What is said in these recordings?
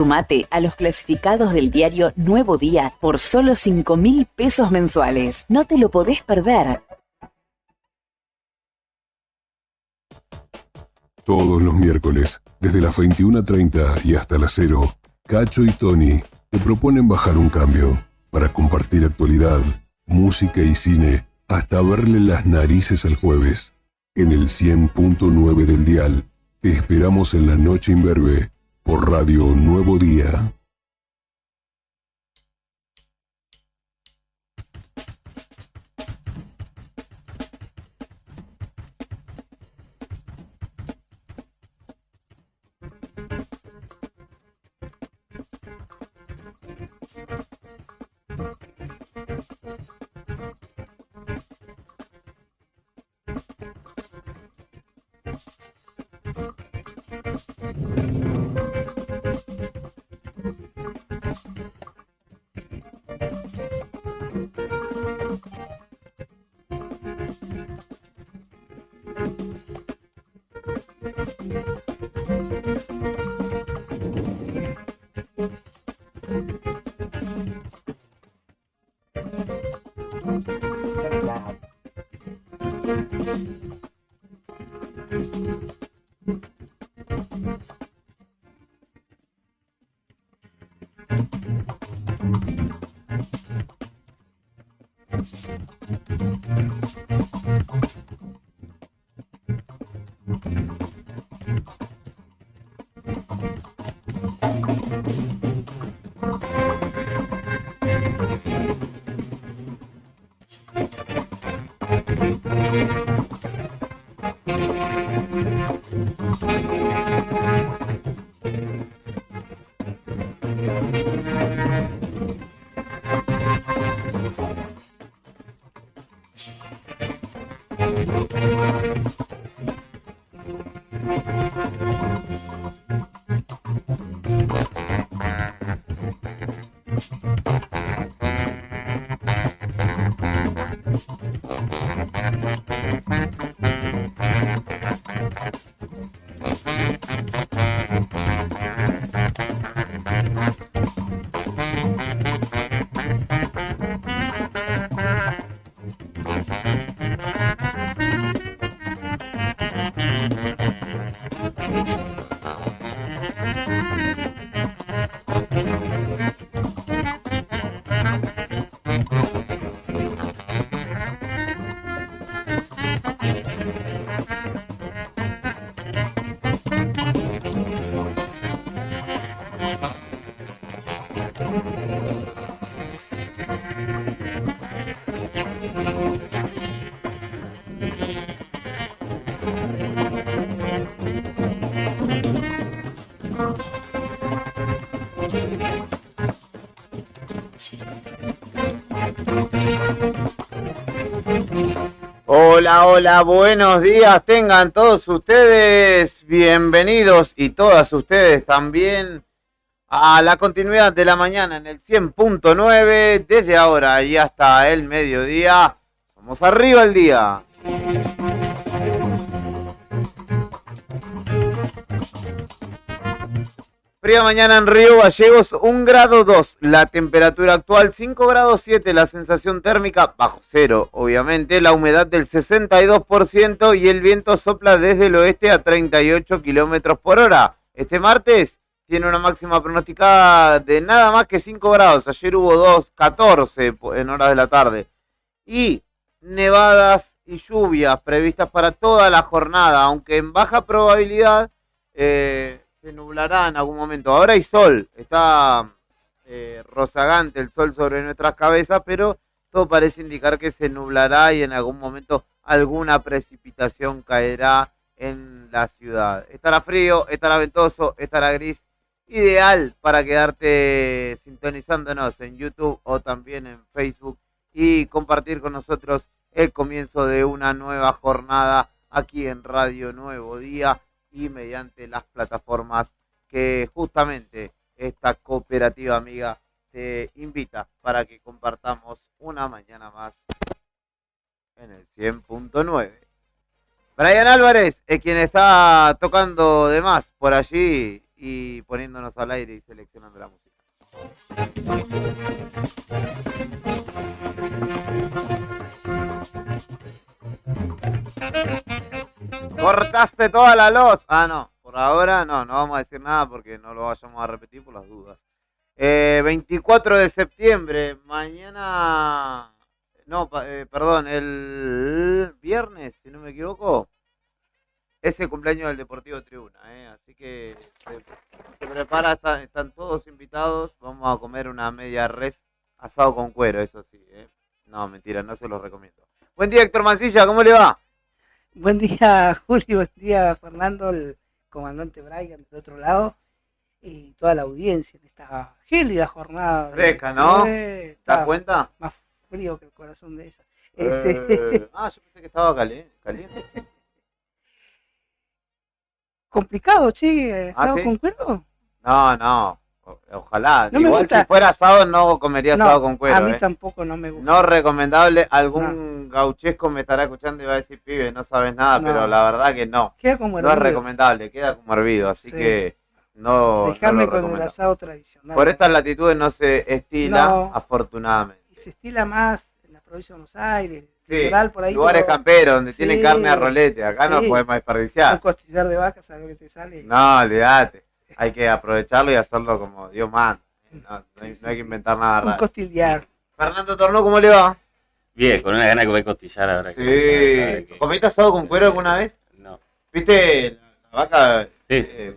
Sumate a los clasificados del diario Nuevo Día por solo 5.000 pesos mensuales. No te lo podés perder. Todos los miércoles, desde las 21:30 y hasta las 0, Cacho y Tony te proponen bajar un cambio para compartir actualidad, música y cine, hasta verle las narices al jueves. En el 100.9 del dial, te esperamos en la noche imberbe por Radio Nuevo Día. Hola, hola, buenos días, tengan todos ustedes bienvenidos y todas ustedes también a la continuidad de la mañana en el 100.9, desde ahora y hasta el mediodía, vamos arriba el día. Fría mañana en Río Gallegos, 1 grado 2, la temperatura actual 5 grados 7, la sensación térmica bajo cero, obviamente, la humedad del 62% y el viento sopla desde el oeste a 38 kilómetros por hora. Este martes tiene una máxima pronosticada de nada más que 5 grados, ayer hubo 14 en horas de la tarde. Y nevadas y lluvias previstas para toda la jornada, aunque en baja probabilidad se nublará en algún momento. Ahora hay sol, está rozagante el sol sobre nuestras cabezas, pero todo parece indicar que se nublará y en algún momento alguna precipitación caerá en la ciudad. Estará frío, estará ventoso, estará gris, ideal para quedarte sintonizándonos en YouTube o también en Facebook y compartir con nosotros el comienzo de una nueva jornada aquí en Radio Nuevo Día y mediante las plataformas que justamente esta cooperativa amiga te invita para que compartamos una mañana más en el 100.9. Brian Álvarez es quien está tocando de más por allí y poniéndonos al aire y seleccionando la música. Cortaste toda la luz. Ah, no. Por ahora no vamos a decir nada porque no lo vayamos a repetir por las dudas. 24 de septiembre, mañana... No, perdón, el viernes, si no me equivoco, es el cumpleaños del Deportivo Tribuna. Así que se prepara, están todos invitados. Vamos a comer una media res asado con cuero, eso sí. No, mentira, no se los recomiendo. Buen día, Héctor Mancilla, ¿cómo le va? Buen día, Julio, buen día, Fernando, el comandante Brian del otro lado y toda la audiencia en esta gélida jornada. Fresca, ¿no? ¿Te das cuenta? Más frío que el corazón de esa. Yo pensé que estaba caliente. Complicado, che, ¿asado ¿sí? con cuero? No, ojalá. No Igual si fuera asado no comería asado con cuero. A mí tampoco no me gusta. No recomendable. Algún gauchesco me estará escuchando y va a decir, pibe, no sabes nada, pero la verdad que no. Queda como hervido. No es recomendable, queda como hervido, así que no. Dejarme no con el asado tradicional. Por estas latitudes no se estila, afortunadamente. Y se estila más en la provincia de Buenos Aires, por ahí, lugares camperos donde tienen carne a rolete. Acá no podemos desperdiciar. Un costillar de vaca, ¿sabes lo que te sale? No, olvídate. Hay que aprovecharlo y hacerlo como Dios manda. No hay que inventar nada raro. Un costillar. Fernando Tornó, ¿cómo le va? Bien, con una gana de comer costillar ahora. Sí. ¿Comiste asado con cuero alguna vez? No. ¿Viste? La vaca,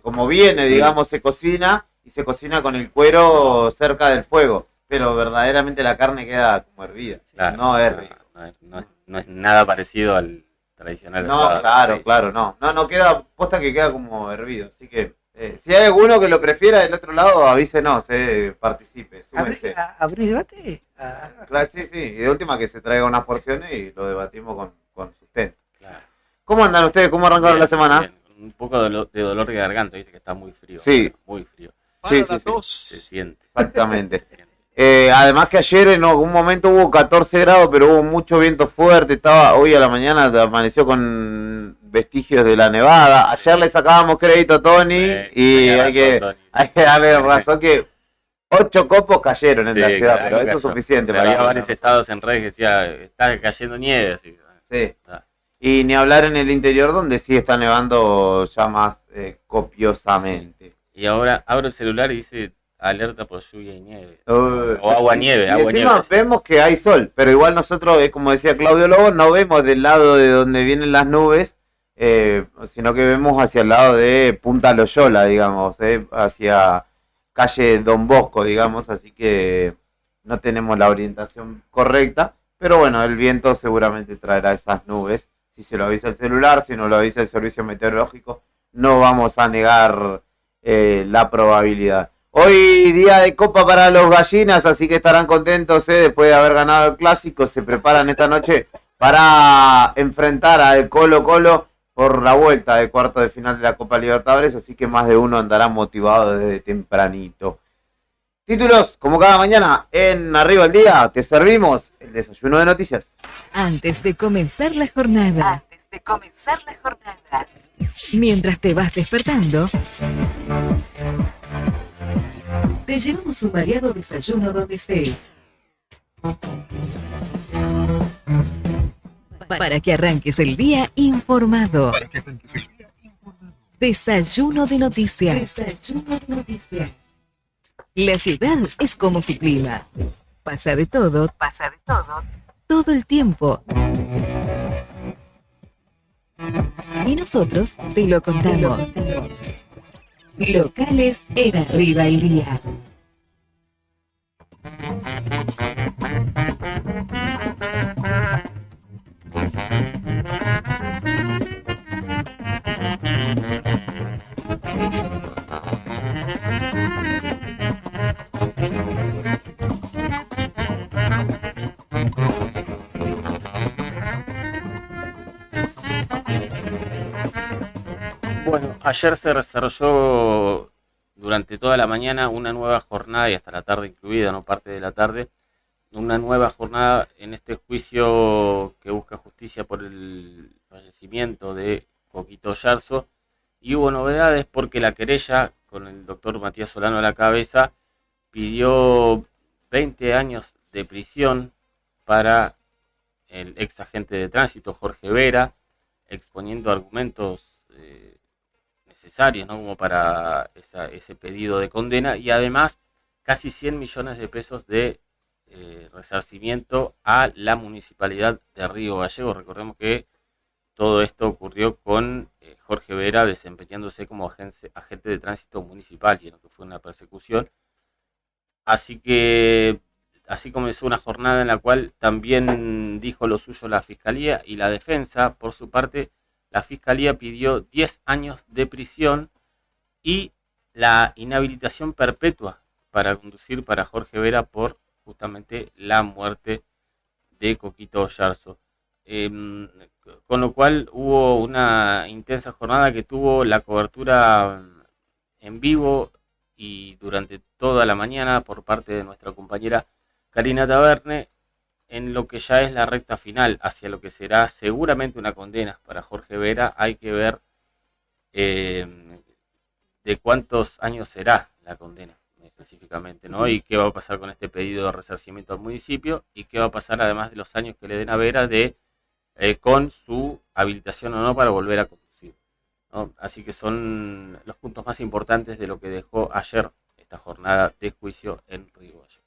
como viene, digamos, se cocina y se cocina con el cuero cerca del fuego. Pero verdaderamente la carne queda como hervida. Claro, no es rico. No es nada parecido al tradicional asado. Claro, no. No queda, posta que queda como hervido. Así que, si hay alguno que lo prefiera del otro lado, avísenos, participe, súmese. ¿Abrís debate? Claro, sí. Y de última que se traiga unas porciones y lo debatimos con sustento. Claro. ¿Cómo andan ustedes? ¿Cómo arrancaron la semana? Bien. Un poco de dolor de garganta, viste que está muy frío. Sí. Muy frío. Sí. Se siente. Exactamente. Además que ayer en algún momento hubo 14 grados, pero hubo mucho viento fuerte. Hoy a la mañana amaneció con vestigios de la nevada. Ayer le sacábamos crédito a Tony y hay que darle razón que 8 copos cayeron en la ciudad, pero eso es suficiente. Había varios estados en redes que decía, está cayendo nieve. Así. Sí. Y ni hablar en el interior donde sí está nevando ya más copiosamente. Sí. Y ahora abro el celular y dice alerta por lluvia y nieve. O agua-nieve. Encima vemos que hay sol, pero igual nosotros, como decía Claudio Lobo, no vemos del lado de donde vienen las nubes, sino que vemos hacia el lado de Punta Loyola, digamos, hacia calle Don Bosco, digamos, así que no tenemos la orientación correcta, pero bueno, el viento seguramente traerá esas nubes. Si se lo avisa el celular, si no lo avisa el servicio meteorológico, no vamos a negar la probabilidad. Hoy día de copa para los gallinas, así que estarán contentos después de haber ganado el clásico. Se preparan esta noche para enfrentar al Colo-Colo por la vuelta de cuarto de final de la Copa Libertadores, así que más de uno andará motivado desde tempranito. Títulos, como cada mañana, en Arriba el Día, te servimos el desayuno de noticias. Antes de comenzar la jornada. Mientras te vas despertando, te llevamos un variado desayuno donde estés. Para que arranques el día informado. Desayuno de noticias. La ciudad es como su clima. Pasa de todo, todo el tiempo. Y nosotros te lo contamos. Locales en Arriba el Día. Bueno, ayer se desarrolló durante toda la mañana una nueva jornada y hasta la tarde incluida, no parte de la tarde, una nueva jornada en este juicio que busca justicia por el fallecimiento de Coquito Yarzo Y hubo novedades porque la querella, con el doctor Matías Solano a la cabeza, pidió 20 años de prisión para el ex agente de tránsito Jorge Vera, exponiendo argumentos necesarios, ¿no?, como para ese pedido de condena, y además casi 100 millones de pesos de resarcimiento a la municipalidad de Río Gallegos. Recordemos que todo esto ocurrió con Jorge Vera desempeñándose como agente de tránsito municipal, y en lo que fue una persecución. Así que así comenzó una jornada en la cual también dijo lo suyo la Fiscalía y la defensa. Por su parte, la Fiscalía pidió 10 años de prisión y la inhabilitación perpetua para conducir para Jorge Vera por justamente la muerte de Coquito Yarzo. Con lo cual hubo una intensa jornada que tuvo la cobertura en vivo y durante toda la mañana por parte de nuestra compañera Karina Taverne, en lo que ya es la recta final hacia lo que será seguramente una condena para Jorge Vera. Hay que ver de cuántos años será la condena específicamente, ¿no? Y qué va a pasar con este pedido de resarcimiento al municipio, y qué va a pasar además de los años que le den a Vera con su habilitación o no para volver a conducir, ¿no? Así que son los puntos más importantes de lo que dejó ayer esta jornada de juicio en Río Gallegos.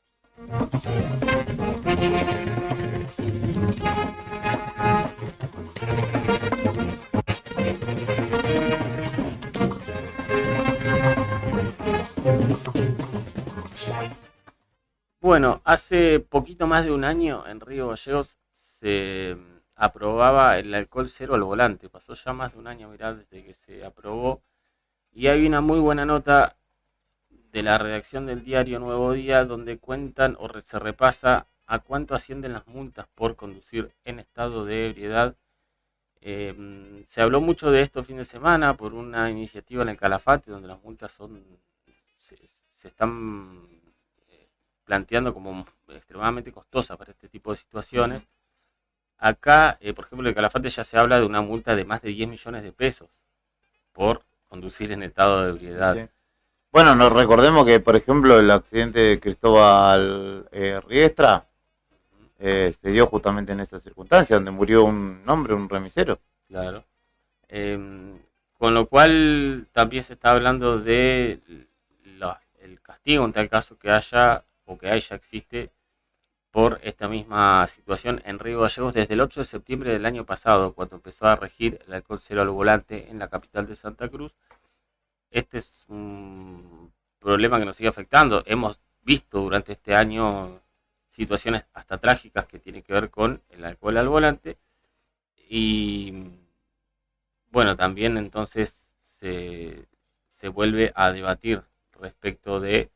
Bueno, hace poquito más de un año en Río Gallegos se aprobaba el alcohol cero al volante. Pasó ya más de un año, mirá, desde que se aprobó. Y hay una muy buena nota de la redacción del diario Nuevo Día donde cuentan o se repasa a cuánto ascienden las multas por conducir en estado de ebriedad. Se habló mucho de esto el fin de semana por una iniciativa en el Calafate donde las multas se están planteando como extremadamente costosas para este tipo de situaciones. Acá, por ejemplo, en el Calafate ya se habla de una multa de más de 10 millones de pesos por conducir en estado de ebriedad. Sí. Bueno, nos recordemos que, por ejemplo, el accidente de Cristóbal Riestra se dio justamente en esa circunstancia, donde murió un hombre, un remisero. Claro. Con lo cual también se está hablando de el castigo en tal caso que haya o que ya existe por esta misma situación en Río Gallegos desde el 8 de septiembre del año pasado, cuando empezó a regir el alcohol cero al volante en la capital de Santa Cruz. Este es un problema que nos sigue afectando. Hemos visto durante este año situaciones hasta trágicas que tienen que ver con el alcohol al volante. Y bueno, también entonces se vuelve a debatir respecto de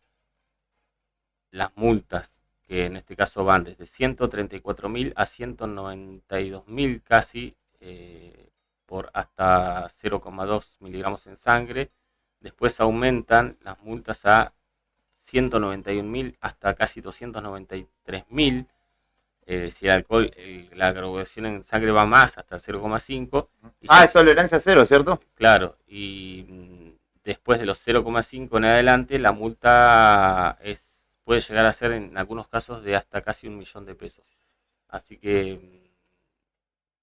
las multas, que en este caso van desde 134.000 a 192.000 casi, por hasta 0,2 miligramos en sangre. Después aumentan las multas a 191.000 hasta casi 293.000. Si el alcohol, la graduación en sangre va más, hasta 0,5. Es tolerancia cero, ¿cierto? Claro, y después de los 0,5 en adelante, la multa puede llegar a ser en algunos casos de hasta casi 1 millón de pesos. Así que,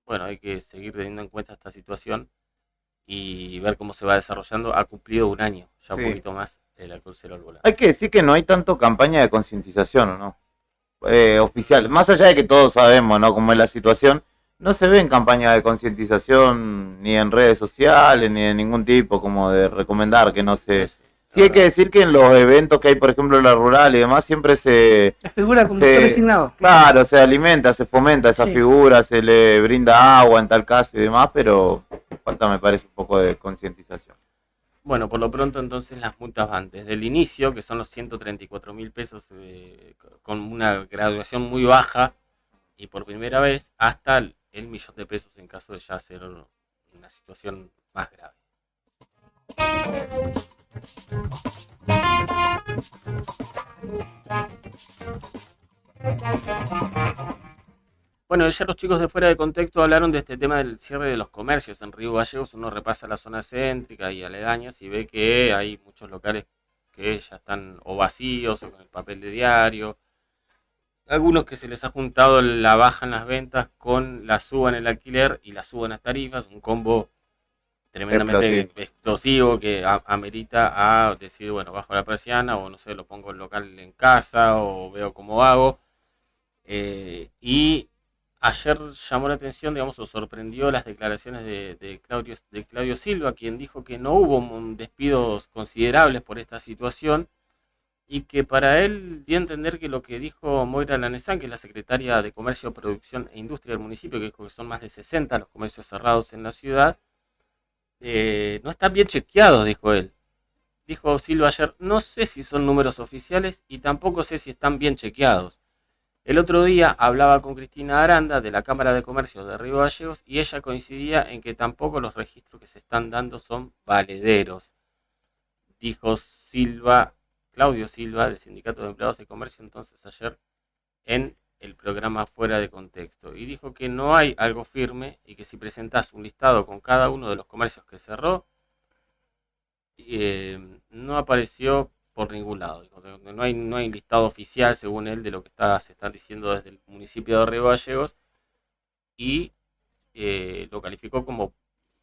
bueno, hay que seguir teniendo en cuenta esta situación y ver cómo se va desarrollando. Ha cumplido un año, ya un poquito más, el alcohol cero al volante. Hay que decir que no hay tanto campaña de concientización, ¿no? Oficial, más allá de que todos sabemos, ¿no?, cómo es la situación, no se ven campañas de concientización ni en redes sociales ni de ningún tipo, como de recomendar que no se... Sí, hay que decir que en los eventos que hay, por ejemplo, en la rural y demás, siempre la figura de conductor designado. Claro, se alimenta, se fomenta esa figura, se le brinda agua en tal caso y demás, pero falta, me parece, un poco de concientización. Bueno, por lo pronto entonces las multas van desde el inicio, que son los 134.000 pesos, con una graduación muy baja y por primera vez, hasta el 1 millón de pesos en caso de ya ser una situación más grave. Bueno, ayer los chicos de Fuera de Contexto hablaron de este tema del cierre de los comercios en Río Gallegos. Uno repasa la zona céntrica y aledañas y ve que hay muchos locales que ya están o vacíos o con el papel de diario. Algunos que se les ha juntado la baja en las ventas con la suba en el alquiler y la suba en las tarifas, un combo tremendamente explosivo que amerita a decir, bueno, bajo la persiana o no sé, lo pongo el local en casa o veo cómo hago. Y ayer llamó la atención, digamos, o sorprendió las declaraciones de Claudio Silva, quien dijo que no hubo despidos considerables por esta situación y que para él dio a entender que lo que dijo Moira Lanezán, que es la secretaria de Comercio, Producción e Industria del municipio, que dijo que son más de 60 los comercios cerrados en la ciudad, no están bien chequeados, dijo él. Dijo Silva ayer, no sé si son números oficiales y tampoco sé si están bien chequeados. El otro día hablaba con Cristina Aranda de la Cámara de Comercio de Río Gallegos y ella coincidía en que tampoco los registros que se están dando son valederos. Dijo Claudio Silva, del Sindicato de Empleados de Comercio, entonces ayer en el programa Fuera de Contexto. Y dijo que no hay algo firme y que si presentás un listado con cada uno de los comercios que cerró, no apareció por ningún lado. No hay listado oficial, según él, de lo que se están diciendo desde el municipio de Río Gallegos y lo calificó como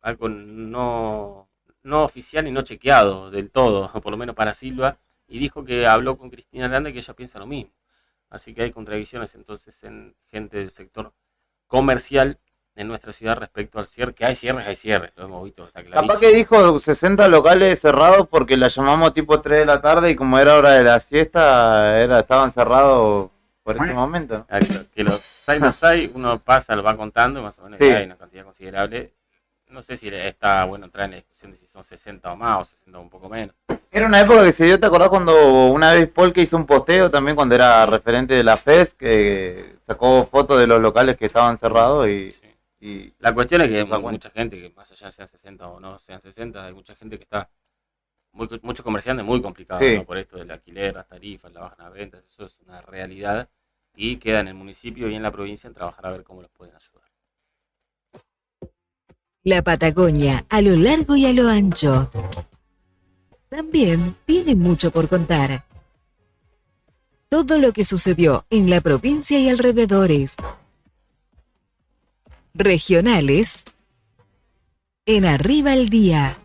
algo no oficial y no chequeado del todo, por lo menos para Silva, y dijo que habló con Cristina Aranda y que ella piensa lo mismo. Así que hay contradicciones entonces en gente del sector comercial en nuestra ciudad respecto al cierre, que hay cierres, lo hemos visto, está clarísimo. Capaz que dijo 60 locales cerrados porque la llamamos tipo 3 de la tarde y como era hora de la siesta, estaban cerrados por ese momento, ¿no? Exacto, que los hay, uno pasa, lo va contando, más o menos sí. Hay una cantidad considerable. No sé si está bueno entrar en la discusión de si son 60 o más o 60 o un poco menos. Era una época que se dio, ¿te acordás cuando una vez Polka hizo un posteo también cuando era referente de la FES, que sacó fotos de los locales que estaban cerrados y... Sí. Y la cuestión es que hay mucha gente que más allá sean 60 o no sean 60, hay mucha gente que está, muchos comerciantes muy complicados, sí, ¿no? Por esto del alquiler, las tarifas, la baja en las ventas, eso es una realidad y queda en el municipio y en la provincia en trabajar a ver cómo los pueden ayudar. La Patagonia, a lo largo y a lo ancho, también tiene mucho por contar. Todo lo que sucedió en la provincia y alrededores. Regionales en Arriba el Día.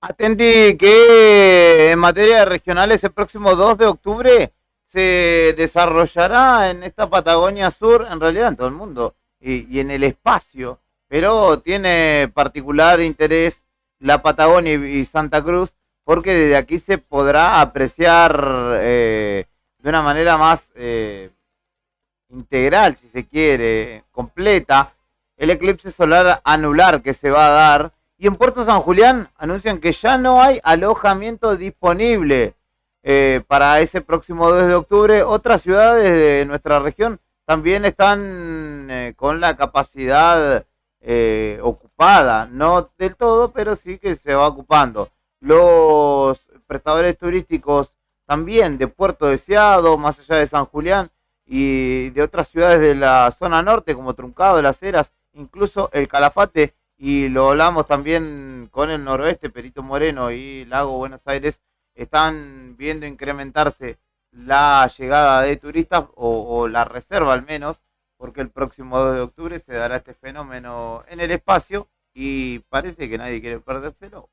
Atenti que en materia de regionales el próximo 2 de octubre se desarrollará en esta Patagonia Sur, en realidad en todo el mundo y en el espacio, pero tiene particular interés la Patagonia y Santa Cruz porque desde aquí se podrá apreciar de una manera más integral, si se quiere, completa, el eclipse solar anular que se va a dar. Y en Puerto San Julián anuncian que ya no hay alojamiento disponible para ese próximo 2 de octubre. Otras ciudades de nuestra región también están con la capacidad ocupada, no del todo, pero sí que se va ocupando. Los prestadores turísticos también de Puerto Deseado, más allá de San Julián, y de otras ciudades de la zona norte, como Truncado, Las Heras, incluso el Calafate, y lo hablamos también con el noroeste, Perito Moreno y Lago Buenos Aires, están viendo incrementarse la llegada de turistas, o la reserva al menos, porque el próximo 2 de octubre se dará este fenómeno en el espacio y parece que nadie quiere perdérselo.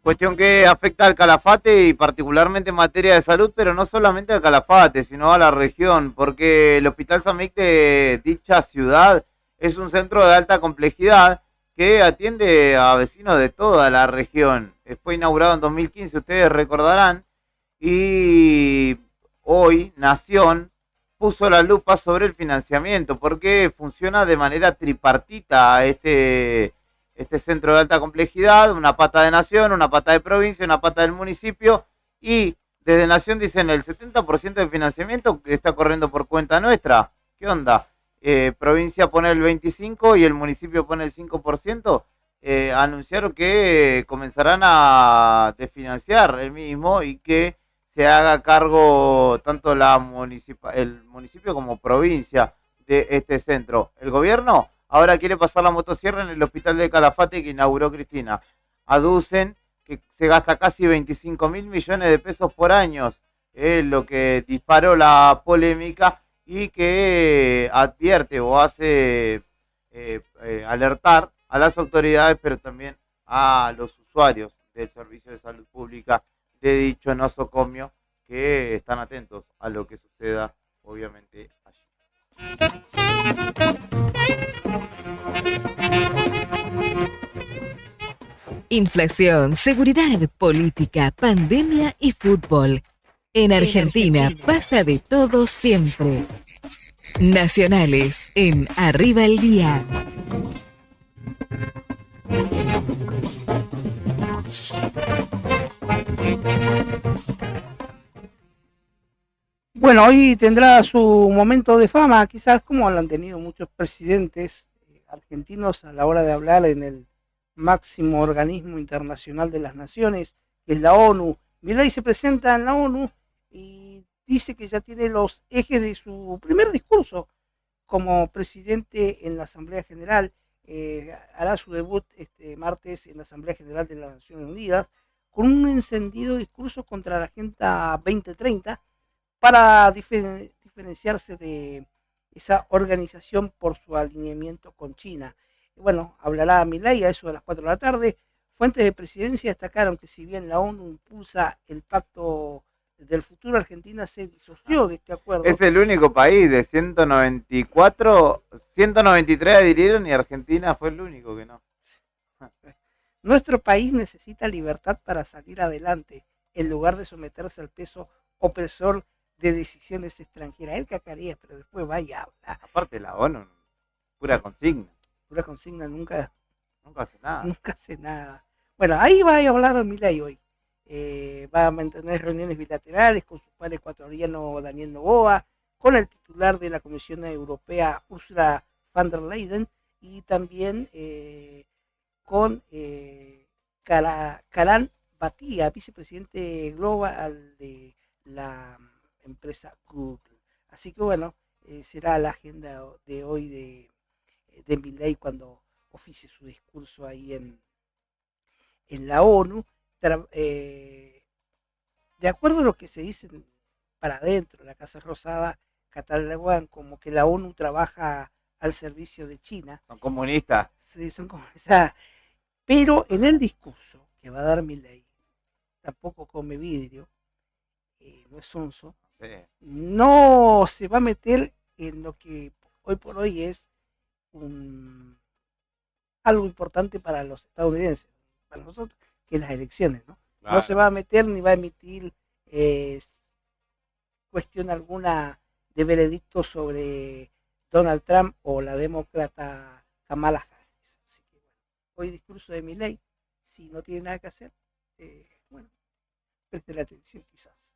Cuestión que afecta al Calafate y particularmente en materia de salud, pero no solamente al Calafate, sino a la región, porque el Hospital San Miguel de dicha ciudad es un centro de alta complejidad que atiende a vecinos de toda la región. Fue inaugurado en 2015, ustedes recordarán, y hoy Nación puso la lupa sobre el financiamiento, porque funciona de manera tripartita este este centro de alta complejidad, una pata de nación, una pata de provincia, una pata del municipio, y desde Nación dicen el 70% de financiamiento está corriendo por cuenta nuestra. ¿Qué onda? Provincia pone el 25% y el municipio pone el 5%. Anunciaron que comenzarán a desfinanciar el mismo y que se haga cargo tanto el municipio como provincia de este centro. El gobierno ahora quiere pasar la motosierra en el hospital de Calafate que inauguró Cristina. Aducen que se gasta casi 25.000 millones de pesos por año, lo que disparó la polémica y que advierte o hace alertar a las autoridades, pero también a los usuarios del servicio de salud pública de dicho nosocomio, que están atentos a lo que suceda, obviamente, allí. Inflación, seguridad, política, pandemia y fútbol. En Argentina pasa de todo siempre. Nacionales en Arriba el Día. Bueno, hoy tendrá su momento de fama, quizás como lo han tenido muchos presidentes argentinos a la hora de hablar en el máximo organismo internacional de las naciones, que es la ONU. Milei se presenta en la ONU y dice que ya tiene los ejes de su primer discurso como presidente en la Asamblea General. Hará su debut este martes en la Asamblea General de las Naciones Unidas con un encendido discurso contra la Agenda 2030 para diferenciarse de esa organización por su alineamiento con China. Bueno, hablará Milei a eso de las 4 de la tarde. Fuentes de presidencia destacaron que si bien la ONU impulsa el pacto del futuro, Argentina se disoció de este acuerdo. Es el único país de 194, 193 adhirieron y Argentina fue el único que no. Nuestro país necesita libertad para salir adelante, en lugar de someterse al peso opresor de decisiones extranjeras. Él cacaría, pero después vaya a hablar. Aparte la ONU, pura consigna. Pura consigna, nunca hace nada. Nunca hace nada. Bueno, ahí va a hablar Milei hoy. Va a mantener reuniones bilaterales con su par ecuatoriano Daniel Noboa, con el titular de la Comisión Europea Ursula von der Leyen y también con Calan Batía, vicepresidente global de la empresa Google. Así que bueno, será la agenda de hoy de Milei cuando oficie su discurso ahí en la ONU. De acuerdo a lo que se dice para adentro, la Casa Rosada catalogan como que la ONU trabaja al servicio de China. Son comunistas. Sí, son comunistas. Pero en el discurso que va a dar Milei, tampoco come vidrio, no es sonso, sí. No se va a meter en lo que hoy por hoy es algo importante para los estadounidenses, para nosotros, que es las elecciones, ¿no? Claro. No se va a meter ni va a emitir cuestión alguna de veredicto sobre Donald Trump o la demócrata Kamala Harris. Así que bueno, hoy discurso de Milei, si no tiene nada que hacer, bueno, preste la atención quizás.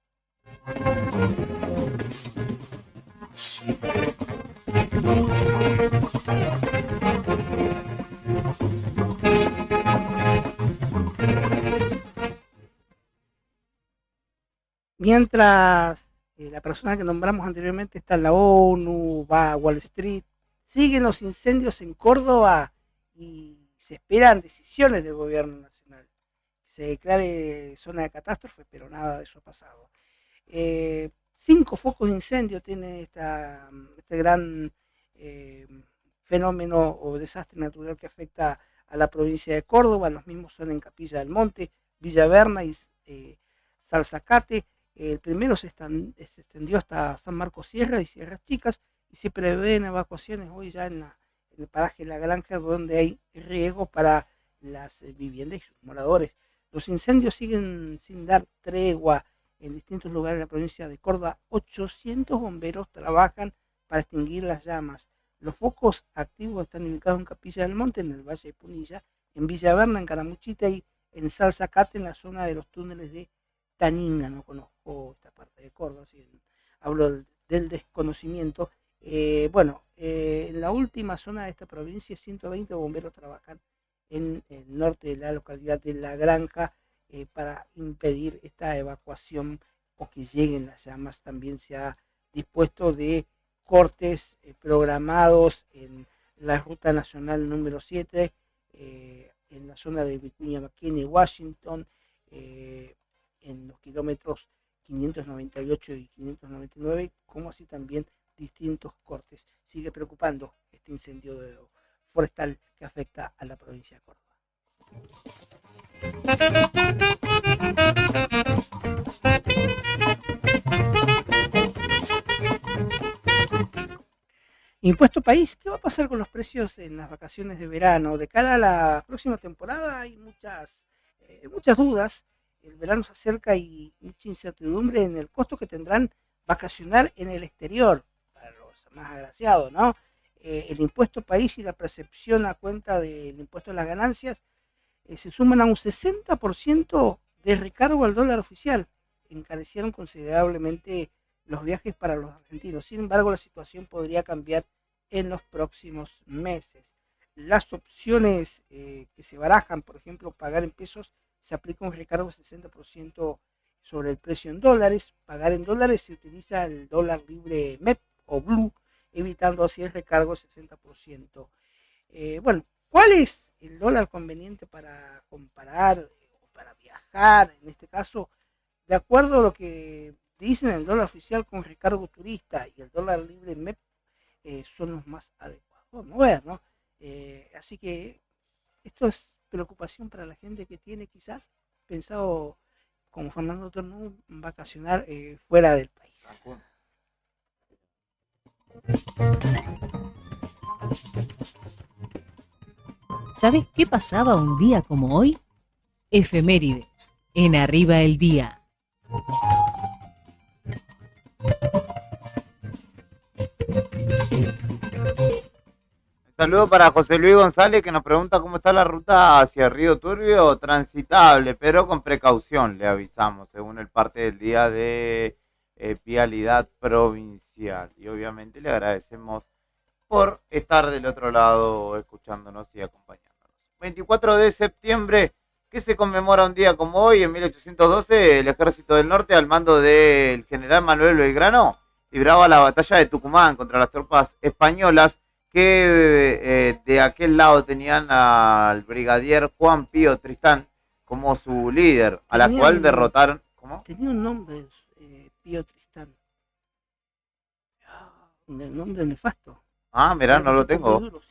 Mientras la persona que nombramos anteriormente está en la ONU, va a Wall Street, siguen los incendios en Córdoba y se esperan decisiones del gobierno nacional. Se declare zona de catástrofe, pero nada de eso ha pasado. 5 focos de incendio tiene este gran fenómeno o desastre natural que afecta a la provincia de Córdoba. Los mismos son en Capilla del Monte, Villaverna y Salzacate. El primero se extendió hasta San Marcos Sierra y Sierras Chicas y se prevén evacuaciones hoy ya en el paraje de La Granja, donde hay riesgo para las viviendas y sus moradores. Los incendios siguen sin dar tregua en distintos lugares de la provincia de Córdoba. 800 bomberos trabajan para extinguir las llamas. Los focos activos están ubicados en Capilla del Monte, en el Valle de Punilla, en Villaverna, en Caramuchita y en Salzacate, en la zona de los túneles de Tanina. No conozco esta parte de Córdoba, así hablo del desconocimiento. En la última zona de esta provincia, 120 bomberos trabajan en el norte de la localidad de La Granja para impedir esta evacuación o que lleguen las llamas. También se ha dispuesto de cortes programados en la ruta nacional número 7, en la zona de Vicuña Maquena, Washington, en los kilómetros 598 y 599, como así también distintos cortes. Sigue preocupando este incendio forestal que afecta a la provincia de Córdoba. Impuesto país, ¿qué va a pasar con los precios en las vacaciones de verano? De cara a la próxima temporada hay muchas dudas. El verano se acerca y mucha incertidumbre en el costo que tendrán vacacionar en el exterior, para los más agraciados, ¿no? El impuesto país y la percepción a cuenta del impuesto a las ganancias se suman a un 60% de recargo al dólar oficial. Encarecieron considerablemente los viajes para los argentinos. Sin embargo, la situación podría cambiar en los próximos meses. Las opciones que se barajan, por ejemplo, pagar en pesos, se aplica un recargo del 60% sobre el precio en dólares. Pagar en dólares se utiliza el dólar libre MEP o Blue, evitando así el recargo del 60%. ¿Cuál es el dólar conveniente para comparar o para viajar? En este caso, de acuerdo a lo que dicen, el dólar oficial con recargo turista y el dólar libre MEP son los más adecuados. Vamos a ver, ¿no? Así que esto es preocupación para la gente que tiene quizás pensado, como Fernando Tornú, vacacionar fuera del país. ¿Sabes qué pasaba un día como hoy? Efemérides, en Arriba el Día. Un saludo para José Luis González, que nos pregunta cómo está la ruta hacia Río Turbio. Transitable, pero con precaución, le avisamos, según el parte del día de vialidad provincial. Y obviamente le agradecemos por estar del otro lado escuchándonos y acompañándonos. 24 de septiembre, que se conmemora un día como hoy. En 1812, el Ejército del Norte, al mando del general Manuel Belgrano, libraba la batalla de Tucumán contra las tropas españolas, que de aquel lado tenían al brigadier Juan Pío Tristán como su líder, a la cual derrotaron. ¿Cómo? Tenía un nombre, Pío Tristán. Un nombre nefasto. Mirá, no lo tengo.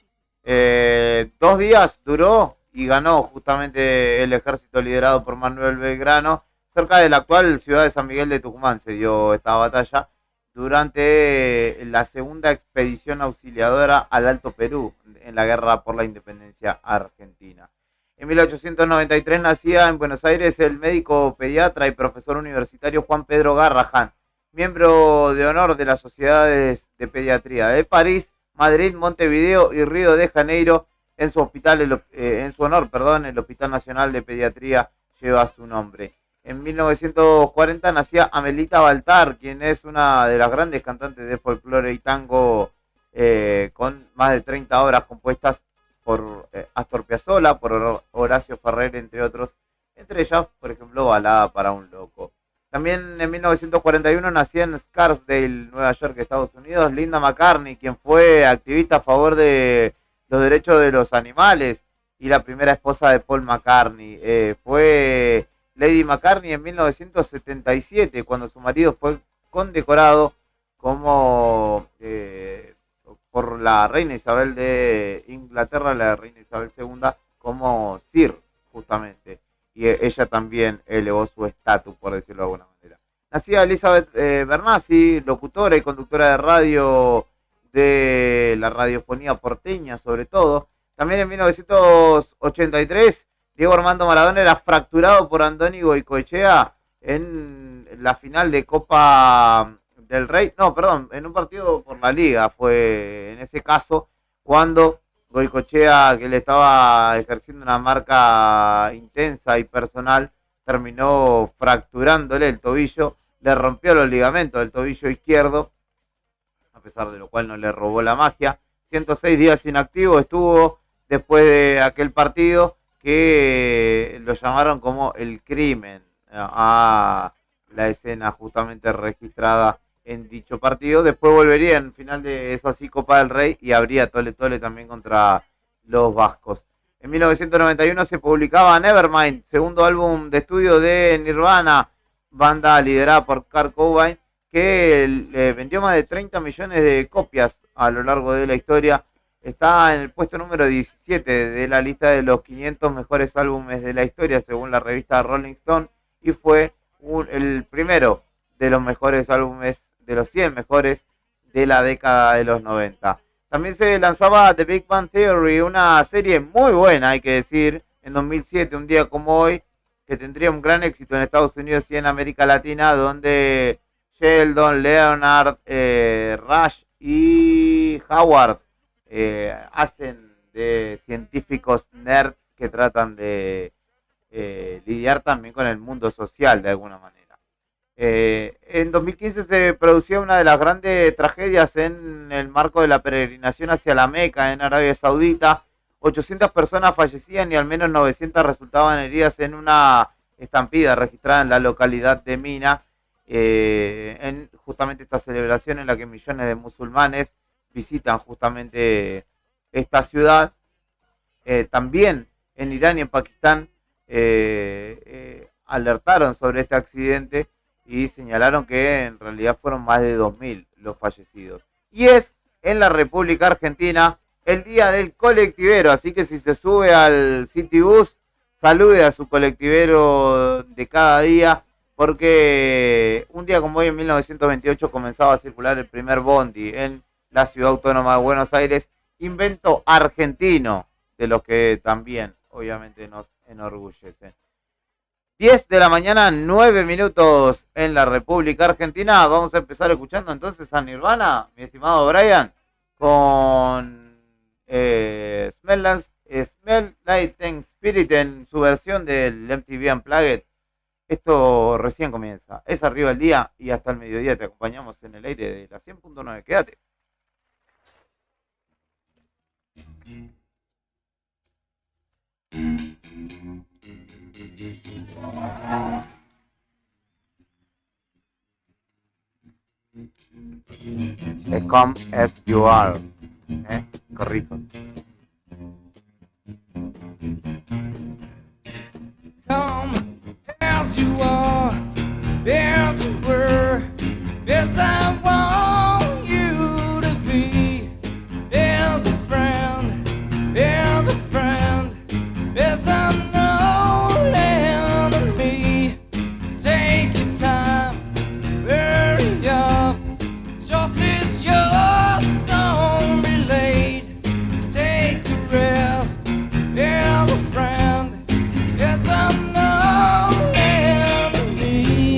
2 días duró y ganó justamente el ejército liderado por Manuel Belgrano. Cerca de la actual ciudad de San Miguel de Tucumán se dio esta batalla durante la segunda expedición auxiliadora al Alto Perú en la guerra por la independencia argentina. En 1893 nacía en Buenos Aires el médico pediatra y profesor universitario Juan Pedro Garrahan, miembro de honor de las sociedades de pediatría de París, Madrid, Montevideo y Río de Janeiro. En su honor, el Hospital Nacional de Pediatría lleva su nombre. En 1940 nacía Amelita Baltar, quien es una de las grandes cantantes de folclore y tango, con más de 30 obras compuestas por Astor Piazzolla, por Horacio Ferrer, entre otros. Entre ellas, por ejemplo, Balada para un loco. También en 1941 nacía en Scarsdale, Nueva York, Estados Unidos, Linda McCartney, quien fue activista a favor de los derechos de los animales y la primera esposa de Paul McCartney. Fue Lady McCartney en 1977, cuando su marido fue condecorado como por la reina Isabel de Inglaterra, la reina Isabel II, como Sir, justamente. Y ella también elevó su estatus, por decirlo de alguna manera. Nacía Elizabeth Bernassi, locutora y conductora de radio de la radiofonía porteña, sobre todo. También en 1983, Diego Armando Maradona era fracturado por Andoni Goicoechea en la final de Copa del Rey. No, perdón, en un partido por la Liga fue en ese caso cuando Goicoechea, que le estaba ejerciendo una marca intensa y personal, terminó fracturándole el tobillo, le rompió los ligamentos del tobillo izquierdo, a pesar de lo cual no le robó la magia. 106 días inactivo estuvo después de aquel partido que lo llamaron como el crimen a la escena justamente registrada en dicho partido. Después volvería en final de esa sí Copa del Rey y habría tole también contra los vascos. En 1991 se publicaba Nevermind, segundo álbum de estudio de Nirvana, banda liderada por Kurt Cobain, que vendió más de 30 millones de copias a lo largo de la historia. Está en el puesto número 17 de la lista de los 500 mejores álbumes de la historia, según la revista Rolling Stone, y fue el primero de los mejores álbumes, de los 100 mejores de la década de los 90. También se lanzaba The Big Bang Theory, una serie muy buena, hay que decir, en 2007, un día como hoy, que tendría un gran éxito en Estados Unidos y en América Latina, donde Sheldon, Leonard, Rush y Howard hacen de científicos nerds que tratan de lidiar también con el mundo social de alguna manera. En 2015 se producía una de las grandes tragedias en el marco de la peregrinación hacia la Meca en Arabia Saudita. 800 personas fallecían y al menos 900 resultaban heridas en una estampida registrada en la localidad de Mina, en justamente esta celebración en la que millones de musulmanes visitan justamente esta ciudad. También en Irán y en Pakistán alertaron sobre este accidente y señalaron que en realidad fueron más de 2.000 los fallecidos. Y es en la República Argentina el día del colectivero, así que si se sube al Citybus, salude a su colectivero de cada día, porque un día como hoy en 1928 comenzaba a circular el primer bondi en la ciudad autónoma de Buenos Aires, invento argentino, de los que también obviamente nos enorgullecen. 10 de la mañana, 9 minutos en la República Argentina. Vamos a empezar escuchando entonces a Nirvana, mi estimado Brian, con Smell Like Teen Spirit en su versión del MTV Unplugged. Esto recién comienza. Es arriba el día y hasta el mediodía te acompañamos en el aire de la 100.9. Quédate. Come as you are. Corrito. Come as you are, as you were, as I want you to be, as a friend, as I know enemy. Take your time, hurry up, just is yours, don't be late. Take a rest, as a friend, as I know enemy.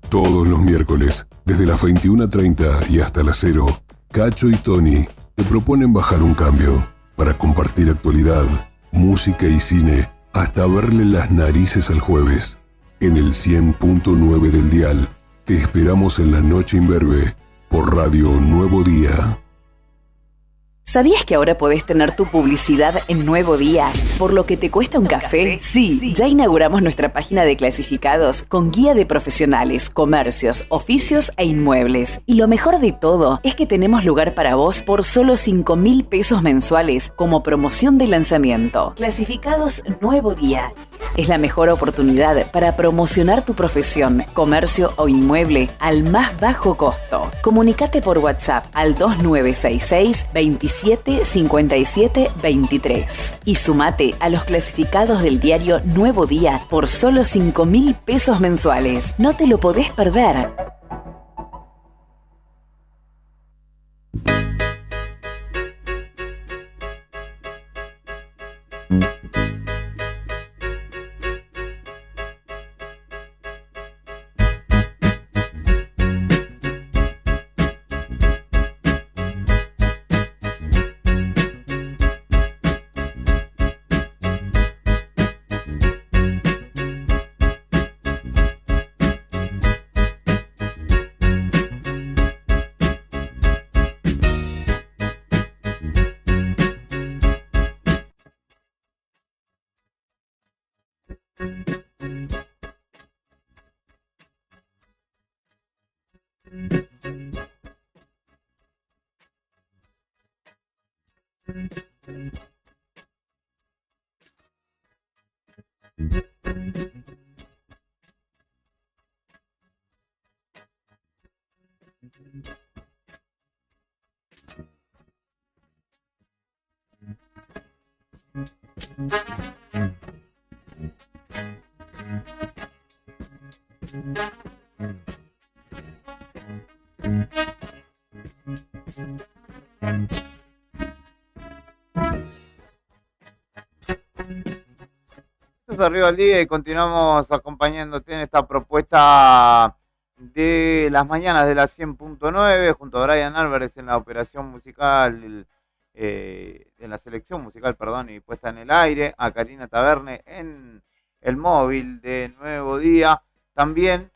Todos los miércoles, desde las 21:30 y hasta las 0, Cacho y Tony te proponen bajar un cambio para compartir actualidad, música y cine hasta verle las narices al jueves. En el 100.9 del dial, te esperamos en la noche imberbe por Radio Nuevo Día. ¿Sabías que ahora podés tener tu publicidad en Nuevo Día? ¿Por lo que te cuesta un café? Sí, ya inauguramos nuestra página de clasificados con guía de profesionales, comercios, oficios e inmuebles. Y lo mejor de todo es que tenemos lugar para vos por solo 5.000 pesos mensuales como promoción de lanzamiento. Clasificados Nuevo Día. Es la mejor oportunidad para promocionar tu profesión, comercio o inmueble al más bajo costo. Comunicate por WhatsApp al 2966 27 57 23 y sumate a los clasificados del diario Nuevo Día por solo 5.000 pesos mensuales. No te lo podés perder. Arriba al día y continuamos acompañándote en esta propuesta de las mañanas de la 100.9 junto a Brian Álvarez en la operación musical, en la selección musical, perdón, y puesta en el aire, a Karina Taverne en el móvil de Nuevo Día. También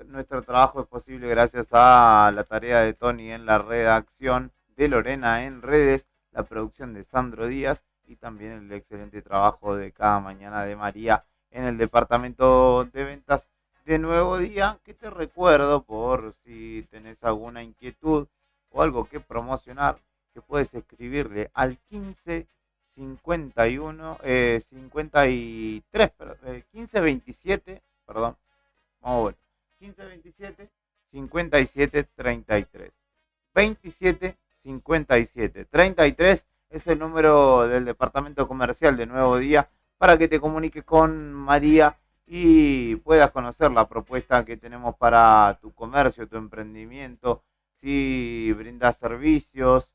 nuestro trabajo es posible gracias a la tarea de Tony en la redacción, de Lorena en redes, la producción de Sandro Díaz, y también el excelente trabajo de cada mañana de María en el departamento de ventas de Nuevo Día, que te recuerdo por si tenés alguna inquietud o algo que promocionar, que puedes escribirle al 15 51 53 15 27, perdón, vamos a ver, 15 27 57 33 27 57 33 es el número del departamento comercial de Nuevo Día para que te comuniques con María y puedas conocer la propuesta que tenemos para tu comercio, tu emprendimiento, si brindas servicios,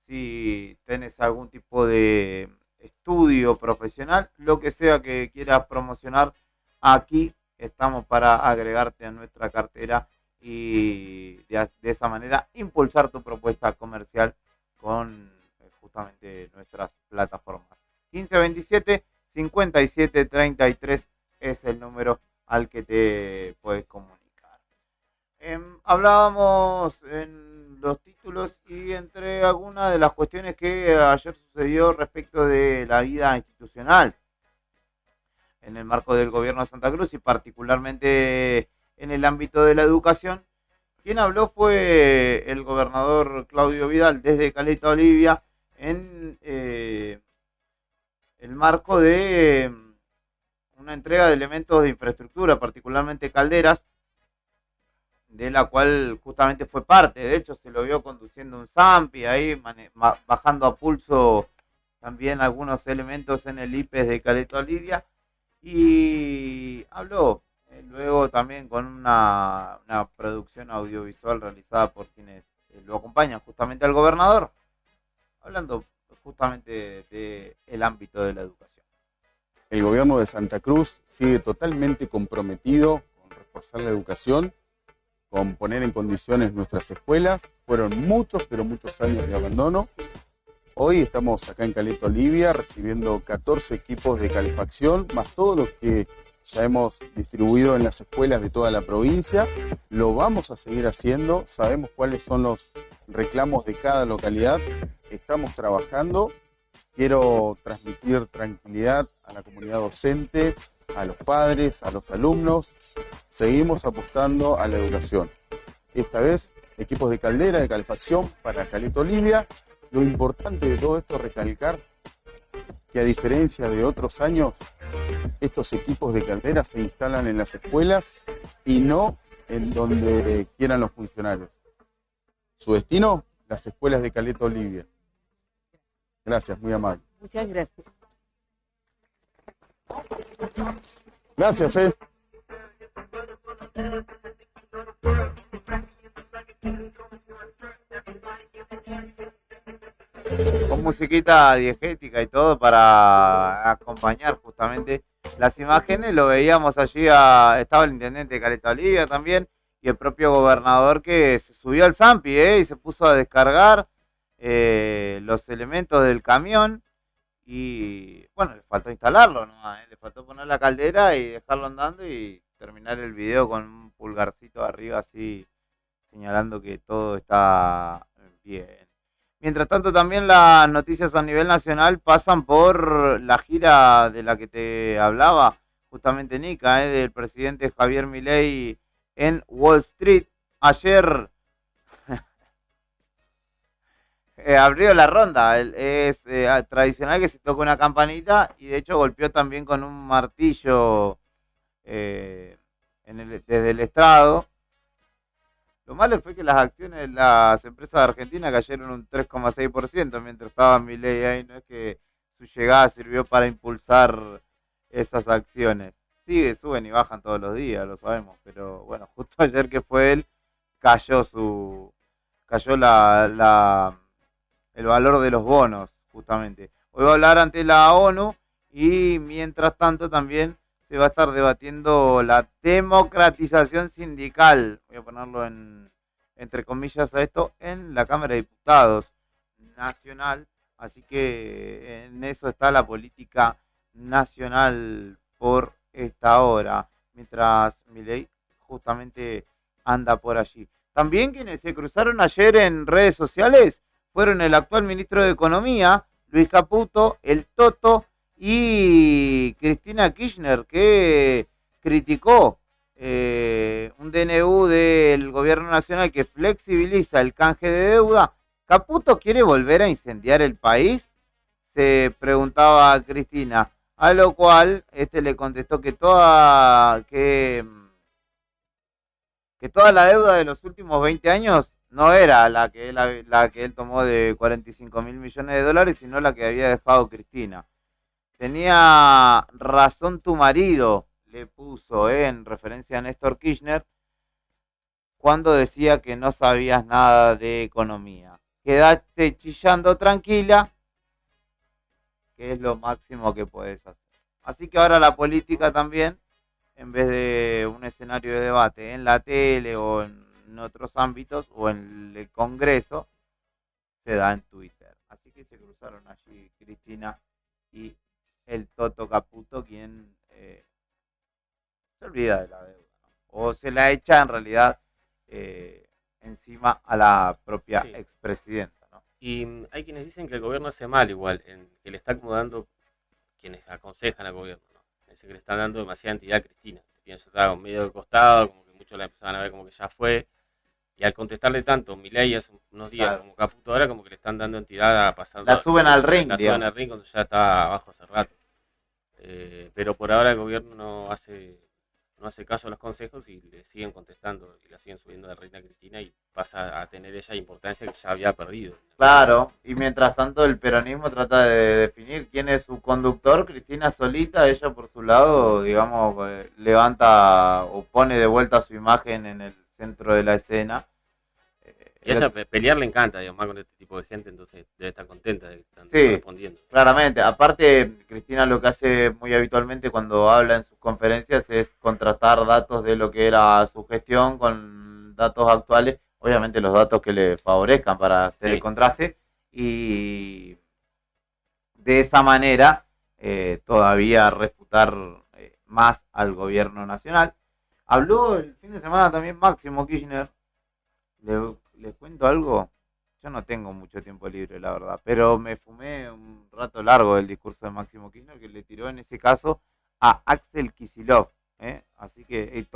si tenés algún tipo de estudio profesional, lo que sea que quieras promocionar, aquí estamos para agregarte a nuestra cartera y de esa manera impulsar tu propuesta comercial con justamente nuestras plataformas. 1527 57 33 es el número al que te puedes comunicar. Hablábamos en los títulos y entre algunas de las cuestiones que ayer sucedió respecto de la vida institucional en el marco del gobierno de Santa Cruz y particularmente en el ámbito de la educación. Quien habló fue el gobernador Claudio Vidal desde Caleta Olivia en el marco de una entrega de elementos de infraestructura, particularmente calderas, de la cual justamente fue parte. De hecho, se lo vio conduciendo un Zampi ahí, bajando a pulso también algunos elementos en el IPES de Caleta Olivia, y habló luego también con una producción audiovisual realizada por quienes lo acompañan justamente al gobernador, hablando justamente del ámbito de la educación. El gobierno de Santa Cruz sigue totalmente comprometido con reforzar la educación, con poner en condiciones nuestras escuelas. Fueron muchos, pero muchos años de abandono. Hoy estamos acá en Caleta Olivia recibiendo 14 equipos de calefacción, más todos los que ya hemos distribuido en las escuelas de toda la provincia. Lo vamos a seguir haciendo, sabemos cuáles son los reclamos de cada localidad, estamos trabajando. Quiero transmitir tranquilidad a la comunidad docente, a los padres, a los alumnos. Seguimos apostando a la educación. Esta vez, equipos de caldera, de calefacción para Caleta Olivia. Lo importante de todo esto es recalcar que a diferencia de otros años, estos equipos de caldera se instalan en las escuelas y no en donde quieran los funcionarios. Su destino, las escuelas de Caleta Olivia. Gracias, muy amable. Muchas gracias. Gracias, Con musiquita diegética y todo para acompañar justamente las imágenes. Lo veíamos allí, estaba el intendente de Caleta Olivia también y el propio gobernador que se subió al Zampi y se puso a descargar los elementos del camión y bueno, le faltó instalarlo, ¿no? Le faltó poner la caldera y dejarlo andando y terminar el video con un pulgarcito arriba así señalando que todo está bien. Mientras tanto, también las noticias a nivel nacional pasan por la gira de la que te hablaba justamente Nica, del presidente Javier Milei en Wall Street. Ayer abrió la ronda. Es tradicional que se toque una campanita y de hecho golpeó también con un martillo desde el estrado. Lo malo fue que las acciones de las empresas de Argentina cayeron un 3,6% mientras estaba Milei ahí. No es que su llegada sirvió para impulsar esas acciones. Sí, suben y bajan todos los días, lo sabemos. Pero bueno, justo ayer que fue él, cayó el valor de los bonos, justamente. Hoy va a hablar ante la ONU y mientras tanto también se va a estar debatiendo la democratización sindical, voy a ponerlo entre comillas a esto, en la Cámara de Diputados Nacional, así que en eso está la política nacional por esta hora, mientras Milei justamente anda por allí. También quienes se cruzaron ayer en redes sociales fueron el actual ministro de Economía, Luis Caputo, el Toto, y Cristina Kirchner, que criticó un DNU del gobierno nacional que flexibiliza el canje de deuda. ¿Caputo quiere volver a incendiar el país?, se preguntaba Cristina, a lo cual le contestó que toda la deuda de los últimos 20 años no era la que él tomó de 45.000 millones de dólares, sino la que había dejado Cristina. Tenía razón tu marido, le puso en referencia a Néstor Kirchner, cuando decía que no sabías nada de economía. Quedaste chillando tranquila, que es lo máximo que puedes hacer. Así que ahora la política también, en vez de un escenario de debate en la tele o en otros ámbitos o en el Congreso, se da en Twitter. Así que se cruzaron allí Cristina y el Toto Caputo, quien se olvida de la deuda, ¿no? O se la echa en realidad encima a la propia expresidenta, ¿no? Y hay quienes dicen que el gobierno hace mal igual, que le está acomodando quienes aconsejan al gobierno, ¿no? Dicen que le están dando demasiada entidad a Cristina. Cristina ya estaba medio de costado, como que muchos la empezaban a ver como que ya fue. Y al contestarle tanto Milei hace unos días como Caputo ahora, como que le están dando entidad a pasar. La suben al ring. La suben al ring cuando ya está abajo hace rato. Pero por ahora el gobierno no hace caso a los consejos y le siguen contestando y la siguen subiendo a la reina Cristina y pasa a tener ella importancia que ya había perdido. Claro, y mientras tanto el peronismo trata de definir quién es su conductor. Cristina solita, ella por su lado, digamos, levanta o pone de vuelta su imagen en el centro de la escena. Y a ella pelear le encanta, digamos, más con este tipo de gente, entonces debe estar contenta de que están Sí. respondiendo. Claramente, aparte Cristina lo que hace muy habitualmente cuando habla en sus conferencias es contrastar datos de lo que era su gestión con datos actuales, obviamente los datos que le favorezcan para hacer el contraste, y de esa manera todavía refutar más al gobierno nacional. Habló el fin de semana también Máximo Kirchner. ¿Les cuento algo? Yo no tengo mucho tiempo libre, la verdad, pero me fumé un rato largo del discurso de Máximo Kirchner, que le tiró en ese caso a Axel Kicillof. Así que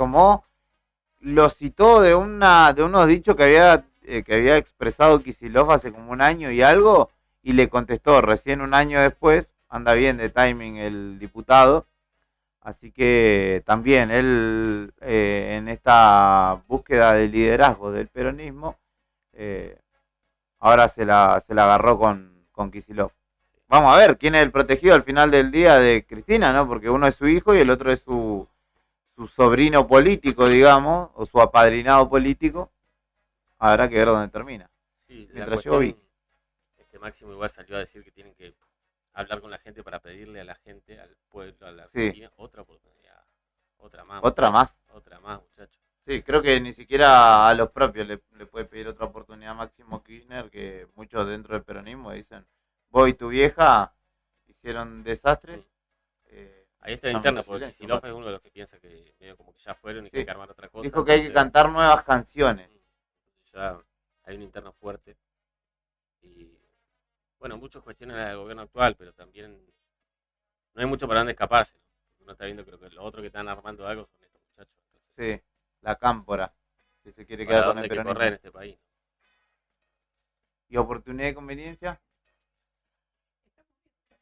lo citó de unos dichos que había expresado Kicillof hace como un año y algo, y le contestó recién un año después. Anda bien de timing el diputado. Así que también él, en esta búsqueda de liderazgo del peronismo, ahora se la agarró con Kicillof. Vamos a ver quién es el protegido al final del día de Cristina, ¿no? Porque uno es su hijo y el otro es su sobrino político, digamos, o su apadrinado político. Habrá que ver dónde termina. Sí, mientras yo vi. Máximo igual salió a decir que tienen que hablar con la gente para pedirle a la gente, al pueblo, a la Sí. Argentina, otra oportunidad. Otra más. Otra más. Otra más, muchachos. Sí, creo que ni siquiera a los propios le puede pedir otra oportunidad a Máximo Kirchner, que muchos dentro del peronismo dicen, vos y tu vieja hicieron desastres. Ahí está la interna, porque Kicillof es uno de los que piensa que medio como que ya fueron y que hay que armar otra cosa. Dijo que hay que cantar nuevas canciones. Ya hay una interna fuerte. Y bueno, muchos cuestionan al gobierno actual, pero también no hay mucho para dónde escaparse. Uno está viendo, creo que los otros que están armando algo son estos muchachos. Entonces, Sí, la cámpora, que se quiere ¿para quedar con dónde el hay que peronismo. correr en este país? ¿Y oportunidad y conveniencia?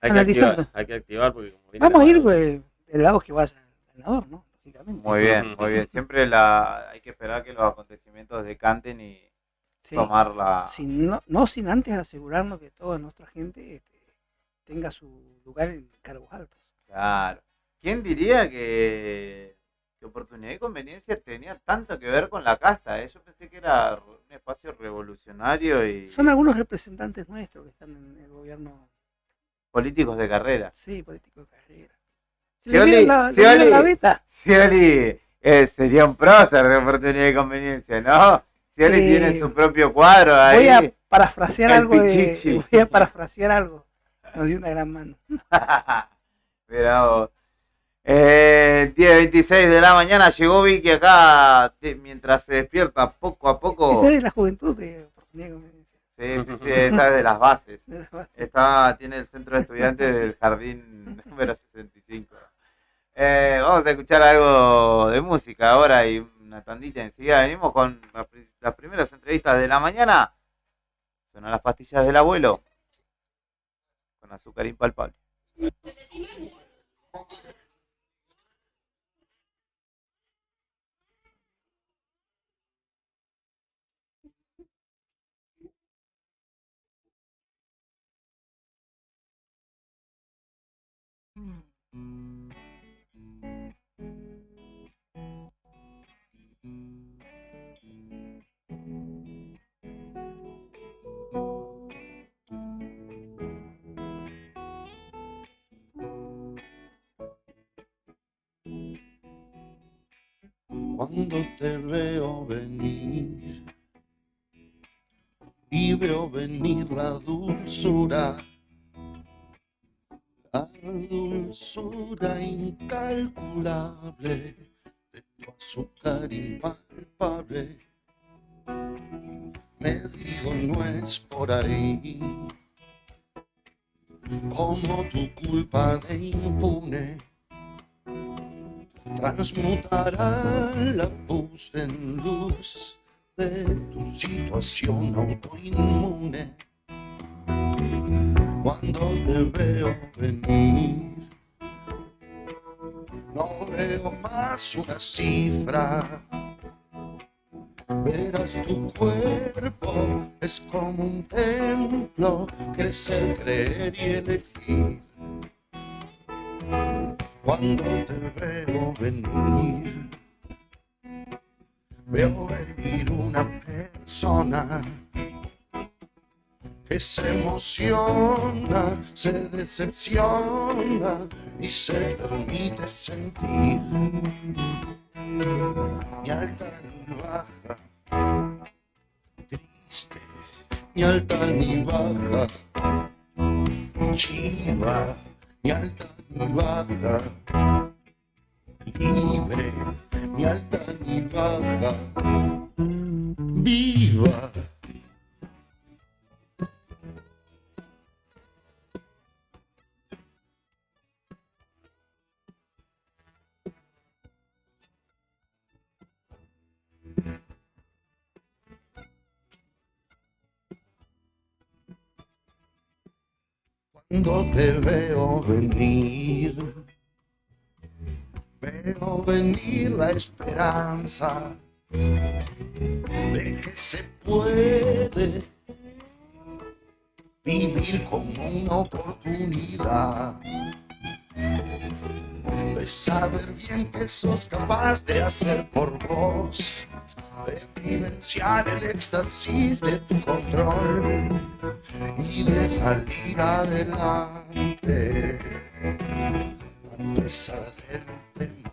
Hay que Analizando. activar porque como viene Vamos la a ir mano- del lado que vaya el ganador, ¿no? Lógicamente. Muy bien, muy bien. Siempre hay que esperar que los acontecimientos decanten y Sí. tomar la... No sin antes asegurarnos que toda nuestra gente tenga su lugar en cargos altos. Claro. ¿Quién diría que oportunidad y conveniencia tenía tanto que ver con la casta? Yo pensé que era un espacio revolucionario y Son algunos representantes nuestros que están en el gobierno, políticos de carrera. sí, políticos de carrera. Scioli, ¿Le dieron la beta? Scioli sería un prócer de oportunidad y conveniencia, ¿no? Scioli Sí. tiene su propio cuadro ahí. Voy a parafrasear el algo Pichichi. voy a parafrasear algo. Nos dio una gran mano. Mirá vos. 10:26 de la mañana llegó Vicky acá mientras se despierta poco a poco. Esa es la juventud de oportunidad y conveniencia. Sí, está de las bases. De las bases. Tiene el centro de estudiantes del jardín número 65. Vamos a escuchar algo de música ahora y una tandita enseguida. Venimos con las primeras entrevistas de la mañana. Suenan las pastillas del abuelo con azúcar impalpable. Cuando te veo venir y veo venir la dulzura incalculable de tu azúcar impalpable, me digo no es por ahí, como tu culpa de impune transmutará la luz en luz de tu situación autoinmune. Cuando te veo venir, no veo más una cifra. Verás tu cuerpo, es como un templo, crecer, creer y elegir. Cuando te veo venir, Veo venir una persona que se emociona, se decepciona y se permite sentir, ni alta ni baja, triste, ni alta ni baja, chiva, ni alta ni baja, libre, ni alta ni baja, viva. Cuando te veo venir la esperanza de que se puede vivir como una oportunidad, de saber bien que sos capaz de hacer por vos, de vivenciar el éxtasis de tu control y de salir adelante a pesar del temor.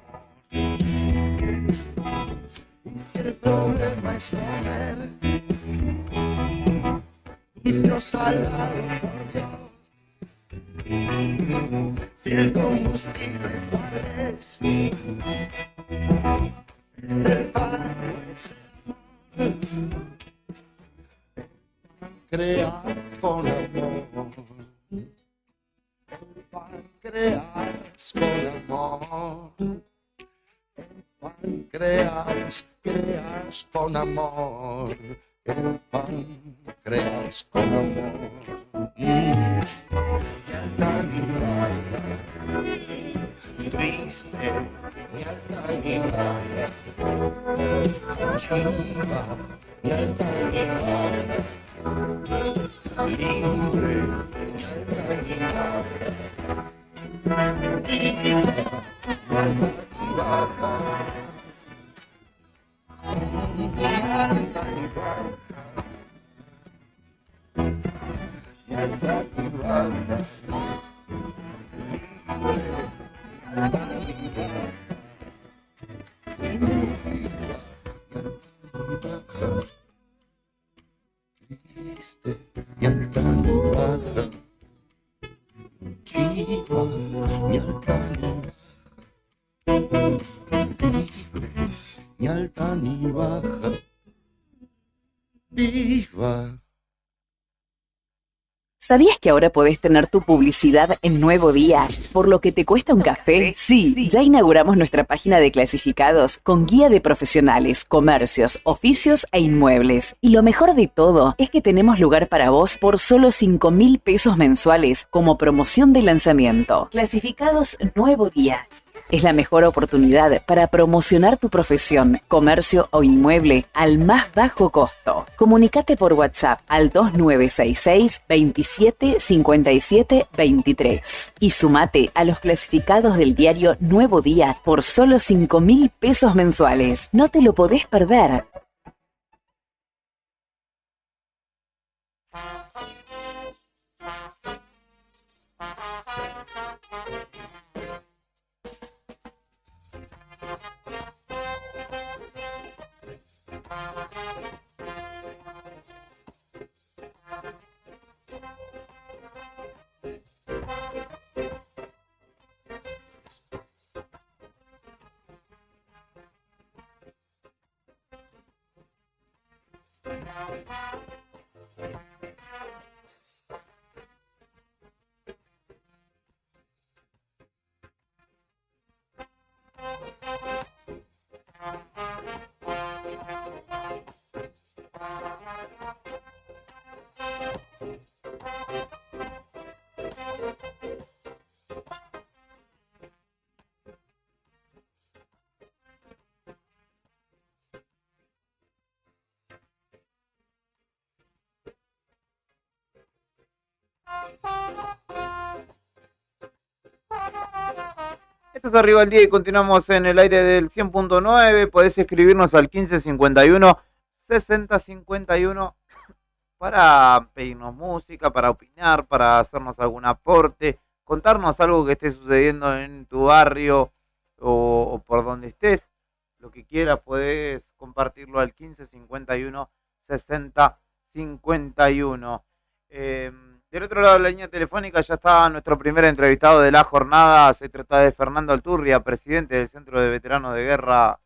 Y si el problema es comer dulce salado, por Dios, si el combustible cuál es el pan o es el mal, creas con amor, el páncreas con amor, el páncreas, creas con amor, el páncreas con amor. Y alta ni baja, triste, ni alta ni baja, chiva, ni alta ni baja, libre, ni alta ni baja, viva, ni alta ni baja, ni alta ni baja, ni alta ni baja, libre, ni alta ni baja, triste, ni alta ni baja, chiva, ni alta ni baja, libre, ni alta ni baja, viva. ¿Sabías que ahora podés tener tu publicidad en Nuevo Día? ¿Por lo que te cuesta un café? Sí, ya inauguramos nuestra página de clasificados con guía de profesionales, comercios, oficios e inmuebles. Y lo mejor de todo es que tenemos lugar para vos por solo 5.000 pesos mensuales como promoción de lanzamiento. Clasificados Nuevo Día. Es la mejor oportunidad para promocionar tu profesión, comercio o inmueble al más bajo costo. Comunicate por WhatsApp al 2966 27 57 23 y sumate a los clasificados del diario Nuevo Día por solo 5.000 pesos mensuales. No te lo podés perder. Esto Esto es Arriba el Día y continuamos en el aire del 100.9. Podés escribirnos al 1551 6051 para pedirnos música, para opinar, para hacernos algún aporte, contarnos algo que esté sucediendo en tu barrio o por donde estés. Lo que quieras podés compartirlo al 1551 6051. Del otro lado de la línea telefónica ya está nuestro primer entrevistado de la jornada. Se trata de Fernando Alturria, presidente del Centro de Veteranos de Guerra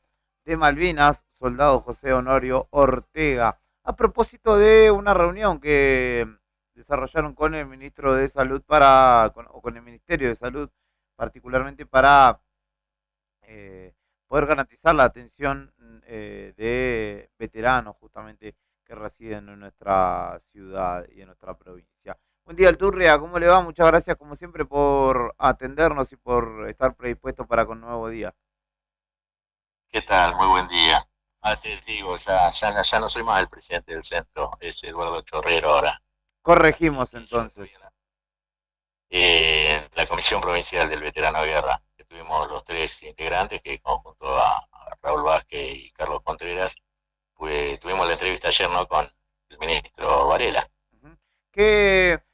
de Malvinas, soldado José Honorio Ortega. A propósito de una reunión que desarrollaron con el ministro de Salud con el Ministerio de Salud, particularmente para poder garantizar la atención de veteranos justamente que residen en nuestra ciudad y en nuestra provincia. Buen día, Alturria, ¿cómo le va? Muchas gracias como siempre por atendernos y por estar predispuesto para con Nuevo Día. ¿Qué tal? Muy buen día. Te digo, ya no soy más el presidente del centro, es Eduardo Chorrero ahora. Corregimos entonces. La Comisión Provincial del Veterano de Guerra, que tuvimos los tres integrantes, que junto a Raúl Vázquez y Carlos Contreras, tuvimos la entrevista ayer, ¿no?, con el ministro Varela.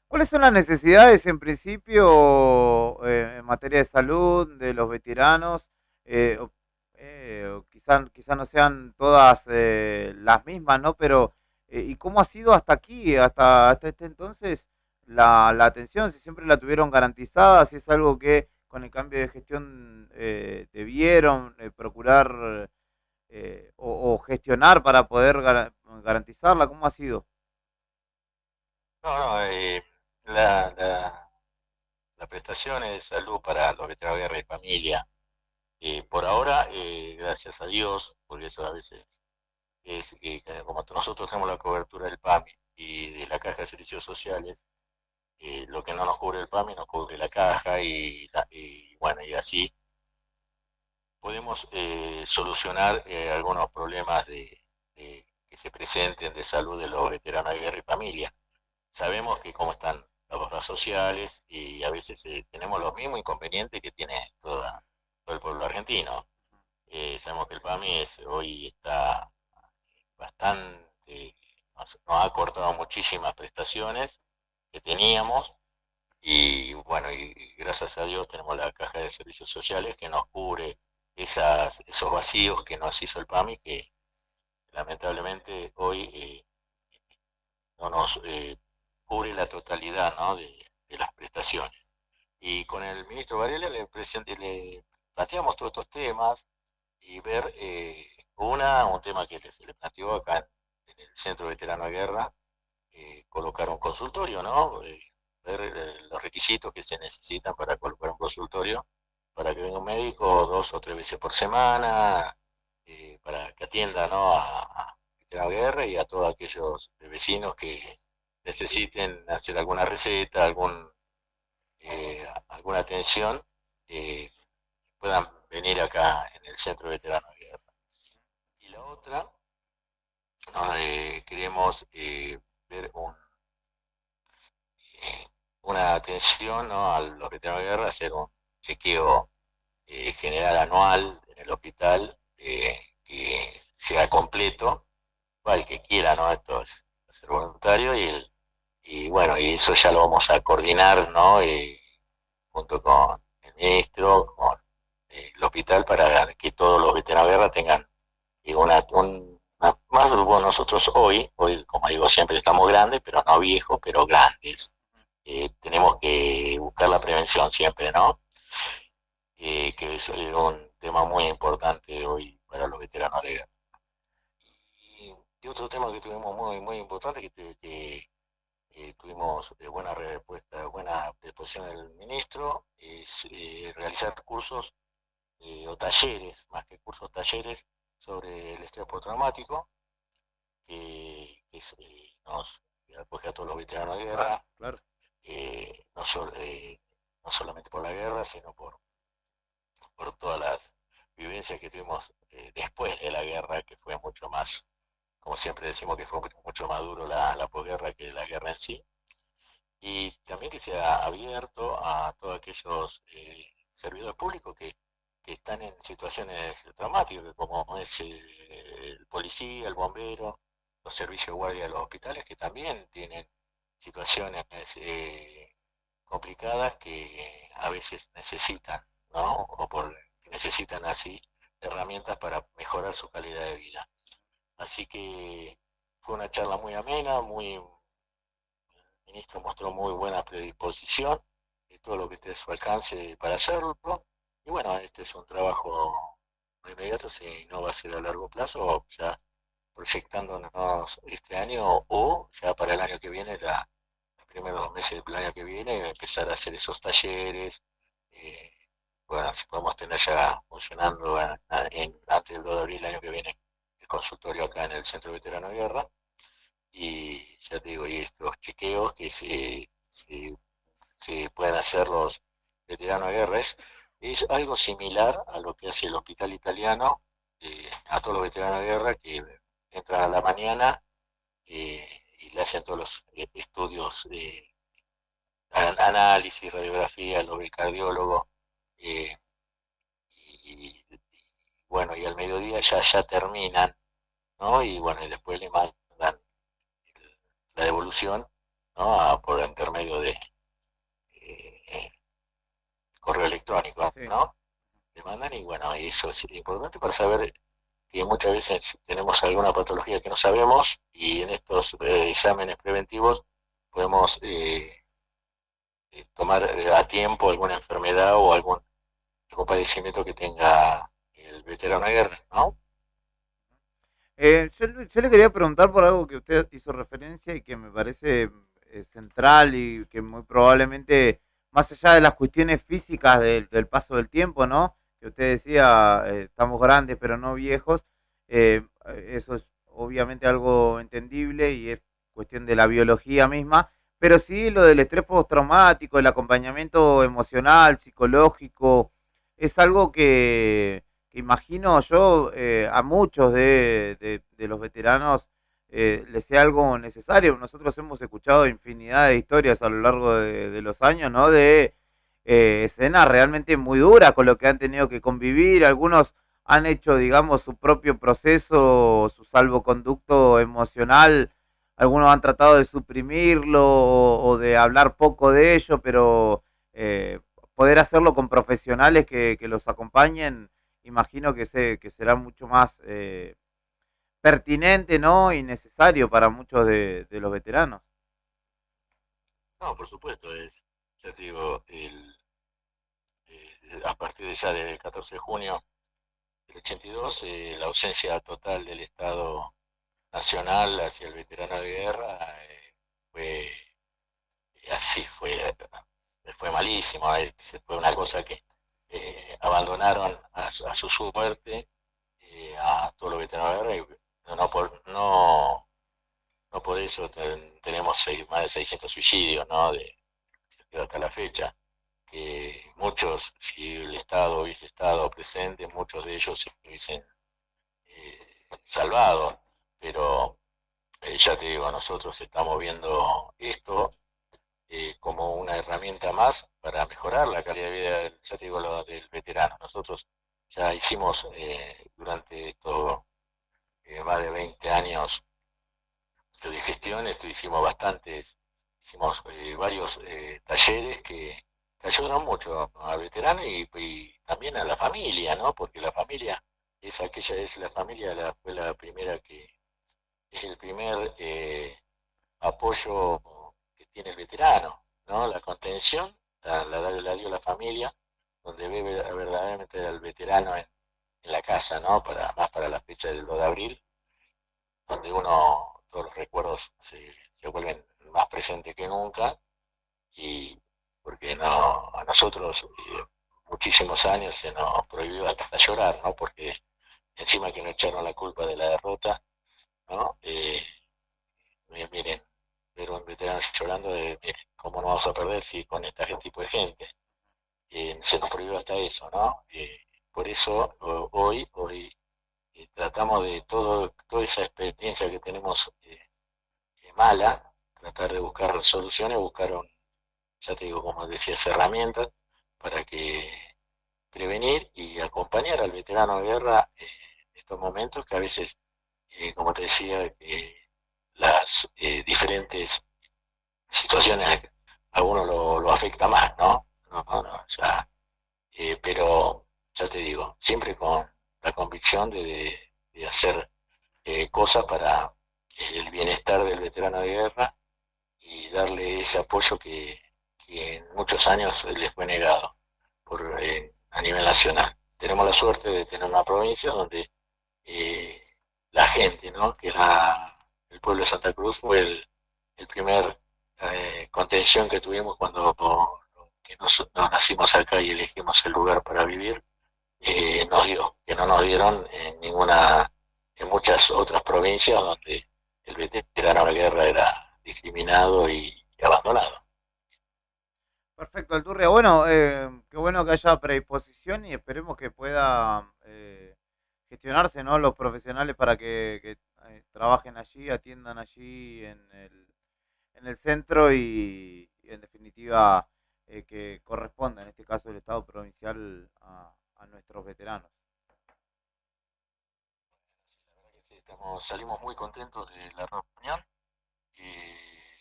¿Cuáles son las necesidades en principio en materia de salud de los veteranos? Quizá no sean todas las mismas, ¿no? Pero, ¿y cómo ha sido hasta aquí, hasta este entonces, la atención? Si siempre la tuvieron garantizada, si es algo que con el cambio de gestión debieron procurar o gestionar para poder garantizarla, ¿cómo ha sido? No, la prestación de salud para los veteranos de guerra y familia, por ahora, gracias a Dios, porque eso a veces es como nosotros tenemos la cobertura del PAMI y de la Caja de Servicios Sociales, lo que no nos cubre el PAMI nos cubre la caja y bueno, y así podemos solucionar algunos problemas que se presenten de salud de los veteranos de guerra y familia. Sabemos que como están las obras sociales y a veces tenemos los mismos inconvenientes que tiene todo el pueblo argentino. Sabemos que el PAMI hoy está bastante, nos ha cortado muchísimas prestaciones que teníamos y bueno, y gracias a Dios tenemos la Caja de Servicios Sociales que nos cubre esos vacíos que nos hizo el PAMI, que lamentablemente hoy no nos cubre la totalidad, ¿no?, de las prestaciones. Y con el ministro Varela le planteamos todos estos temas y ver un tema que se le planteó acá en el Centro Veterano de Guerra, colocar un consultorio, ¿no? Ver los requisitos que se necesitan para colocar un consultorio, para que venga un médico 2 o 3 veces por semana, para que atienda, ¿no?, a Veterano de Guerra y a todos aquellos vecinos que necesiten hacer alguna receta, alguna atención, puedan venir acá en el Centro Veterano de Guerra. Y la otra, queremos ver una atención, ¿no?, a los veteranos de guerra, hacer un chequeo general anual en el hospital, que sea completo, para el que quiera, ¿no?, esto es ser voluntario, y bueno, y eso ya lo vamos a coordinar, ¿no?, junto con el ministro, con el hospital, para que todos los veteranos de guerra tengan más grupo. Nosotros hoy, como digo siempre, estamos grandes, pero no viejos, pero grandes. Tenemos que buscar la prevención siempre, ¿no? Que eso es un tema muy importante hoy para los veteranos de guerra. Y otro tema que tuvimos muy, muy importante, que tuvimos buena respuesta, buena disposición del ministro, es realizar cursos o talleres, más que cursos, talleres sobre el estrés postraumático, que nos acoge a todos los veteranos de guerra, Claro. No solamente por la guerra, sino por todas las vivencias que tuvimos después de la guerra, que fue mucho más, como siempre decimos, que fue mucho más duro la posguerra que la guerra en sí. Y también que sea abierto a todos aquellos servidores públicos que que están en situaciones traumáticas, como es el policía, el bombero, los servicios de guardia de los hospitales, que también tienen situaciones complicadas que a veces necesitan, ¿no? Necesitan así herramientas para mejorar su calidad de vida. Así que fue una charla muy amena, el ministro mostró muy buena predisposición y todo lo que esté a su alcance para hacerlo. Y bueno, este es un trabajo muy inmediato, si no va a ser a largo plazo, ya proyectándonos este año o ya para el año que viene, los primeros 2 meses del año que viene, empezar a hacer esos talleres. Bueno, si podemos tener ya funcionando antes del 2 de abril del año que viene el consultorio acá en el Centro Veterano de Guerra. Y ya te digo, y estos chequeos que se pueden hacer los veteranos de guerra es algo similar a lo que hace el hospital italiano a todos los veteranos de guerra que entran a la mañana y le hacen todos los estudios de análisis, radiografía, lo ve el cardiólogo y bueno, y al mediodía ya terminan, ¿no? Y bueno, y después le mandan la devolución, ¿no? Por intermedio de correo electrónico, Sí. ¿no? Le mandan y bueno, eso es importante para saber que muchas veces tenemos alguna patología que no sabemos y en estos exámenes preventivos podemos tomar a tiempo alguna enfermedad o algún padecimiento que tenga el veterano de guerra, ¿no? Yo le quería preguntar por algo que usted hizo referencia y que me parece central y que muy probablemente, más allá de las cuestiones físicas del paso del tiempo, ¿no? Que usted decía, estamos grandes pero no viejos, eso es obviamente algo entendible y es cuestión de la biología misma, pero sí lo del estrés postraumático, el acompañamiento emocional, psicológico, es algo que imagino yo a muchos de los veteranos les sea algo necesario. Nosotros hemos escuchado infinidad de historias a lo largo de los años, ¿no? De escenas realmente muy duras con lo que han tenido que convivir. Algunos han hecho, digamos, su propio proceso, su salvoconducto emocional. Algunos han tratado de suprimirlo o de hablar poco de ello, pero poder hacerlo con profesionales que los acompañen, imagino que será mucho más pertinente, ¿no? Y necesario para muchos de los veteranos. No, por supuesto, ya te digo, a partir de ya del 14 de junio del 82, la ausencia total del Estado Nacional hacia el veterano de guerra fue así, fue malísimo, fue una cosa que abandonaron a su suerte a todos los veteranos de guerra y no por eso tenemos más de 600 suicidios, ¿no? Hasta la fecha, que muchos, si el Estado hubiese estado presente, muchos de ellos se hubiesen salvado, pero ya te digo, nosotros estamos viendo esto como una herramienta más para mejorar la calidad de vida, ya te digo, del veterano. Nosotros ya hicimos durante estos más de 20 años de gestión, hicimos varios talleres que ayudan mucho al veterano y también a la familia, ¿no? Porque la familia fue la primera es el primer apoyo que tiene el veterano, ¿no? La contención la dio la familia, donde ve verdaderamente al veterano en la casa, ¿no? Más para la fecha del 2 de abril, donde todos los recuerdos se vuelven más presentes que nunca, y porque a nosotros muchísimos años se nos prohibió hasta llorar, ¿no? Porque encima que nos echaron la culpa de la derrota, ¿no? Miren, ver un veterano llorando, miren, ¿cómo no vamos a perder si con este tipo de gente? Se nos prohibió hasta eso, ¿no? Por eso hoy tratamos de toda esa experiencia que tenemos mala, tratar de buscar soluciones, ya te digo, como decías, herramientas para que prevenir y acompañar al veterano de guerra en estos momentos que a veces, como te decía, las diferentes situaciones a uno lo afecta más, ¿no? Ya, pero ya te digo, siempre con la convicción de hacer cosas para el bienestar del veterano de guerra y darle ese apoyo que en muchos años les fue negado a nivel nacional. Tenemos la suerte de tener una provincia donde la gente, ¿no? Que el pueblo de Santa Cruz fue el primer contención que tuvimos cuando nos nacimos acá y elegimos el lugar para vivir, nos dio, que no nos dieron en muchas otras provincias donde el veterano de guerra era discriminado y abandonado. Perfecto, Alturria. Bueno, qué bueno que haya predisposición y esperemos que pueda gestionarse, ¿no? Los profesionales para que trabajen allí, atiendan allí en el centro y en definitiva que corresponda, en este caso el Estado provincial, a nuestros veteranos. Sí, salimos muy contentos de la reunión y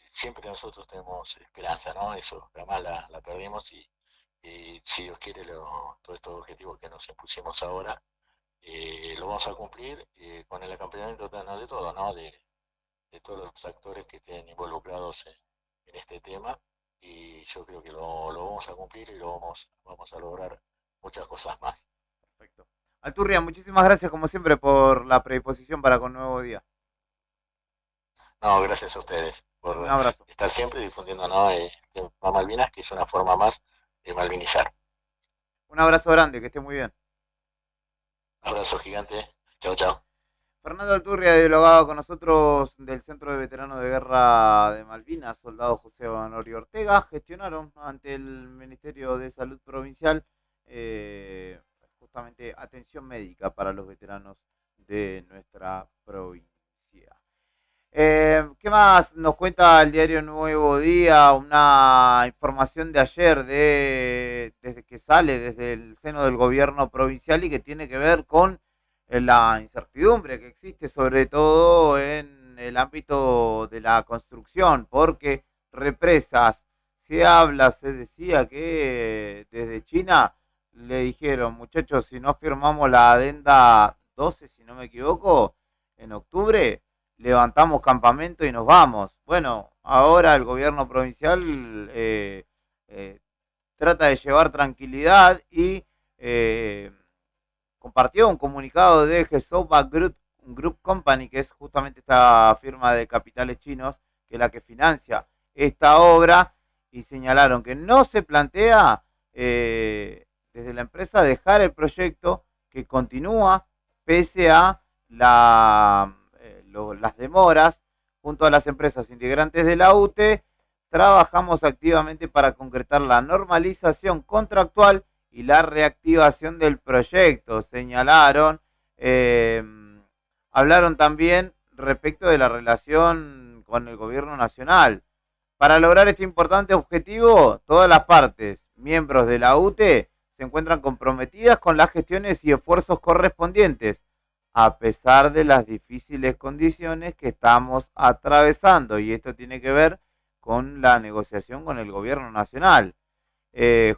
siempre nosotros tenemos esperanza, ¿no? Eso jamás la perdimos y si Dios quiere todos estos objetivos que nos impusimos ahora lo vamos a cumplir con el acompañamiento de todo, ¿no? De todos los actores que estén involucrados en este tema y yo creo que lo vamos a cumplir y vamos a lograr muchas cosas más. Perfecto. Alturria, muchísimas gracias como siempre por la predisposición para con Nuevo Día. No, gracias a ustedes por Un abrazo. estar siempre difundiendo, ¿no? El tema Malvinas, que es una forma más de malvinizar. Un abrazo grande, que esté muy bien. Abrazo gigante. Chao, chao. Fernando Alturria, dialogado con nosotros del Centro de Veteranos de Guerra de Malvinas, soldado José Honorio Ortega, gestionaron ante el Ministerio de Salud Provincial justamente atención médica para los veteranos de nuestra provincia. ¿Qué más nos cuenta el diario Nuevo Día? Una información de ayer desde que sale desde el seno del gobierno provincial y que tiene que ver con la incertidumbre que existe sobre todo en el ámbito de la construcción, porque represas, se decía que desde China le dijeron, muchachos, si no firmamos la adenda 12, si no me equivoco, en octubre, levantamos campamento y nos vamos. Bueno, ahora el gobierno provincial trata de llevar tranquilidad y compartió un comunicado de Gesoba Group Company, que es justamente esta firma de capitales chinos, que es la que financia esta obra, y señalaron que no se plantea desde la empresa dejar el proyecto, que continúa pese a las demoras. Junto a las empresas integrantes de la UTE, trabajamos activamente para concretar la normalización contractual y la reactivación del proyecto, señalaron. Hablaron también respecto de la relación con el gobierno nacional. Para lograr este importante objetivo, todas las partes, miembros de la UTE, se encuentran comprometidas con las gestiones y esfuerzos correspondientes, a pesar de las difíciles condiciones que estamos atravesando. Y esto tiene que ver con la negociación con el gobierno nacional.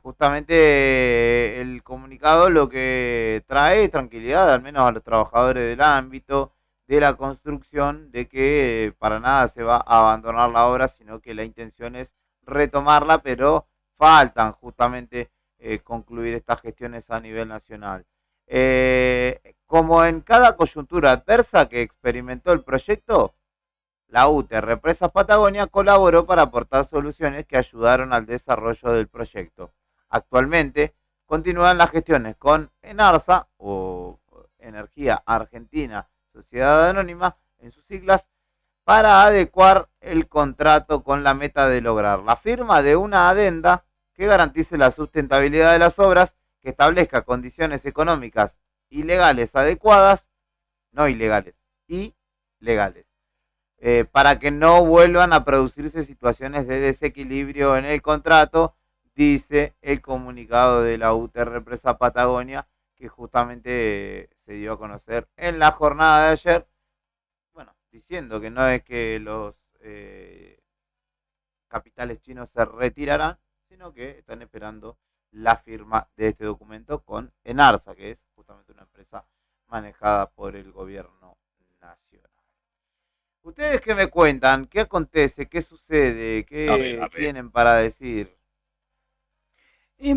Justamente el comunicado lo que trae tranquilidad, al menos a los trabajadores del ámbito de la construcción, de que para nada se va a abandonar la obra, sino que la intención es retomarla, pero faltan justamente concluir estas gestiones a nivel nacional. Como en cada coyuntura adversa que experimentó el proyecto, la UTE Represas Patagonia colaboró para aportar soluciones que ayudaron al desarrollo del proyecto. Actualmente continúan las gestiones con ENARSA, o Energía Argentina Sociedad Anónima en sus siglas, para adecuar el contrato con la meta de lograr la firma de una adenda que garantice la sustentabilidad de las obras, que establezca condiciones económicas y legales adecuadas, no ilegales, y legales, para que no vuelvan a producirse situaciones de desequilibrio en el contrato dice el comunicado de la UTE Represa Patagonia, que justamente se dio a conocer en la jornada de ayer, bueno, diciendo que no es que los capitales chinos se retirarán, sino que están esperando la firma de este documento con Enarsa, que es justamente una empresa manejada por el gobierno nacional. ¿Ustedes qué me cuentan? ¿Qué acontece? ¿Qué sucede? ¿Qué tienen para decir?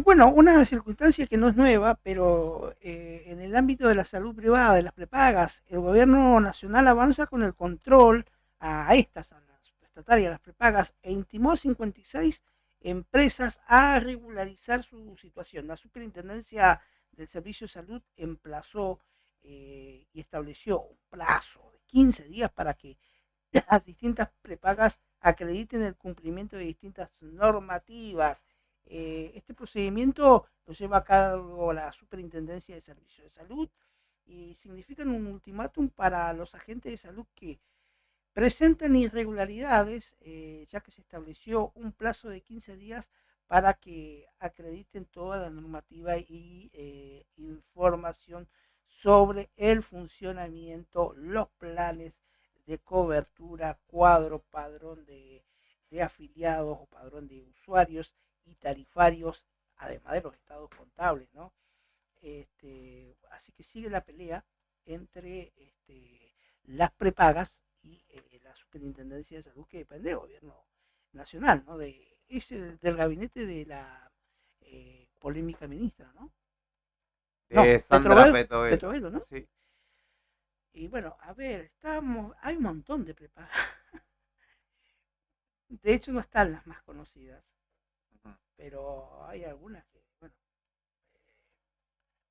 Bueno, una circunstancia que no es nueva, pero en el ámbito de la salud privada, de las prepagas, el gobierno nacional avanza con el control a las prestatarias, a las prepagas, e intimó a 56 empresas a regularizar su situación. La Superintendencia del Servicio de Salud emplazó y estableció un plazo de 15 días para que las distintas prepagas acrediten el cumplimiento de distintas normativas. Este procedimiento lo lleva a cabo la Superintendencia de Servicios de Salud y significa un ultimátum para los agentes de salud que presentan irregularidades, ya que se estableció un plazo de 15 días para que acrediten toda la normativa y información sobre el funcionamiento, los planes de cobertura, cuadro, padrón de afiliados o padrón de usuarios y tarifarios, además de los estados contables, ¿no? Así que sigue la pelea entre las prepagas y la Superintendencia de Salud, que depende del gobierno nacional, ¿no? Del gabinete de la polémica ministra, ¿no? Sandra Petrovelo, ¿no? Sí. Y bueno, a ver, hay un montón de prepagas. De hecho, no están las más conocidas, pero hay algunas que, bueno.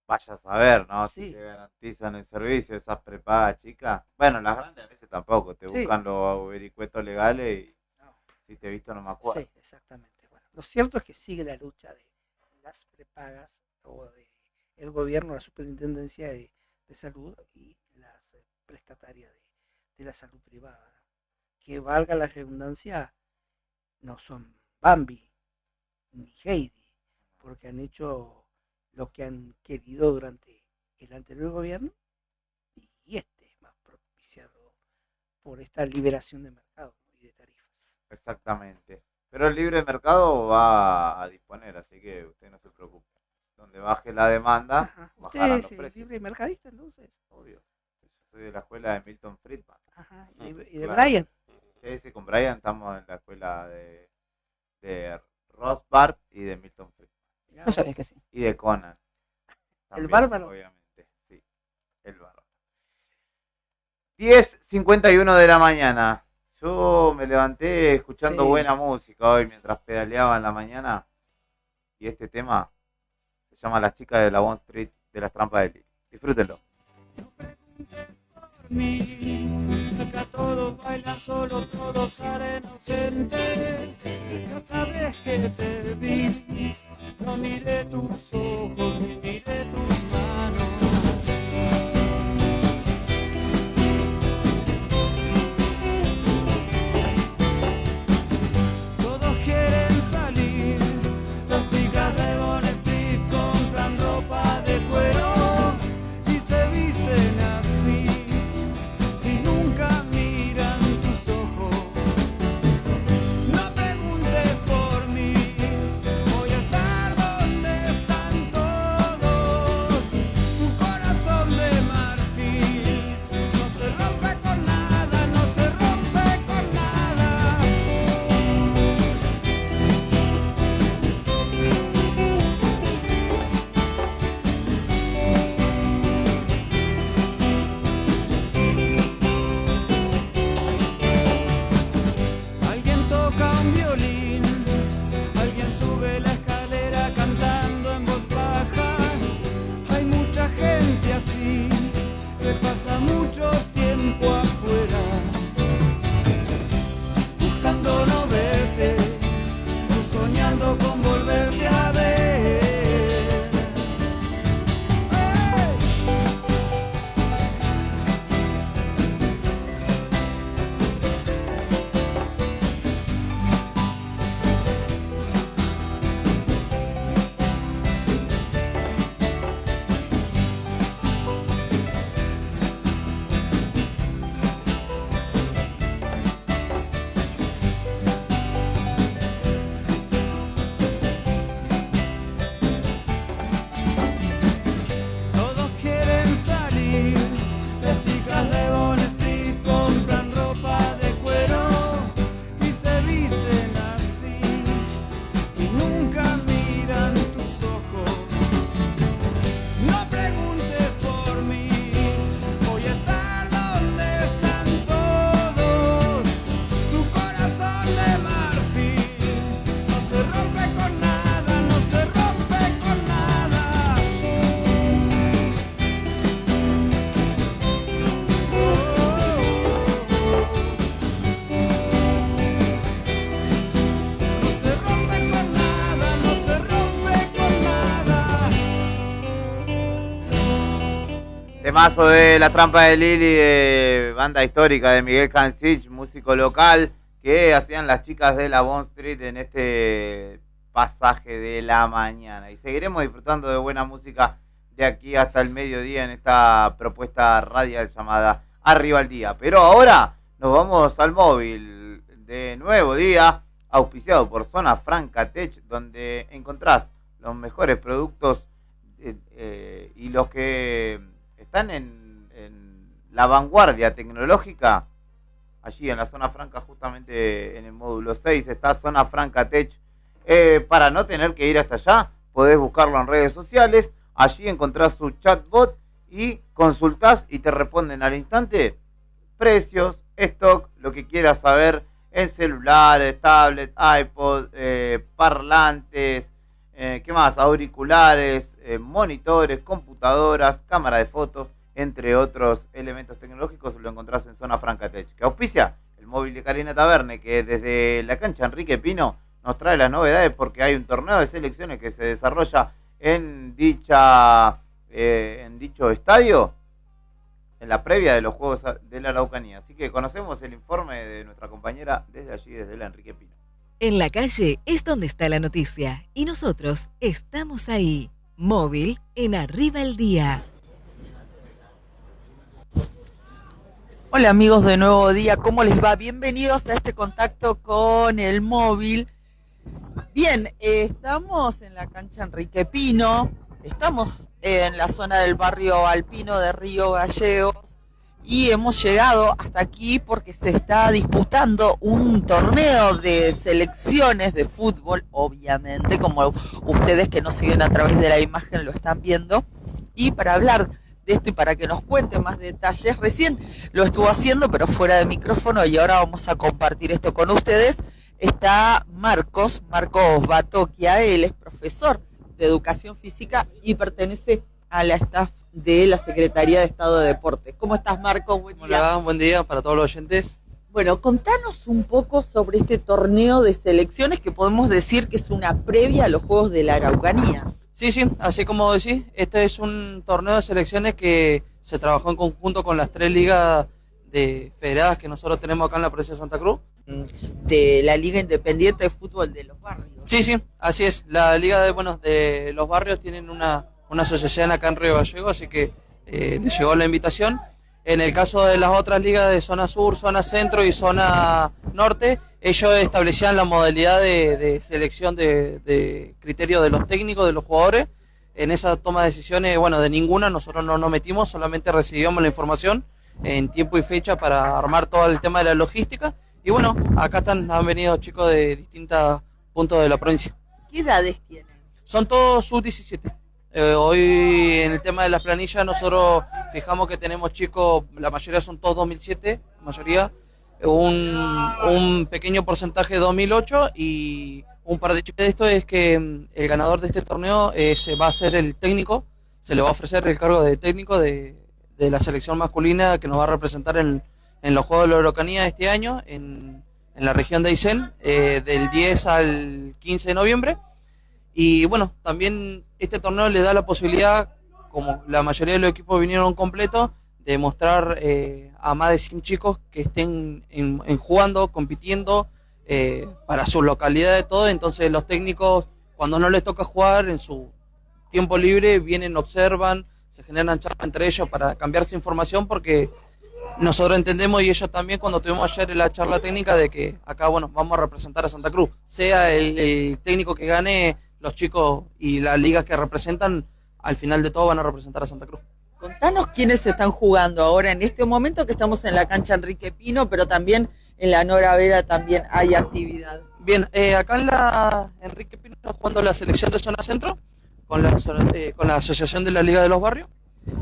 Vaya a saber, ¿no? Sí. Si te garantizan el servicio, esas prepagas chicas. Bueno, las grandes a veces tampoco, te buscan los vericuetos legales y si te he visto no me acuerdo. Sí, exactamente. Bueno, lo cierto es que sigue la lucha de las prepagas o de el gobierno, la Superintendencia de Salud y las prestatarias de la salud privada, ¿no? Que valga la redundancia, no son Bambi ni Heidi, porque han hecho lo que han querido durante el anterior gobierno y este es más propiciado por esta liberación de mercado, ¿no? Y de tarifas. Exactamente. Pero el libre mercado va a disponer, así que usted no se preocupe. Donde baje la demanda, bajarán los precios. ¿Libre mercadista entonces? Obvio. Yo soy de la escuela de Milton Friedman. Ajá. ¿Y de Brian? Sí, con Brian estamos en la escuela de Rothbard y de Milton Friedman. No sabés que sí. Y de Conan. El bárbaro. Obviamente, sí. El bárbaro. 10:51 de la mañana. Yo me levanté escuchando buena música hoy mientras pedaleaba en la mañana. Y este tema se llama Las chicas de la Bond Street de las trampas de Lili. Disfrútenlo. Acá todos bailan solo, todos salen ausentes. Y otra vez que te vi, no miré tus ojos, ni miré tus manos. Todos quieren salir, las chicas de Bond Street compran ropa de cuero y se visten así. Y nunca miran tus ojos. No preguntes por mí, voy a estar donde están todos. Temazo de La Trampa de Lili, de banda histórica de Miguel Cancich, músico local, que hacían las chicas de la Bond Street en este pasaje de la mañana. Y seguiremos disfrutando de buena música de aquí hasta el mediodía en esta propuesta radial llamada Arriba al Día. Pero ahora nos vamos al móvil de Nuevo Día, auspiciado por Zona Franca Tech, donde encontrás los mejores productos y los que están en la vanguardia tecnológica. Allí en la Zona Franca, justamente en el módulo 6, está Zona Franca Tech. Para no tener que ir hasta allá, podés buscarlo en redes sociales. Allí encontrás su chatbot y consultás y te responden al instante precios, stock, lo que quieras saber en celulares, tablet, iPod, parlantes, ¿qué más? Auriculares, monitores, computadoras, cámara de fotos, entre otros elementos tecnológicos. Lo encontrás en Zona Franca Tech, que auspicia el móvil de Karina Taverne, que desde la cancha Enrique Pino nos trae las novedades, porque hay un torneo de selecciones que se desarrolla en dicho estadio, en la previa de los Juegos de la Araucanía. Así que conocemos el informe de nuestra compañera desde allí, desde la Enrique Pino. En la calle es donde está la noticia y nosotros estamos ahí. Móvil en Arriba el Día. Hola amigos de Nuevo Día, ¿cómo les va? Bienvenidos a este contacto con el móvil. Bien, estamos en la cancha Enrique Pino, estamos en la zona del barrio alpino de Río Gallegos y hemos llegado hasta aquí porque se está disputando un torneo de selecciones de fútbol, obviamente, como ustedes que nos siguen a través de la imagen lo están viendo. Y para hablar de esto y para que nos cuente más detalles, recién lo estuvo haciendo pero fuera de micrófono y ahora vamos a compartir esto con ustedes. Está Marcos Batoquia, él es profesor de Educación Física y pertenece a la staff de la Secretaría de Estado de Deportes. ¿Cómo estás, Marcos? Buen día. Hola, buen día para todos los oyentes. Bueno, contanos un poco sobre este torneo de selecciones que podemos decir que es una previa a los Juegos de la Araucanía. Sí, así como decís, este es un torneo de selecciones que se trabajó en conjunto con las 3 ligas de federadas que nosotros tenemos acá en la provincia de Santa Cruz. De la Liga Independiente de Fútbol de los Barrios. Sí, así es. La Liga de los Barrios tienen una asociación acá en Río Gallegos, así que les llegó la invitación. En el caso de las otras ligas de zona sur, zona centro y zona norte, ellos establecían la modalidad de selección de criterio de los técnicos, de los jugadores. En esa toma de decisiones, de ninguna, nosotros no nos metimos, solamente recibíamos la información en tiempo y fecha para armar todo el tema de la logística. Y acá han venido chicos de distintos puntos de la provincia. ¿Qué edades tienen? Son todos sub-17. Hoy en el tema de las planillas nosotros fijamos que tenemos chicos, la mayoría son todos 2007, la mayoría, un pequeño porcentaje 2008 y un par de chicos. De esto es que el ganador de este torneo se va a ser el técnico, se le va a ofrecer el cargo de técnico de la selección masculina que nos va a representar en los Juegos de la Araucanía este año en la región de Aysén, del 10 al 15 de noviembre. Y también este torneo le da la posibilidad, como la mayoría de los equipos vinieron completos, de mostrar a más de 100 chicos que estén jugando, compitiendo para su localidad de todo. Entonces los técnicos, cuando no les toca jugar, en su tiempo libre, vienen, observan, se generan charlas entre ellos para cambiarse información, porque nosotros entendemos, y ellos también, cuando tuvimos ayer la charla técnica, de que acá vamos a representar a Santa Cruz. Sea el técnico que gane, los chicos y las ligas que representan, al final de todo van a representar a Santa Cruz. Contanos quiénes se están jugando ahora en este momento, que estamos en la cancha Enrique Pino, pero también en la Nora Vera también hay actividad. Bien, acá en la Enrique Pino está jugando la selección de zona centro con la asociación de la Liga de los Barrios,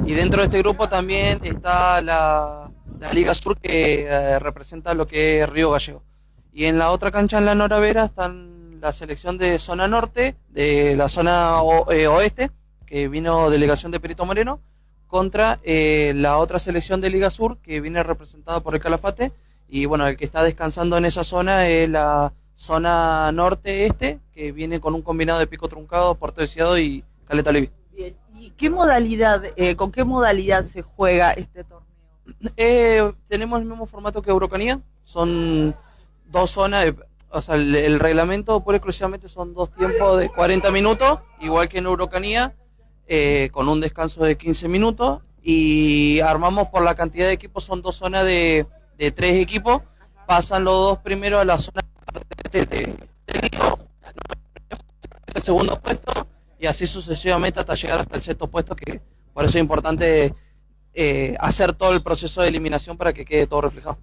y dentro de este grupo también está la Liga Sur, que representa lo que es Río Gallegos. Y en la otra cancha, en la Nora Vera, están la selección de zona norte, de la zona oeste, que vino delegación de Perito Moreno, contra la otra selección de Liga Sur, que viene representada por el Calafate. Y el que está descansando en esa zona es la zona norte-este, que viene con un combinado de Pico Truncado, Puerto Deseado y Caleta Levi. Bien. ¿Y qué modalidad, con qué modalidad se juega este torneo? Tenemos el mismo formato que Eurocanía, son 2 zonas, o sea, el reglamento pura y exclusivamente son 2 tiempos de 40 minutos, igual que en Eurocanía, con un descanso de 15 minutos, y armamos por la cantidad de equipos, son 2 zonas de 3 equipos, pasan los 2 primeros a la zona de el segundo puesto, y así sucesivamente hasta llegar hasta el 6º puesto, que por eso es importante hacer todo el proceso de eliminación para que quede todo reflejado.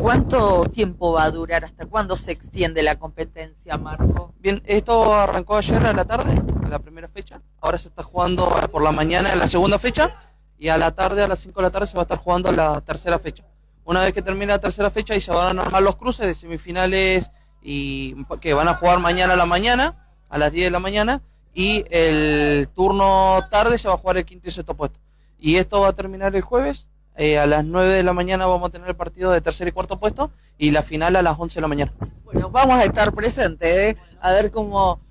¿Cuánto tiempo va a durar? ¿Hasta cuándo se extiende la competencia, Marco? Bien, esto arrancó ayer a la tarde, en la primera fecha. Ahora se está jugando por la mañana en la segunda fecha, y a la tarde, a las 5 de la tarde, se va a estar jugando la tercera fecha. Una vez que termine la tercera fecha, y se van a armar los cruces de semifinales, y que van a jugar mañana a la mañana, a las 10 de la mañana, y el turno tarde se va a jugar el 5º y 6º puesto. Y esto va a terminar el jueves, a las 9 de la mañana vamos a tener el partido de 3er y 4º puesto, y la final a las 11 de la mañana. Bueno, vamos a estar presentes, a ver cómo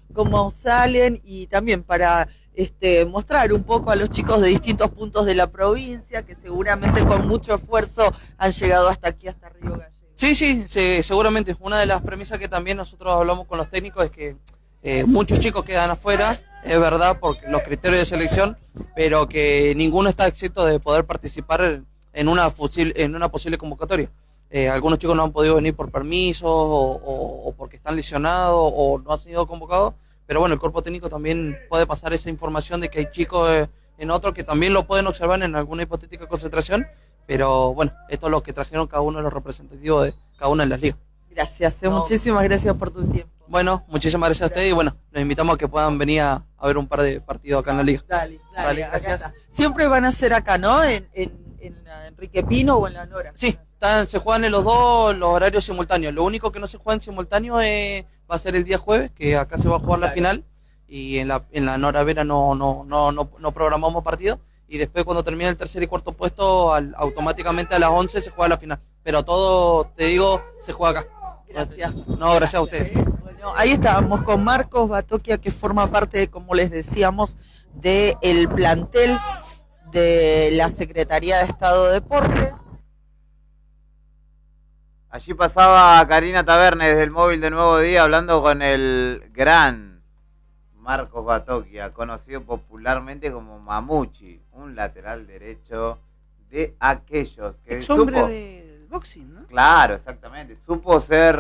salen, y también para mostrar un poco a los chicos de distintos puntos de la provincia, que seguramente con mucho esfuerzo han llegado hasta aquí, hasta Río Gallegos. Sí, seguramente. Una de las premisas que también nosotros hablamos con los técnicos es que muchos chicos quedan afuera, es verdad, por los criterios de selección, pero que ninguno está exento de poder participar en una posible convocatoria. Algunos chicos no han podido venir por permisos o porque están lesionados o no han sido convocados, pero bueno, el cuerpo técnico también puede pasar esa información de que hay chicos en otros que también lo pueden observar en alguna hipotética concentración, pero bueno, esto es lo que trajeron cada uno de los representativos de cada una de las ligas. Gracias, muchísimas gracias por tu tiempo. Bueno, muchísimas gracias a ustedes, y bueno, los invitamos a que puedan venir a ver un par de partidos acá en la liga. Dale, gracias. Siempre van a ser acá, ¿no? En Enrique Pino o en la Nora. Sí, se juegan en los dos los horarios simultáneos. Lo único que no se juega en simultáneo va a ser el día jueves, que acá se va a jugar la final, y en la Nora Vera no programamos partido, y después cuando termine el 3er y 4º puesto, automáticamente a las 11 se juega la final. Pero todo, te digo, se juega acá. Gracias. No, gracias a ustedes. Bueno, ahí estábamos con Marcos Batoquia, que forma parte, como les decíamos, del plantel de la Secretaría de Estado de Deportes. Allí pasaba Karina Taverne desde el móvil de Nuevo Día, hablando con el gran Marcos Batoquia, conocido popularmente como Mamuchi, un lateral derecho de aquellos que es hombre del boxing, ¿no? Claro, exactamente. Supo ser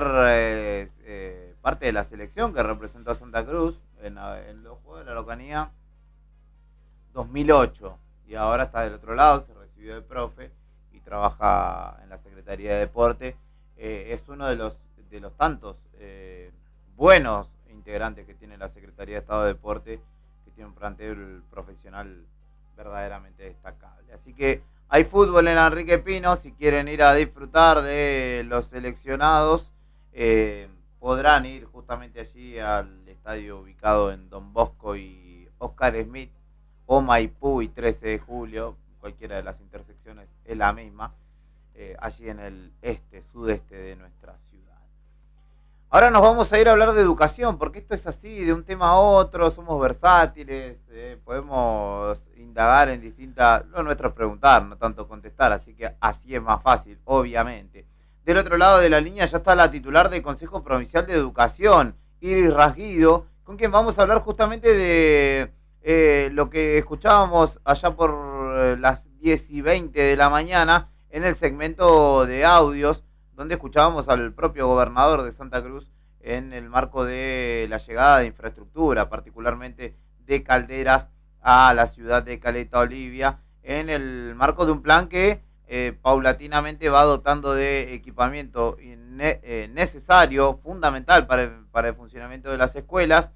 parte de la selección que representó a Santa Cruz en los Juegos de la Araucanía 2008. Y ahora está del otro lado, se recibió de profe y trabaja en la Secretaría de Deporte. Es uno de los tantos buenos integrantes que tiene la Secretaría de Estado de Deporte, que tiene un plantel profesional verdaderamente destacable. Así que hay fútbol en Enrique Pino. Si quieren ir a disfrutar de los seleccionados, podrán ir justamente allí al estadio ubicado en Don Bosco y Oscar Smith, o Maipú y 13 de julio, cualquiera de las intersecciones es la misma, allí en el sudeste de nuestra ciudad. Ahora nos vamos a ir a hablar de educación, porque esto es así, de un tema a otro, somos versátiles, podemos indagar en distintas, lo nuestro es preguntar, no tanto contestar, así que así es más fácil, obviamente. Del otro lado de la línea ya está la titular del Consejo Provincial de Educación, Iris Rasguido, con quien vamos a hablar justamente de lo que escuchábamos allá por las 10:20 de la mañana en el segmento de audios, donde escuchábamos al propio gobernador de Santa Cruz en el marco de la llegada de infraestructura, particularmente de calderas a la ciudad de Caleta Olivia, en el marco de un plan que paulatinamente va dotando de equipamiento necesario, fundamental para el funcionamiento de las escuelas,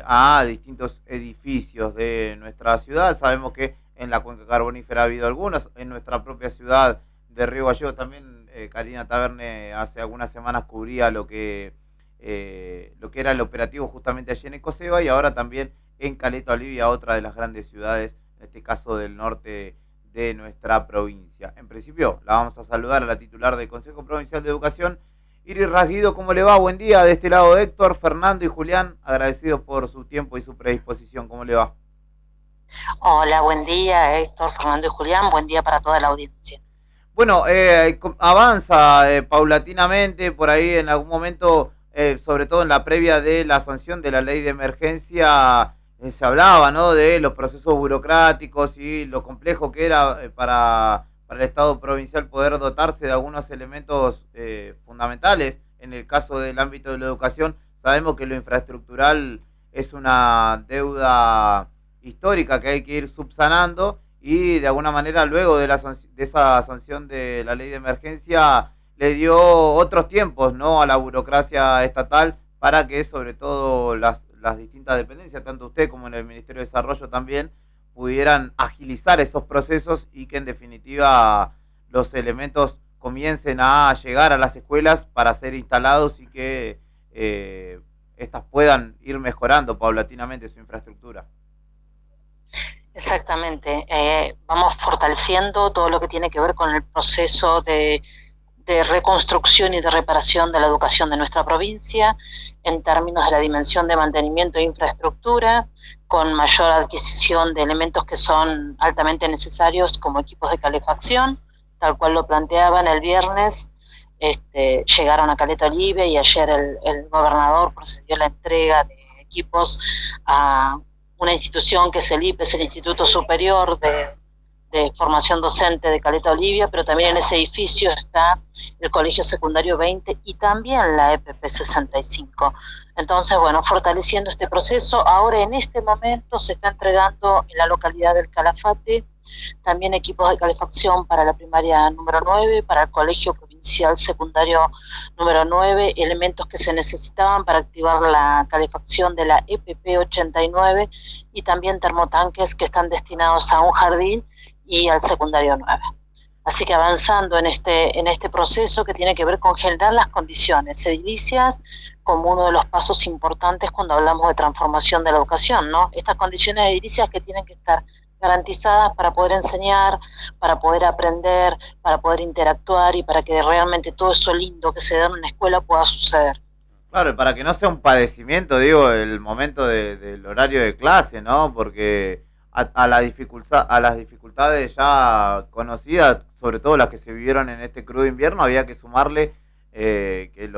a distintos edificios de nuestra ciudad. Sabemos que en la cuenca carbonífera ha habido algunos, en nuestra propia ciudad de Río Gallegos también. Karina Taverne hace algunas semanas cubría lo que era el operativo justamente allí en Ecoseba, y ahora también en Caleta Olivia, otra de las grandes ciudades, en este caso del norte de nuestra provincia. En principio la vamos a saludar a la titular del Consejo Provincial de Educación, Iris Rasguido. ¿Cómo le va? Buen día. De este lado Héctor, Fernando y Julián, agradecidos por su tiempo y su predisposición. ¿Cómo le va? Hola, buen día, Héctor, Fernando y Julián. Buen día para toda la audiencia. Bueno, avanza paulatinamente, por ahí en algún momento, sobre todo en la previa de la sanción de la ley de emergencia, se hablaba, ¿no?, de los procesos burocráticos y lo complejo que era para el Estado provincial poder dotarse de algunos elementos fundamentales. En el caso del ámbito de la educación, sabemos que lo infraestructural es una deuda histórica que hay que ir subsanando, y de alguna manera luego de esa sanción de la ley de emergencia le dio otros tiempos, ¿no?, a la burocracia estatal para que sobre todo las distintas dependencias, tanto usted como en el Ministerio de Desarrollo también, pudieran agilizar esos procesos y que en definitiva los elementos comiencen a llegar a las escuelas para ser instalados y que estas puedan ir mejorando paulatinamente su infraestructura. Exactamente. Vamos fortaleciendo todo lo que tiene que ver con el proceso de reconstrucción y de reparación de la educación de nuestra provincia en términos de la dimensión de mantenimiento e infraestructura, con mayor adquisición de elementos que son altamente necesarios como equipos de calefacción, tal cual lo planteaban el viernes. Llegaron a Caleta Olivia y ayer el gobernador procedió a la entrega de equipos a una institución que es el IPE, es el Instituto Superior de Formación Docente de Caleta Olivia, pero también en ese edificio está el Colegio Secundario 20 y también la EPP 65. Entonces, bueno, fortaleciendo este proceso, ahora en este momento se está entregando en la localidad del Calafate también equipos de calefacción para la primaria número 9, para el Colegio Provincial Secundario número 9, elementos que se necesitaban para activar la calefacción de la EPP 89 y también termotanques que están destinados a un jardín y al secundario 9. Así que avanzando en este proceso que tiene que ver con generar las condiciones edilicias como uno de los pasos importantes cuando hablamos de transformación de la educación, ¿no? Estas condiciones edilicias que tienen que estar garantizadas para poder enseñar, para poder aprender, para poder interactuar y para que realmente todo eso lindo que se da en una escuela pueda suceder. Claro, y para que no sea un padecimiento, digo, el momento del horario de clase, ¿no? Porque a las dificultades ya conocidas, sobre todo las que se vivieron en este crudo invierno, había que sumarle que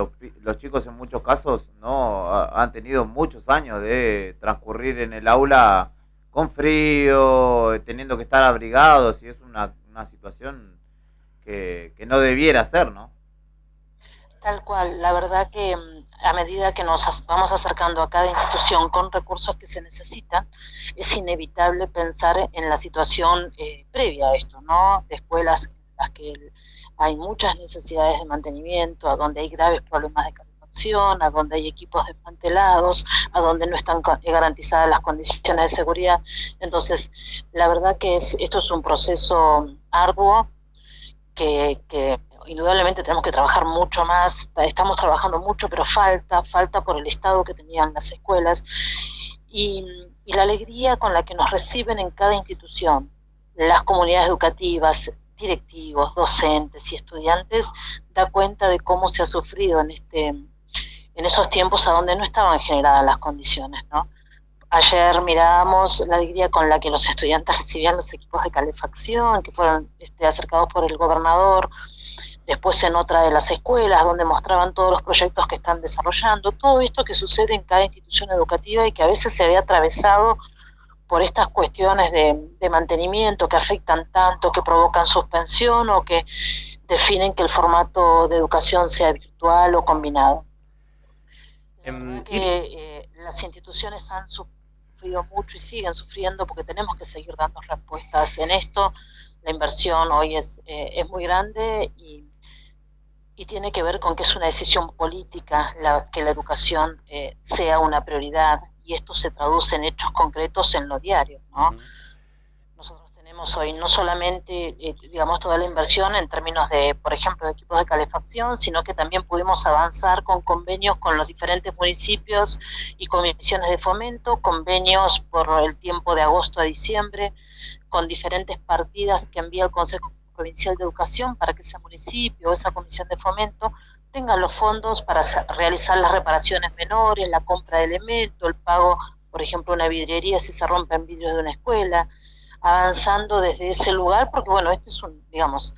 los chicos en muchos casos no han tenido muchos años de transcurrir en el aula con frío, teniendo que estar abrigados, y es una situación que no debiera ser, ¿no? Tal cual, la verdad que a medida que nos vamos acercando a cada institución con recursos que se necesitan, es inevitable pensar en la situación previa a esto, ¿no? De escuelas en las que hay muchas necesidades de mantenimiento, a donde hay graves problemas de calefacción, a donde hay equipos desmantelados, a donde no están garantizadas las condiciones de seguridad. Entonces, la verdad que esto es un proceso arduo que indudablemente tenemos que trabajar mucho más. Estamos trabajando mucho, pero falta por el estado que tenían las escuelas y la alegría con la que nos reciben en cada institución, las comunidades educativas, directivos, docentes y estudiantes, da cuenta de cómo se ha sufrido en esos tiempos a donde no estaban generadas las condiciones, ¿no? Ayer mirábamos la alegría con la que los estudiantes recibían los equipos de calefacción que fueron acercados por el gobernador, después en otra de las escuelas donde mostraban todos los proyectos que están desarrollando, todo esto que sucede en cada institución educativa y que a veces se había atravesado por estas cuestiones de mantenimiento que afectan tanto, que provocan suspensión o que definen que el formato de educación sea virtual o combinado. Las instituciones han sufrido mucho y siguen sufriendo porque tenemos que seguir dando respuestas en esto. La inversión hoy es muy grande y tiene que ver con que es una decisión política que la educación sea una prioridad, y esto se traduce en hechos concretos en lo diario, ¿no? Nosotros tenemos hoy no solamente toda la inversión en términos de, por ejemplo, de equipos de calefacción, sino que también pudimos avanzar con convenios con los diferentes municipios y comisiones de fomento, convenios por el tiempo de agosto a diciembre, con diferentes partidas que envía el Consejo Provincial de Educación para que ese municipio o esa comisión de fomento tengan los fondos para realizar las reparaciones menores, la compra de elementos, el pago por ejemplo, una vidriería si se rompen vidrios de una escuela, avanzando desde ese lugar, porque bueno, este es digamos,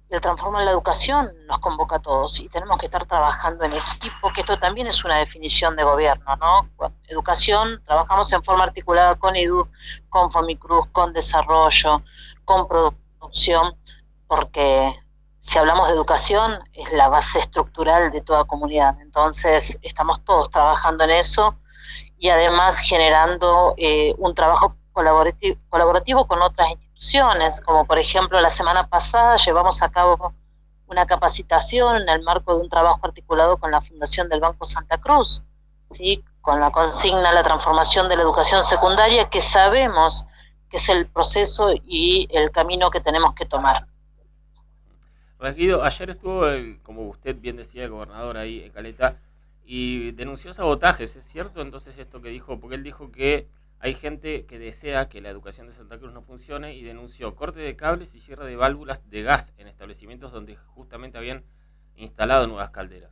el Transforma en la Educación nos convoca a todos y tenemos que estar trabajando en equipo, que esto también es una definición de gobierno, ¿no? Educación, trabajamos en forma articulada con EDU, con Fomicruz, con desarrollo, con producción, porque si hablamos de educación es la base estructural de toda comunidad, entonces estamos todos trabajando en eso y además generando un trabajo colaborativo con otras instituciones, como por ejemplo la semana pasada llevamos a cabo una capacitación en el marco de un trabajo articulado con la Fundación del Banco Santa Cruz, ¿sí? Con la consigna La transformación de la educación secundaria, que sabemos que es el proceso y el camino que tenemos que tomar. Guido, ayer estuvo, como usted bien decía, el gobernador ahí en Caleta y denunció sabotajes, ¿es cierto? Entonces esto que dijo, porque él dijo que hay gente que desea que la educación de Santa Cruz no funcione y denunció corte de cables y cierre de válvulas de gas en establecimientos donde justamente habían instalado nuevas calderas.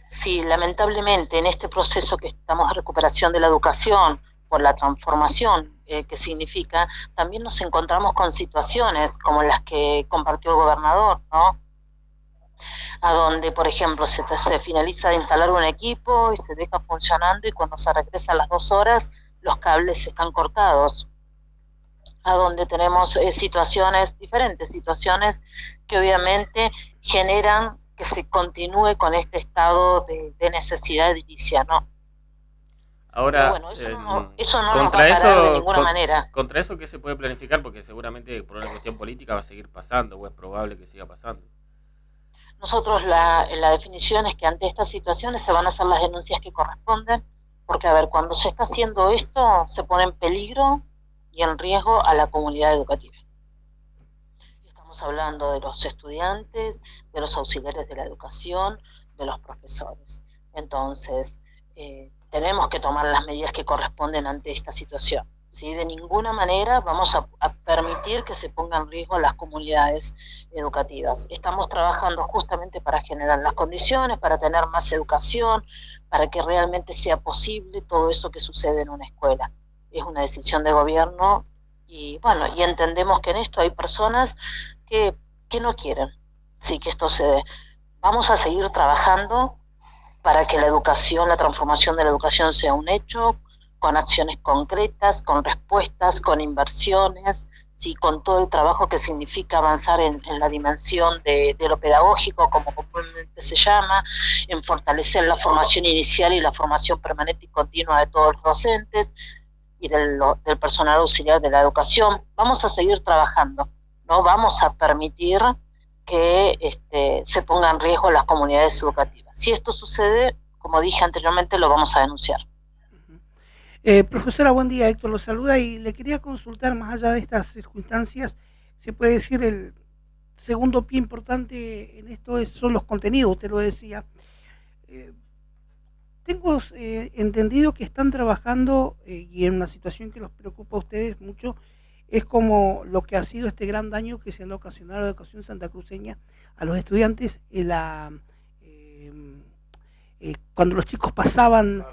Sí, lamentablemente en este proceso que estamos de recuperación de la educación, por la transformación que significa, también nos encontramos con situaciones como las que compartió el gobernador, ¿no? A donde, por ejemplo, se finaliza de instalar un equipo y se deja funcionando y cuando se regresa a las 2 horas los cables están cortados, a donde tenemos diferentes situaciones que obviamente generan que se continúe con este estado de necesidad edilicia, ¿no? Ahora, bueno, eso no nos va a parar de ninguna manera. ¿Contra eso qué se puede planificar? Porque seguramente por una cuestión política va a seguir pasando, o es probable que siga pasando. Nosotros la definición es que ante estas situaciones se van a hacer las denuncias que corresponden, porque a ver, cuando se está haciendo esto, se pone en peligro y en riesgo a la comunidad educativa. Estamos hablando de los estudiantes, de los auxiliares de la educación, de los profesores. Entonces, tenemos que tomar las medidas que corresponden ante esta situación, ¿sí? De ninguna manera vamos a permitir que se pongan en riesgo las comunidades educativas. Estamos trabajando justamente para generar las condiciones, para tener más educación, para que realmente sea posible todo eso que sucede en una escuela. Es una decisión de gobierno y bueno, y entendemos que en esto hay personas que no quieren, sí, que esto se dé. Vamos a seguir trabajando para que la educación, la transformación de la educación sea un hecho, con acciones concretas, con respuestas, con inversiones, sí, con todo el trabajo que significa avanzar en la dimensión de lo pedagógico, como comúnmente se llama, en fortalecer la formación inicial y la formación permanente y continua de todos los docentes y del personal auxiliar de la educación. Vamos a seguir trabajando, no vamos a permitir que se pongan en riesgo las comunidades educativas. Si esto sucede, como dije anteriormente, lo vamos a denunciar. Profesora, buen día, Héctor lo saluda y le quería consultar, más allá de estas circunstancias, se puede decir el segundo pie importante en esto son los contenidos, usted lo decía. Tengo entendido que están trabajando y en una situación que los preocupa a ustedes mucho, es como lo que ha sido este gran daño que se le ha ocasionado a la educación santacruceña a los estudiantes cuando los chicos pasaban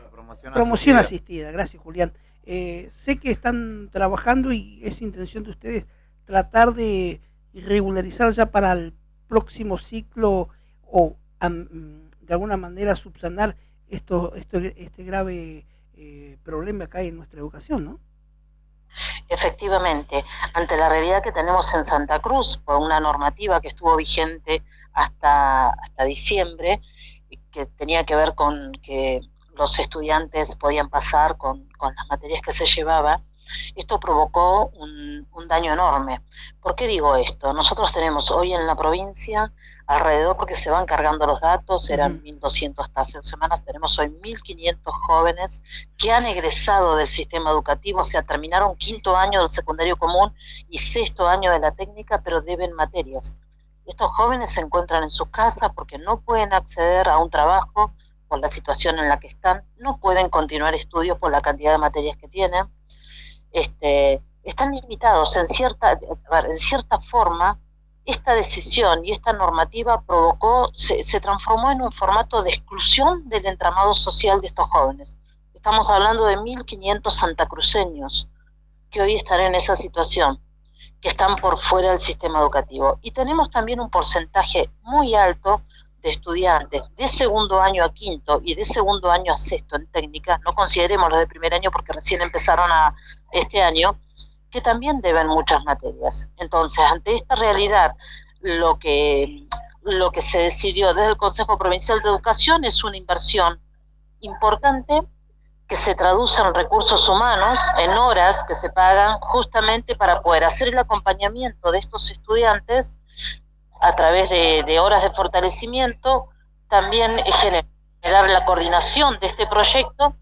promoción asistida. Gracias, Julián. Sé que están trabajando y es intención de ustedes tratar de regularizar ya para el próximo ciclo o de alguna manera subsanar este grave problema que hay en nuestra educación, ¿no? Efectivamente, ante la realidad que tenemos en Santa Cruz, por una normativa que estuvo vigente hasta diciembre, que tenía que ver con que los estudiantes podían pasar con las materias que se llevaba, esto provocó un daño enorme. ¿Por qué digo esto? Nosotros tenemos hoy en la provincia alrededor, porque se van cargando los datos, eran 1.200 hasta hace 2 semanas, tenemos hoy 1.500 jóvenes que han egresado del sistema educativo, o sea, terminaron 5º año del secundario común y 6º año de la técnica, pero deben materias. Estos jóvenes se encuentran en sus casas porque no pueden acceder a un trabajo por la situación en la que están, no pueden continuar estudios por la cantidad de materias que tienen, están limitados. En cierta forma, esta decisión y esta normativa se transformó en un formato de exclusión del entramado social de estos jóvenes. estamos hablando de 1.500 santacruceños que hoy están en esa situación, que están por fuera del sistema educativo. Y tenemos también un porcentaje muy alto de estudiantes de segundo año a quinto y de segundo año a sexto en técnica, no consideremos los de primer año porque recién empezaron este año, que también deben muchas materias. Entonces, ante esta realidad, lo que se decidió desde el Consejo Provincial de Educación es una inversión importante que se traduce en recursos humanos, en horas que se pagan justamente para poder hacer el acompañamiento de estos estudiantes a través de horas de fortalecimiento, también generar la coordinación de este proyecto,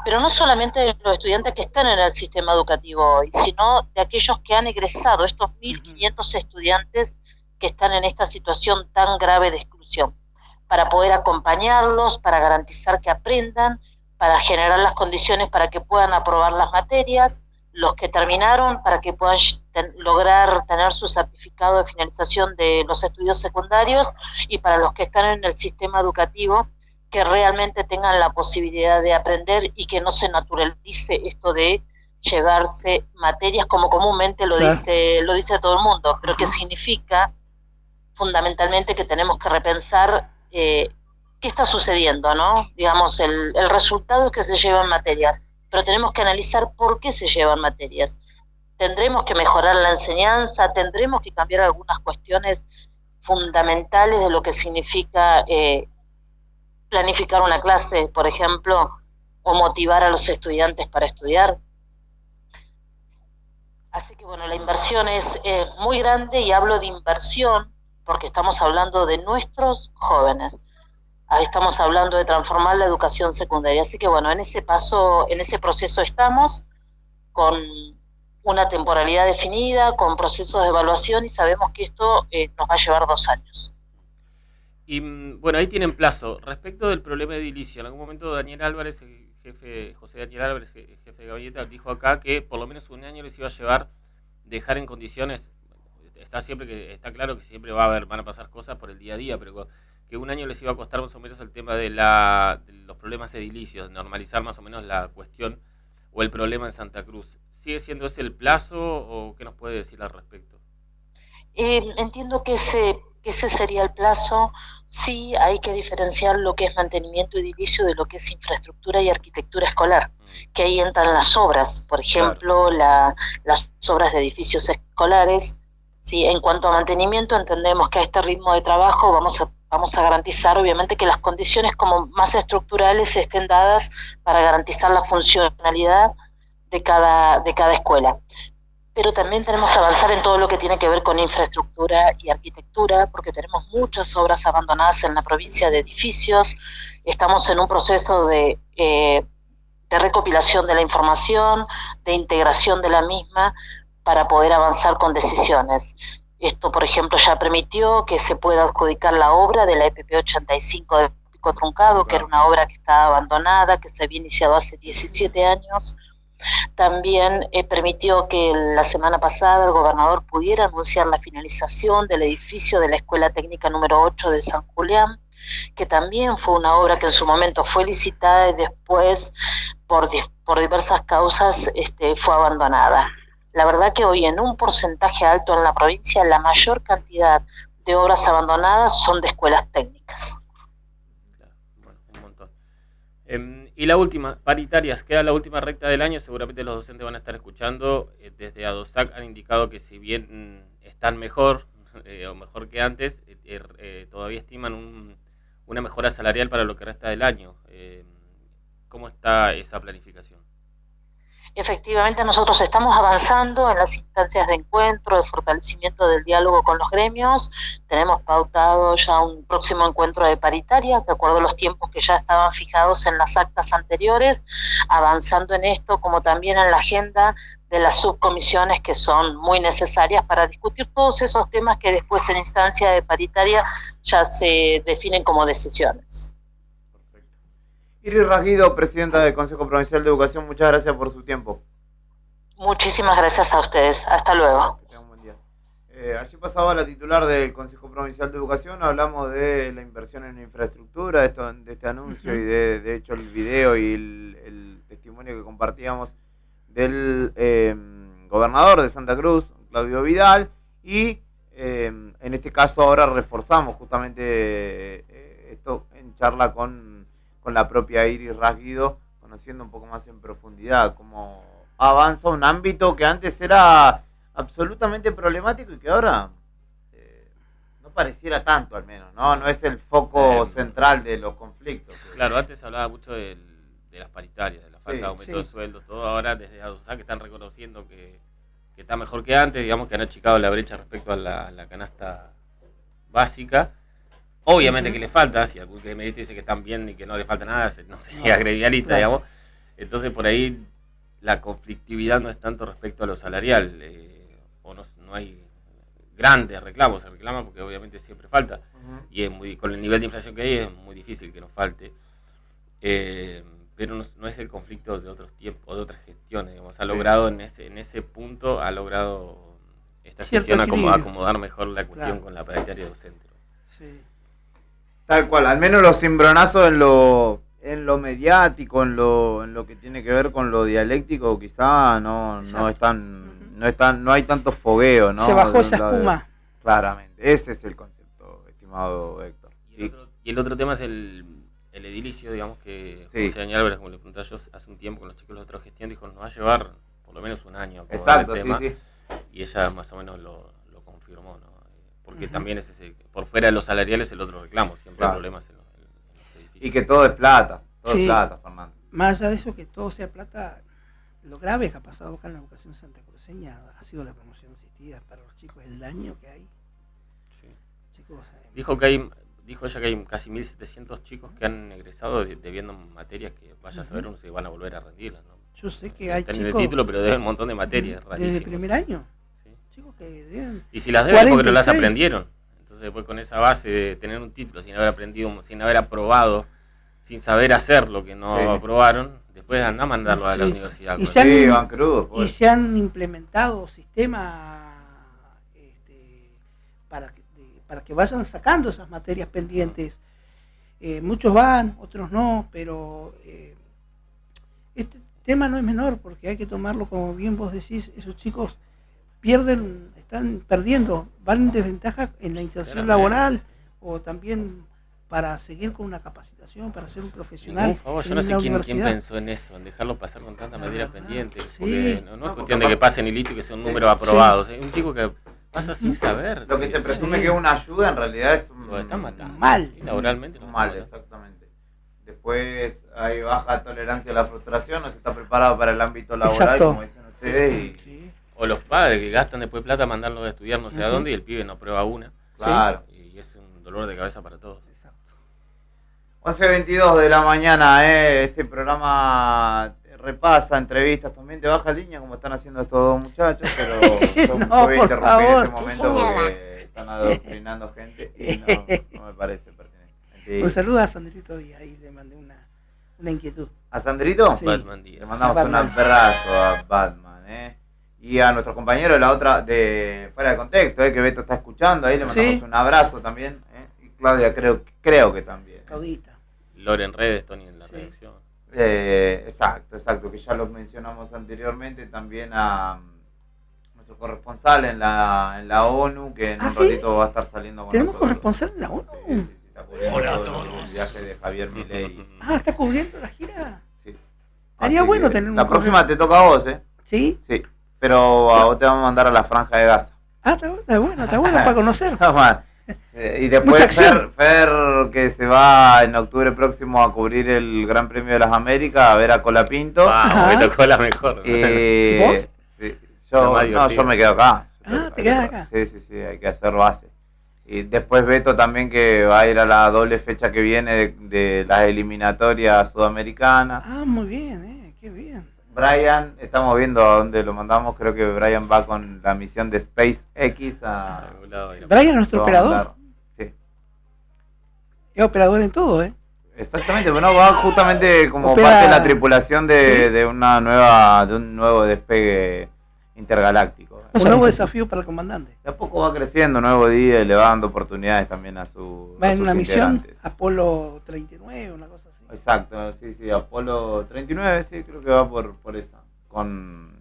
pero no solamente de los estudiantes que están en el sistema educativo hoy, sino de aquellos que han egresado, estos 1.500 estudiantes que están en esta situación tan grave de exclusión, para poder acompañarlos, para garantizar que aprendan, para generar las condiciones para que puedan aprobar las materias, los que terminaron para que puedan lograr tener su certificado de finalización de los estudios secundarios, y para los que están en el sistema educativo que realmente tengan la posibilidad de aprender y que no se naturalice esto de llevarse materias como comúnmente lo dice todo el mundo, pero que significa fundamentalmente que tenemos que repensar qué está sucediendo, ¿no? Digamos, el resultado es que se llevan materias, pero tenemos que analizar por qué se llevan materias. Tendremos que mejorar la enseñanza, tendremos que cambiar algunas cuestiones fundamentales de lo que significa planificar una clase, por ejemplo, o motivar a los estudiantes para estudiar. Así que bueno, la inversión es muy grande, y hablo de inversión porque estamos hablando de nuestros jóvenes. Estamos hablando de transformar la educación secundaria. Así que bueno, en ese proceso estamos, con una temporalidad definida, con procesos de evaluación, y sabemos que esto nos va a llevar 2 años. Y bueno, ahí tienen plazo. Respecto del problema de edilicio, en algún momento Daniel Álvarez, José Daniel Álvarez, jefe de gabinete, dijo acá que por lo menos 1 año les iba a llevar dejar en condiciones. Está claro que siempre van a pasar cosas por el día a día, pero que 1 año les iba a costar más o menos el tema de los problemas edilicios, de normalizar más o menos la cuestión o el problema en Santa Cruz. ¿Sigue siendo ese el plazo o qué nos puede decir al respecto? Entiendo que ese sería el plazo. Sí, hay que diferenciar lo que es mantenimiento edilicio de lo que es infraestructura y arquitectura escolar, que ahí entran las obras, por ejemplo, las obras de edificios escolares. Sí, en cuanto a mantenimiento, entendemos que a este ritmo de trabajo vamos a garantizar, obviamente, que las condiciones como más estructurales estén dadas para garantizar la funcionalidad de cada escuela. Pero también tenemos que avanzar en todo lo que tiene que ver con infraestructura y arquitectura, porque tenemos muchas obras abandonadas en la provincia de edificios. Estamos en un proceso de recopilación de la información, de integración de la misma, para poder avanzar con decisiones. Esto, por ejemplo, ya permitió que se pueda adjudicar la obra de la EPP 85 de Pico Truncado, que era una obra que estaba abandonada, que se había iniciado hace 17 años. También permitió que la semana pasada el gobernador pudiera anunciar la finalización del edificio de la Escuela Técnica número 8 de San Julián, que también fue una obra que en su momento fue licitada y después, por diversas causas, fue abandonada. La verdad que hoy, en un porcentaje alto en la provincia, la mayor cantidad de obras abandonadas son de escuelas técnicas. Bueno, un montón. Y la última, paritarias, queda la última recta del año. Seguramente los docentes van a estar escuchando. Desde ADOSAC han indicado que si bien están mejor o mejor que antes, todavía estiman una mejora salarial para lo que resta del año. ¿Cómo está esa planificación? Efectivamente, nosotros estamos avanzando en las instancias de encuentro, de fortalecimiento del diálogo con los gremios. Tenemos pautado ya un próximo encuentro de paritaria, de acuerdo a los tiempos que ya estaban fijados en las actas anteriores, avanzando en esto, como también en la agenda de las subcomisiones, que son muy necesarias para discutir todos esos temas que después en instancia de paritaria ya se definen como decisiones. Iris Rasguido, presidenta del Consejo Provincial de Educación, muchas gracias por su tiempo. Muchísimas gracias a ustedes. Hasta luego. Que tengan un buen día. Allí pasaba la titular del Consejo Provincial de Educación, hablamos de la inversión en infraestructura, de este anuncio y de hecho el video y el testimonio que compartíamos del gobernador de Santa Cruz, Claudio Vidal, y en este caso ahora reforzamos justamente esto en charla con la propia Iris Rasguido, conociendo un poco más en profundidad cómo avanza un ámbito que antes era absolutamente problemático y que ahora no pareciera tanto, al menos, no es el foco central de los conflictos. Claro, antes se hablaba mucho de las paritarias, de la falta de aumento de sueldos, todo ahora desde ADUSA que están reconociendo que está mejor que antes, digamos que han achicado la brecha respecto a la canasta básica. Obviamente que le falta, si algún me dice que están bien y que no le falta nada, no sería gremialista, digamos. Entonces por ahí la conflictividad no es tanto respecto a lo salarial, o no hay grandes reclamos, se reclama porque obviamente siempre falta, y con el nivel de inflación que hay es muy difícil que nos falte, pero no es el conflicto de otros tiempos, de otras gestiones, digamos. Ha logrado en ese punto, ha logrado esta gestión acomodar mejor la cuestión con la paritaria docente. Sí. Tal cual, al menos los cimbronazos en lo mediático, en lo que tiene que ver con lo dialéctico, quizá no hay tanto fogueo, ¿no? Se bajó esa espuma. Claramente, ese es el concepto, estimado Héctor. Y el otro tema es el edilicio, digamos que José Daniel Álvarez, como le preguntaba yo hace un tiempo con los chicos de la otra gestión, dijo, nos va a llevar por lo menos un año. Exacto, el tema, sí. Y ella más o menos lo confirmó, ¿no? Porque también es ese, por fuera de los salariales, el otro reclamo, siempre hay problemas en los edificios. Y que todo es plata, es plata, Fernando. Más allá de eso, que todo sea plata, lo grave que ha pasado acá en la educación santacruceña ha sido la promoción asistida para los chicos, el daño que hay. Sí. Chicos, dijo ella que hay casi 1.700 chicos que han egresado debiendo materias que vaya a saber uno si van a volver a rendirlas, ¿no? Yo sé que hay chicos... chicos... en el título, pero deben un montón de materias rarísimas. ¿Desde el primer año? Sí. Chicos que deben... Y si las deben porque no las aprendieron. Entonces después con esa base de tener un título sin haber aprendido, sin haber aprobado, sin saber hacer lo que no aprobaron, después anda a mandarlo a la universidad. Y van crudos. Y se han implementado sistemas para que vayan sacando esas materias pendientes. Muchos van, otros no, pero este tema no es menor porque hay que tomarlo, como bien vos decís, esos chicos están perdiendo, van en desventaja en la inserción laboral o también para seguir con una capacitación, para ser un profesional. Por favor, yo no sé quién pensó en eso, en dejarlo pasar con tantas materias pendientes, porque no es cuestión de que pasen y listo y que sea un número aprobado. Sí. Un chico que pasa sin saber. Lo que se presume que es una ayuda, en realidad es lo están matando. Mal. Sí, laboralmente. Mal, exactamente. Después hay baja tolerancia a la frustración, no se está preparado para el ámbito laboral, como dicen ustedes. O los padres que gastan después plata a mandarlos a estudiar no sé a dónde y el pibe no prueba una. Claro. Y es un dolor de cabeza para todos. 11:22 de la mañana, este programa repasa entrevistas, también te baja línea como están haciendo estos dos muchachos, pero yo voy a interrumpir este momento porque están adoctrinando gente y no me parece pertinente. Un saludo a Sandrito Díaz, ahí le mandé una inquietud. ¿A Sandrito? Sí. Batman Díaz. Le mandamos un abrazo a Batman, y a nuestro compañero de la otra, de fuera de contexto, que Beto está escuchando, ahí le mandamos un abrazo también, y Claudia creo que también. Claudita. Lore en redes, Tony en la redacción. Exacto, que ya los mencionamos anteriormente, también a nuestro corresponsal en la ONU, que en un ratito va a estar saliendo con ¿Tenemos nosotros. corresponsal en la ONU? Sí, está cubriendo el viaje de Javier Milei. ¿Está cubriendo la gira? Sí. Estaría bueno tener un La próxima te toca a vos, ¿Sí? Sí, pero a vos te vamos a mandar a la Franja de Gaza. Está bueno para conocer. Y después Fer, que se va en octubre próximo a cubrir el Gran Premio de las Américas, a ver a Colapinto. Me tocó la mejor. ¿Y vos? Sí, yo me quedo acá. ¿Te quedas acá? Sí, hay que hacer base. Y después Beto también, que va a ir a la doble fecha que viene de las eliminatorias sudamericanas. Muy bien, qué bien. Brian, estamos viendo a dónde lo mandamos, creo que Brian va con la misión de SpaceX a... Brian es nuestro operador. Sí. Es operador en todo, Exactamente, bueno, va justamente como parte de la tripulación de un nuevo despegue intergaláctico. Un nuevo desafío para el comandante. De a poco va creciendo, Nuevo Día, y le va dando oportunidades también a sus Va en una misión, integrantes. Apolo 39, una cosa así. Exacto, sí, Apolo 39, sí, creo que va por esa. Con,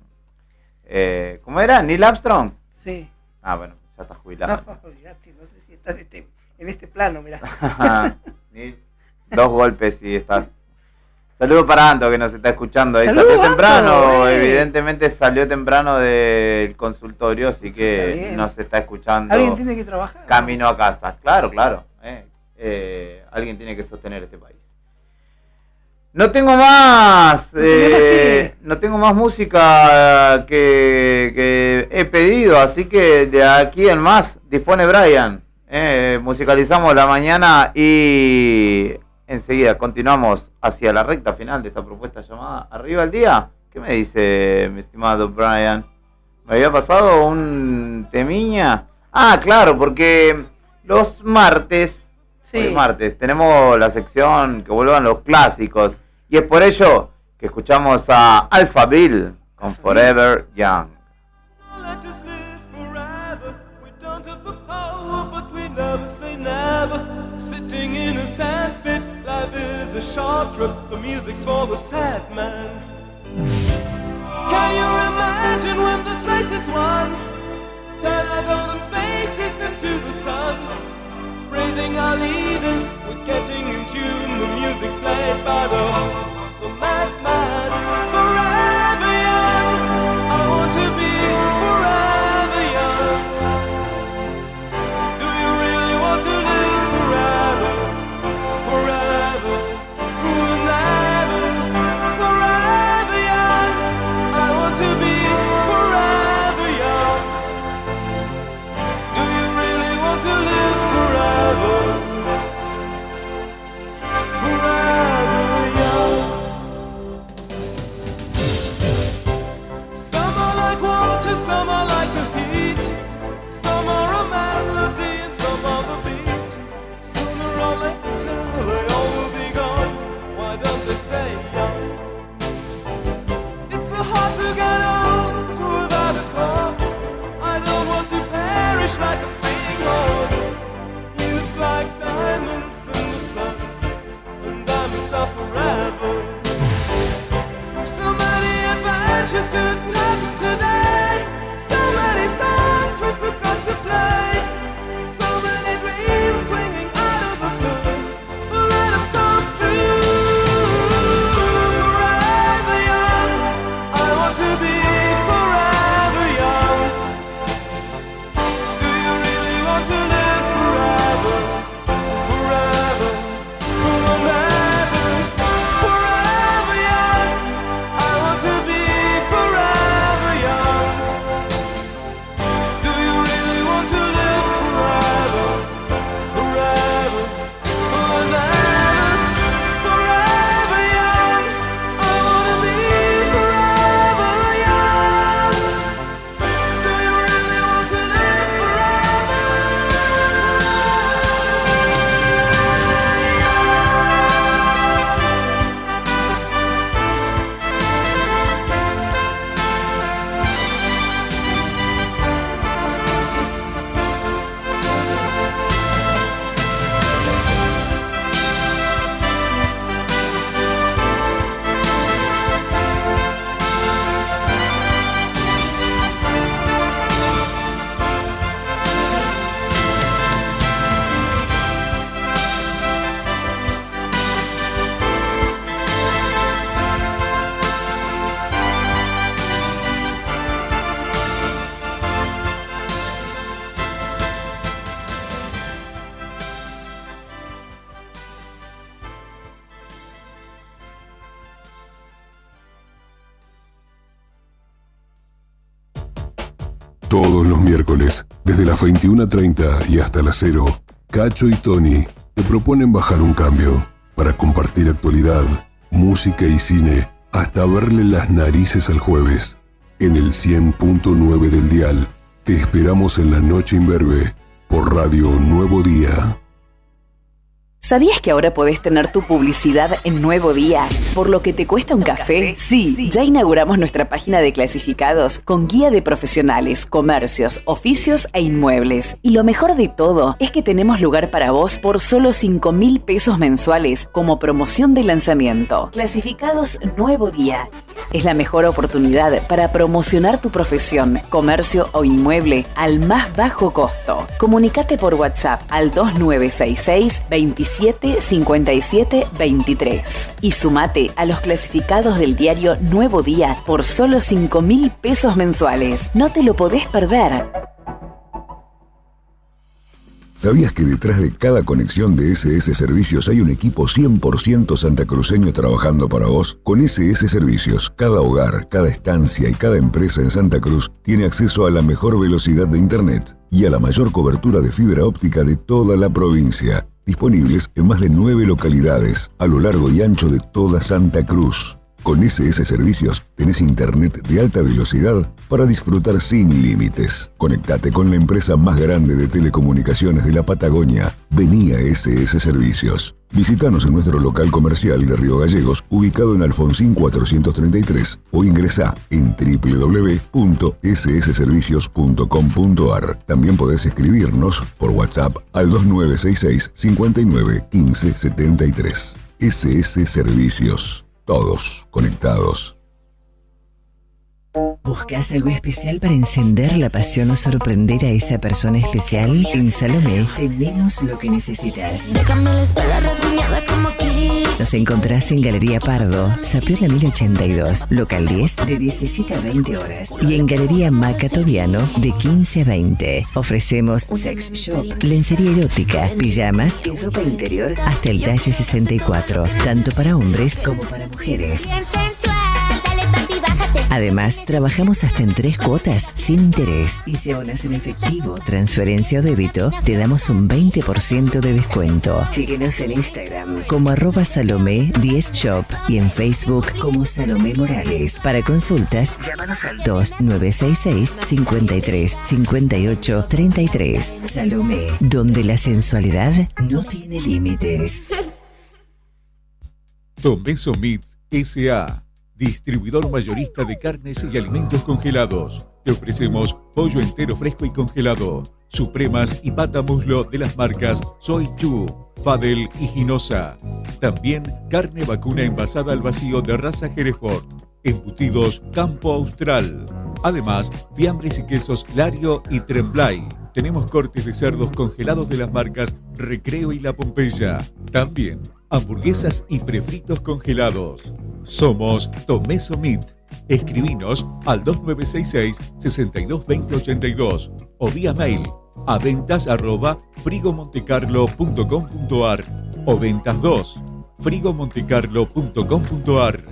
¿cómo era? ¿Neil Armstrong? Sí. Ah, bueno, ya está jubilado. No, olvidate, no sé si está en este plano, mirá. Neil, 2 golpes y estás. Saludos para Anto, que nos está escuchando ahí. Saludos, Salió temprano, Anto, evidentemente salió temprano del consultorio, así que nos está escuchando. Alguien tiene que trabajar. Camino a casa, claro. Alguien tiene que sostener este país. No tengo más, no tengo más música que he pedido, así que de aquí en más dispone Brian. Musicalizamos la mañana y enseguida continuamos hacia la recta final de esta propuesta llamada Arriba el Día. ¿Qué me dice mi estimado Brian? ¿Me había pasado un temiña? Ah, claro, porque los martes, hoy martes, tenemos la sección que vuelvan los clásicos. Y es por ello que escuchamos a Alphaville con Forever Young. Never say never, sitting in a sandpit. Life is a short trip, the music's for the sad man. Can you imagine when this race is won? Turn our golden faces into the sun. Praising our leaders, we're getting in tune. The music's played by the madman. Forever young, I want to be forever young. To live forever, forever, forever, forever young. I want to be forever young. Do you really want to live forever, forever young? Some are like water, some are like the heat. Some are a melody and some are the beat. Sooner or later they all will be gone. Why don't they stay young? It's so hard to get old without a cause. I don't want to perish like a fleeing horse. Youth like diamonds in the sun, and diamonds are forever. So many adventures couldn't happen today. So many songs we forgot to play. So many dreams swinging out of the blue. But let them come true. Forever young, I want to be forever young. Do you really want to live forever? Forever, forever, forever young. I want to be forever young. Do you really want to live forever? Forever, forever, forever young. I want to be forever young. Do you really want to live forever? Todos los miércoles, desde las 21:30 y hasta las 0, Cacho y Tony te proponen bajar un cambio para compartir actualidad, música y cine hasta verle las narices al jueves. En el 100.9 del dial, te esperamos en la noche imberbe por Radio Nuevo Día. ¿Sabías que ahora podés tener tu publicidad en Nuevo Día? ¿Por lo que te cuesta un café? Sí, ya inauguramos nuestra página de clasificados con guía de profesionales, comercios, oficios e inmuebles. Y lo mejor de todo es que tenemos lugar para vos por solo 5.000 pesos mensuales como promoción de lanzamiento. Clasificados Nuevo Día. Es la mejor oportunidad para promocionar tu profesión, comercio o inmueble al más bajo costo. Comunicate por WhatsApp al 2966 27 57 23 y sumate a los clasificados del diario Nuevo Día por solo 5.000 pesos mensuales. No te lo podés perder. ¿Sabías que detrás de cada conexión de SS Servicios hay un equipo 100% santacruceño trabajando para vos? Con SS Servicios, cada hogar, cada estancia y cada empresa en Santa Cruz tiene acceso a la mejor velocidad de Internet y a la mayor cobertura de fibra óptica de toda la provincia. Disponibles en más de 9 localidades a lo largo y ancho de toda Santa Cruz. Con SS Servicios tenés internet de alta velocidad para disfrutar sin límites. Conectate con la empresa más grande de telecomunicaciones de la Patagonia. Vení a SS Servicios. Visítanos en nuestro local comercial de Río Gallegos, ubicado en Alfonsín 433, o ingresá en www.ssservicios.com.ar. También podés escribirnos por WhatsApp al 2966 59 15 73. SS Servicios. Todos conectados. ¿Buscas algo especial para encender la pasión o sorprender a esa persona especial? En Salomé tenemos lo que necesitas. Nos encontrás en Galería Pardo, Sapiola 1082, local 10, de 17 a 20 horas. Y en Galería Macatoviano, de 15 a 20. Ofrecemos sex shop, lencería erótica, pijamas y ropa interior hasta el talle 64, tanto para hombres como para mujeres. Además, trabajamos hasta en 3 cuotas sin interés. Y si abonas en efectivo, transferencia o débito, te damos un 20% de descuento. Síguenos en Instagram como @Salomé10shop y en Facebook como Salomé Morales. Para consultas, llámanos al 2966 53 58 33. Salomé, donde la sensualidad no tiene límites. Tomeso Meats S.A., distribuidor mayorista de carnes y alimentos congelados. Te ofrecemos pollo entero fresco y congelado, supremas y pata muslo de las marcas Soy Chu, Fadel y Ginosa. También carne vacuna envasada al vacío de raza Hereford, embutidos Campo Austral. Además, fiambres y quesos Lario y Tremblay. Tenemos cortes de cerdos congelados de las marcas Recreo y La Pompeya. También hamburguesas y prefritos congelados. Somos Tomeso Meat. Escribinos al 2966 622082 o vía mail a ventas@frigomontecarlo.com.ar o ventas2 frigomontecarlo.com.ar.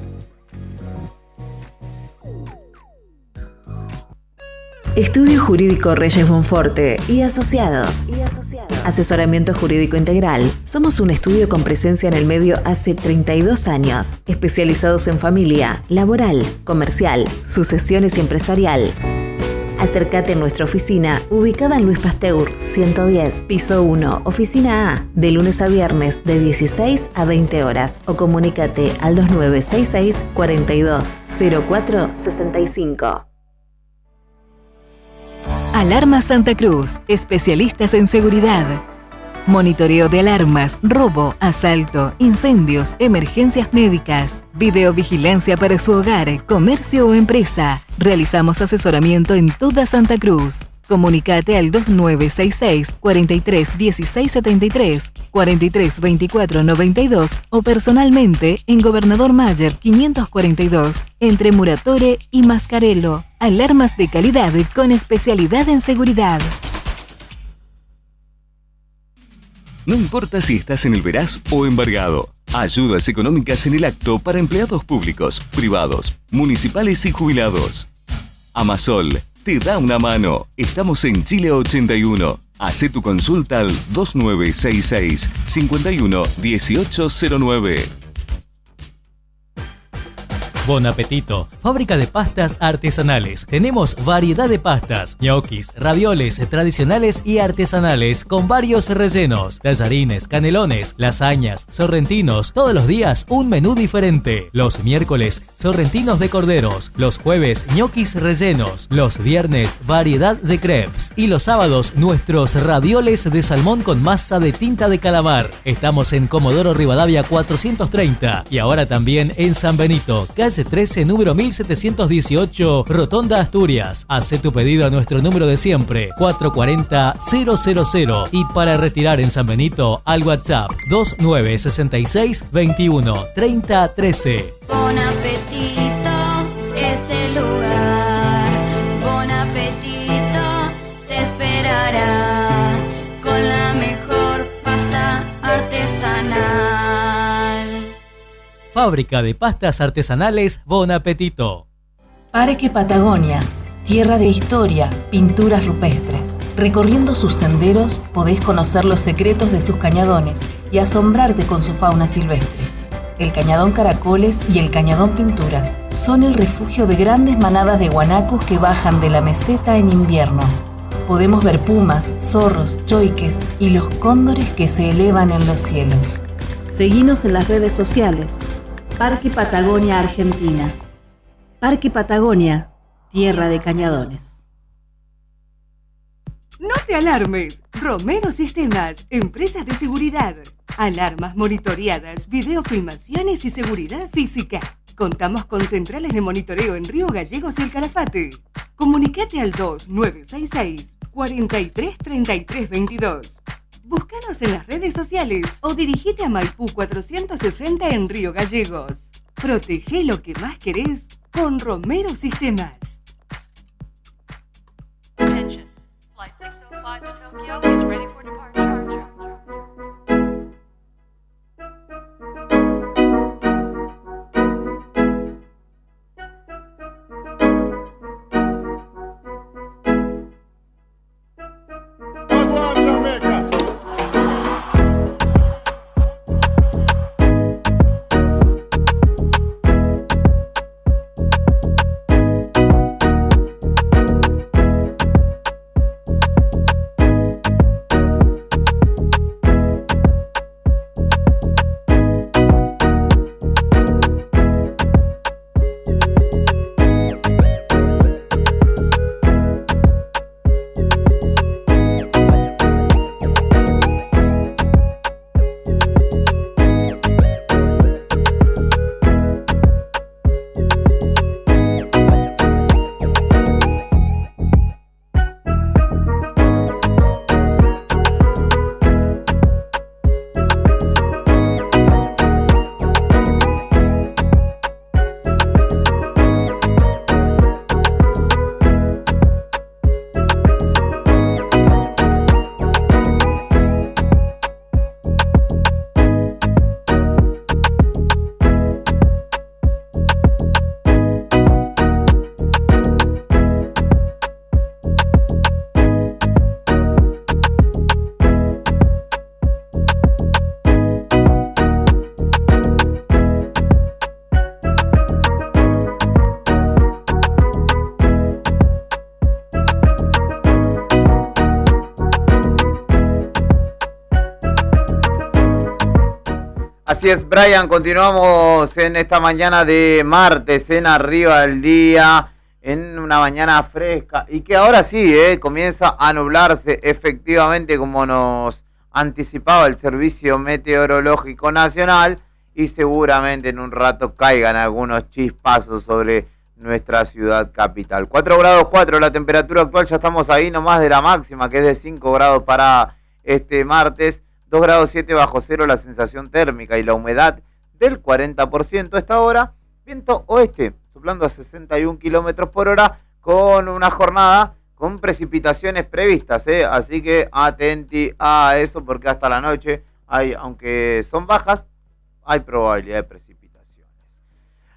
Estudio Jurídico Reyes Bonforte y Asociados. Asesoramiento jurídico integral. Somos un estudio con presencia en el medio hace 32 años, especializados en familia, laboral, comercial, sucesiones y empresarial. Acércate a nuestra oficina, ubicada en Luis Pasteur 110, piso 1, oficina A, de lunes a viernes de 16 a 20 horas o comunícate al 2966 42 04 65. Alarma Santa Cruz, especialistas en seguridad. Monitoreo de alarmas, robo, asalto, incendios, emergencias médicas, videovigilancia para su hogar, comercio o empresa. Realizamos asesoramiento en toda Santa Cruz. Comunicate al 2966 43 16 73, 43 24 92 o personalmente en Gobernador Mayer 542, entre Muratore y Mascarello. Alarmas de calidad con especialidad en seguridad. No importa si estás en el Veraz o embargado. Ayudas económicas en el acto para empleados públicos, privados, municipales y jubilados. Amasol te da una mano. Estamos en Chile 81. Hacé tu consulta al 2966 51 1809. Bon apetito, fábrica de pastas artesanales. Tenemos variedad de pastas, ñoquis, ravioles tradicionales y artesanales con varios rellenos, tallarines, canelones, lasañas, sorrentinos, todos los días un menú diferente. Los miércoles, sorrentinos de corderos, los jueves, ñoquis rellenos, los viernes, variedad de crepes y los sábados, nuestros ravioles de salmón con masa de tinta de calamar. Estamos en Comodoro Rivadavia 430 y ahora también en San Benito, calle 13, número 1718, Rotonda Asturias. Haz tu pedido a nuestro número de siempre, 440-000, y para retirar en San Benito al WhatsApp 2966 21 30 13. Bon apetito es el lugar, Bon apetito te esperará con la mejor pasta artesanal. Fábrica de pastas artesanales Bon Apetito. Parque Patagonia, tierra de historia, pinturas rupestres. Recorriendo sus senderos podés conocer los secretos de sus cañadones y asombrarte con su fauna silvestre. El Cañadón Caracoles y el Cañadón Pinturas son el refugio de grandes manadas de guanacos que bajan de la meseta en invierno. Podemos ver pumas, zorros, choiques y los cóndores que se elevan en los cielos. Seguinos en las redes sociales. Parque Patagonia Argentina. Parque Patagonia, tierra de cañadones. No te alarmes. Romero Sistemas, empresa de seguridad. Alarmas monitoreadas, videofilmaciones y seguridad física. Contamos con centrales de monitoreo en Río Gallegos y El Calafate. Comunicate al 2966 43 33 22. Búscanos en las redes sociales o dirigite a Maipú 460 en Río Gallegos. Protege lo que más querés con Romero Sistemas. Attention. Flight 605 to Tokyo is ready for departure. Así es, Brian, continuamos en esta mañana de martes, en Arriba del Día, en una mañana fresca y que ahora sí, comienza a nublarse efectivamente como nos anticipaba el Servicio Meteorológico Nacional y seguramente en un rato caigan algunos chispazos sobre nuestra ciudad capital. 4 grados 4 la temperatura actual, ya estamos ahí nomás de la máxima que es de 5 grados para este martes. 2 grados 7 bajo cero la sensación térmica y la humedad del 40% a esta hora. Viento oeste, soplando a 61 kilómetros por hora con una jornada con precipitaciones previstas, así que atenti a eso porque hasta la noche, aunque son bajas, hay probabilidad de precipitaciones.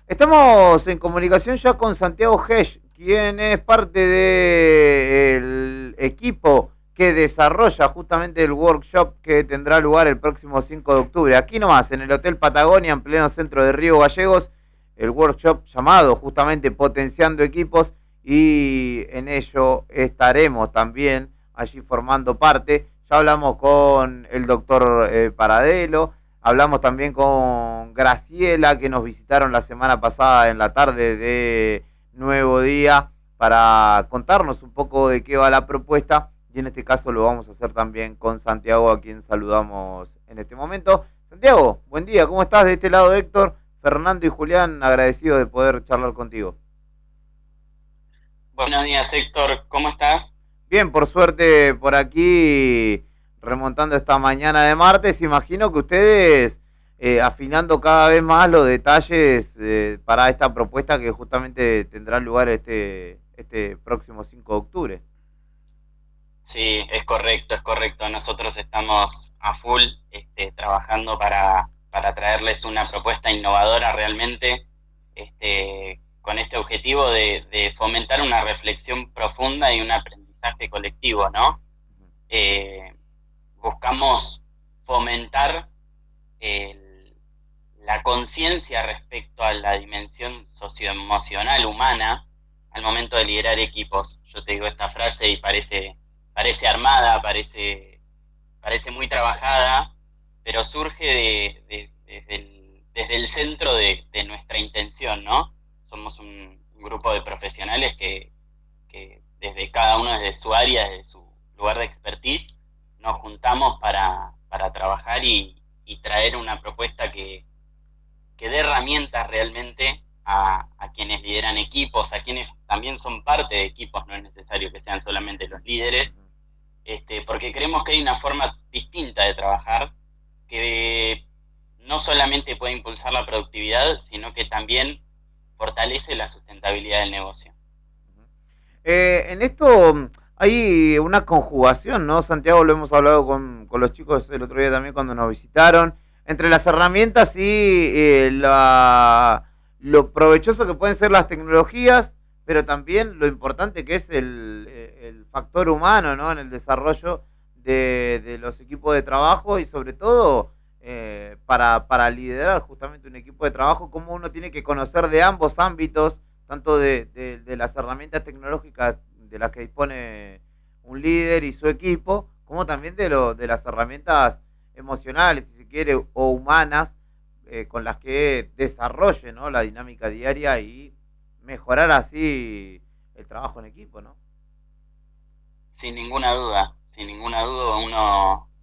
Estamos en comunicación ya con Santiago Hesch, quien es parte del equipo que desarrolla justamente el workshop que tendrá lugar el próximo 5 de octubre. Aquí nomás, en el Hotel Patagonia, en pleno centro de Río Gallegos, el workshop llamado justamente Potenciando Equipos, y en ello estaremos también allí formando parte. Ya hablamos con el doctor Paradelo, hablamos también con Graciela, que nos visitaron la semana pasada en la tarde de Nuevo Día para contarnos un poco de qué va la propuesta, y en este caso lo vamos a hacer también con Santiago, a quien saludamos en este momento. Santiago, buen día, ¿cómo estás? De este lado Héctor, Fernando y Julián, agradecido de poder charlar contigo. Buenos días, Héctor, ¿cómo estás? Bien, por suerte por aquí, remontando esta mañana de martes. Imagino que ustedes afinando cada vez más los detalles para esta propuesta que justamente tendrá lugar este próximo 5 de octubre. Sí, es correcto. Nosotros estamos a full trabajando para traerles una propuesta innovadora realmente, con este objetivo de fomentar una reflexión profunda y un aprendizaje colectivo, ¿no? Buscamos fomentar la conciencia respecto a la dimensión socioemocional humana al momento de liderar equipos. Yo te digo esta frase y parece armada, parece muy trabajada, pero surge desde el centro de nuestra intención, ¿no? Somos un grupo de profesionales que desde cada uno, desde su área, desde su lugar de expertise, nos juntamos para trabajar y traer una propuesta que dé herramientas realmente a quienes lideran equipos, a quienes también son parte de equipos, no es necesario que sean solamente los líderes, porque creemos que hay una forma distinta de trabajar que no solamente puede impulsar la productividad, sino que también fortalece la sustentabilidad del negocio. En esto hay una conjugación, ¿no? Santiago, lo hemos hablado con los chicos el otro día también cuando nos visitaron, entre las herramientas y lo provechoso que pueden ser las tecnologías, pero también lo importante que es el factor humano, ¿no? En el desarrollo de los equipos de trabajo, y sobre todo para liderar justamente un equipo de trabajo, cómo uno tiene que conocer de ambos ámbitos, tanto de las herramientas tecnológicas de las que dispone un líder y su equipo, como también de las herramientas emocionales, si se quiere, o humanas, con las que desarrolle, ¿no? La dinámica diaria y mejorar así el trabajo en equipo, ¿no? Sin ninguna duda,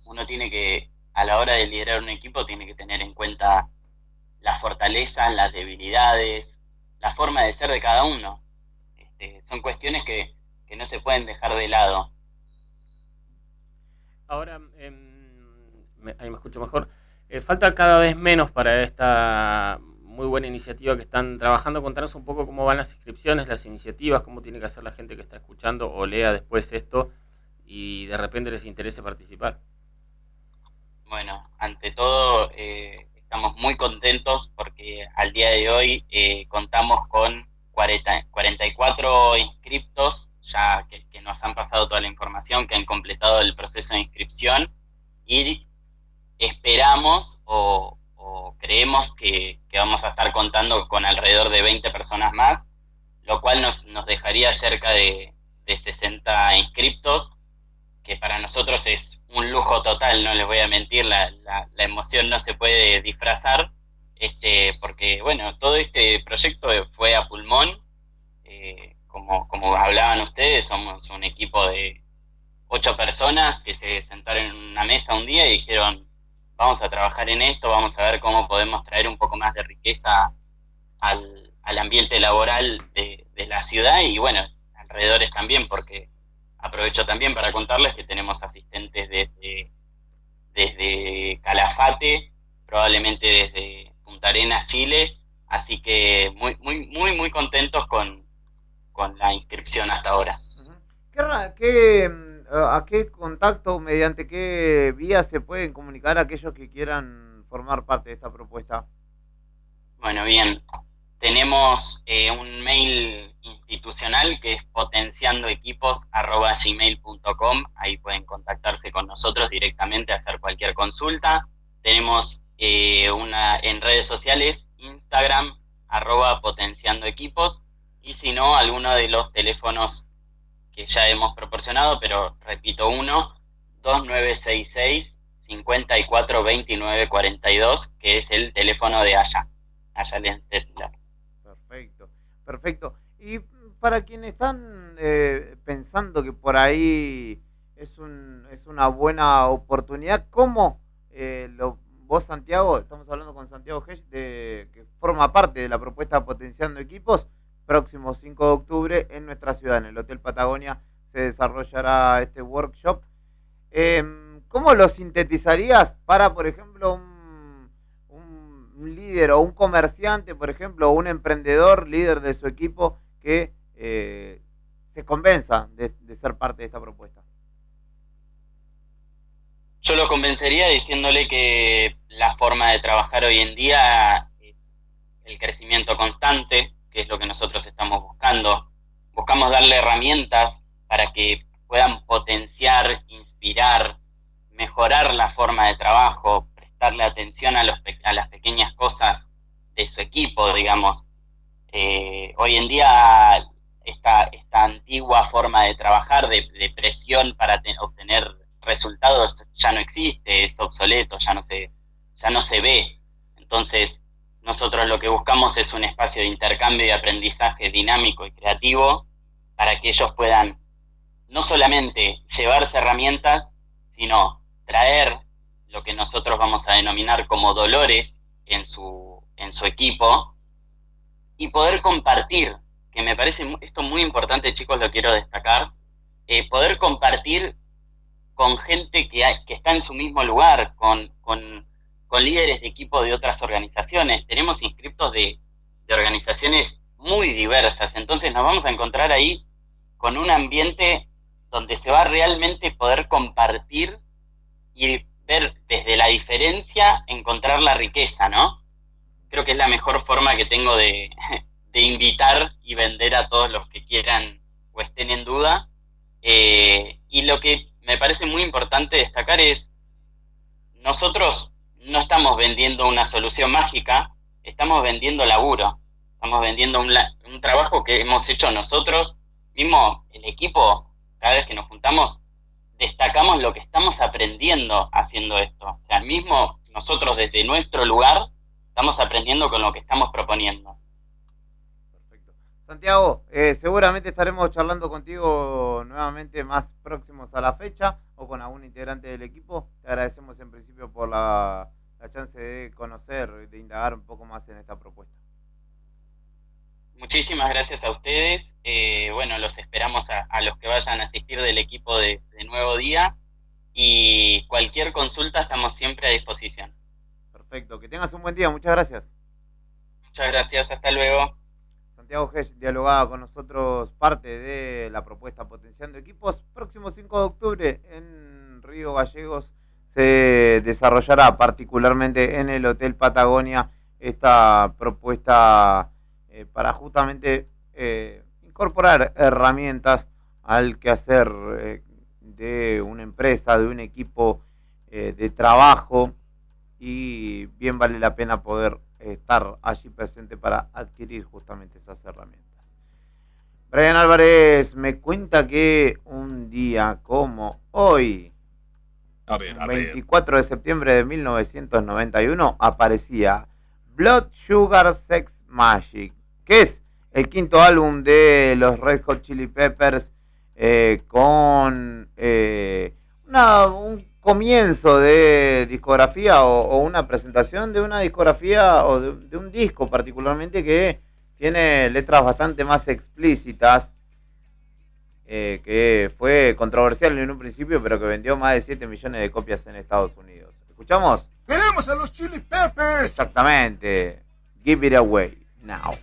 uno tiene que, a la hora de liderar un equipo, tiene que tener en cuenta las fortalezas, las debilidades, la forma de ser de cada uno. Son cuestiones que no se pueden dejar de lado. Ahora, ahí me escucho mejor. Falta cada vez menos para esta muy buena iniciativa que están trabajando. Contanos un poco cómo van las inscripciones, las iniciativas, cómo tiene que hacer la gente que está escuchando o lea después esto y de repente les interese participar. Bueno, ante todo estamos muy contentos porque al día de hoy contamos con 44 inscriptos ya que nos han pasado toda la información, que han completado el proceso de inscripción, y esperamos o creemos que vamos a estar contando con alrededor de 20 personas más, lo cual nos dejaría cerca de 60 inscriptos, que para nosotros es un lujo total, no les voy a mentir, la emoción no se puede disfrazar, porque bueno, todo este proyecto fue a pulmón, como hablaban ustedes, somos un equipo de 8 personas que se sentaron en una mesa un día y dijeron, vamos a trabajar en esto, vamos a ver cómo podemos traer un poco más de riqueza al ambiente laboral de la ciudad, y bueno, alrededores también, porque aprovecho también para contarles que tenemos asistentes desde Calafate, probablemente desde Punta Arenas, Chile, así que muy contentos con la inscripción hasta ahora. ¿A qué contacto, mediante qué vía se pueden comunicar aquellos que quieran formar parte de esta propuesta? Bueno, bien, tenemos un mail institucional que es potenciandoequipos@gmail.com, ahí pueden contactarse con nosotros directamente, hacer cualquier consulta. Tenemos en redes sociales, Instagram, @potenciandoequipos, y si no, alguno de los teléfonos que ya hemos proporcionado, pero repito, 2966-542942, que es el teléfono de Aya Lenzetler. Perfecto. Y para quienes están pensando que por ahí es una buena oportunidad, ¿cómo vos, Santiago, estamos hablando con Santiago Hesch, que forma parte de la propuesta Potenciando Equipos? Próximo 5 de octubre en nuestra ciudad, en el Hotel Patagonia, se desarrollará este workshop. ¿Cómo lo sintetizarías para, por ejemplo, un líder o un comerciante, por ejemplo, o un emprendedor líder de su equipo que se convenza de ser parte de esta propuesta? Yo lo convencería diciéndole que la forma de trabajar hoy en día es el crecimiento constante, que es lo que nosotros estamos buscando. Buscamos darle herramientas para que puedan potenciar, inspirar, mejorar la forma de trabajo, prestarle atención a las pequeñas cosas de su equipo, digamos. Hoy en día esta antigua forma de trabajar, de presión para obtener resultados, ya no existe, es obsoleto, ya no se ve. Entonces, nosotros lo que buscamos es un espacio de intercambio y aprendizaje dinámico y creativo para que ellos puedan no solamente llevarse herramientas, sino traer lo que nosotros vamos a denominar como dolores en su equipo y poder compartir, que me parece esto muy importante, chicos, lo quiero destacar, poder compartir con gente que está en su mismo lugar, con líderes de equipo de otras organizaciones. Tenemos inscriptos de organizaciones muy diversas, entonces nos vamos a encontrar ahí con un ambiente donde se va a realmente poder compartir y ver desde la diferencia, encontrar la riqueza, ¿no? Creo que es la mejor forma que tengo de invitar y vender a todos los que quieran o estén en duda. Y lo que me parece muy importante destacar es, nosotros no estamos vendiendo una solución mágica, estamos vendiendo laburo, estamos vendiendo un trabajo que hemos hecho nosotros, mismo el equipo, cada vez que nos juntamos, destacamos lo que estamos aprendiendo haciendo esto. O sea, mismo nosotros desde nuestro lugar estamos aprendiendo con lo que estamos proponiendo. Santiago, seguramente estaremos charlando contigo nuevamente más próximos a la fecha o con algún integrante del equipo. Te agradecemos en principio por la chance de conocer, de indagar un poco más en esta propuesta. Muchísimas gracias a ustedes. Bueno, los esperamos a los que vayan a asistir del equipo de Nuevo Día, y cualquier consulta estamos siempre a disposición. Perfecto, que tengas un buen día, muchas gracias. Muchas gracias, hasta luego. Santiago Hesch dialogaba con nosotros, parte de la propuesta Potenciando Equipos. Próximo 5 de octubre en Río Gallegos se desarrollará particularmente en el Hotel Patagonia esta propuesta para justamente incorporar herramientas al quehacer de una empresa, de un equipo de trabajo, y bien vale la pena poder estar allí presente para adquirir justamente esas herramientas. Brian Álvarez me cuenta que un día como hoy, 24 de septiembre de 1991, aparecía Blood Sugar Sex Magic, que es el quinto álbum de los Red Hot Chili Peppers, con un comienzo de discografía o una presentación de una discografía o de un disco particularmente que tiene letras bastante más explícitas, que fue controversial en un principio, pero que vendió más de 7 millones de copias en Estados Unidos. ¿Escuchamos? ¡Queremos a los Chili Peppers! Exactamente. Give it away now.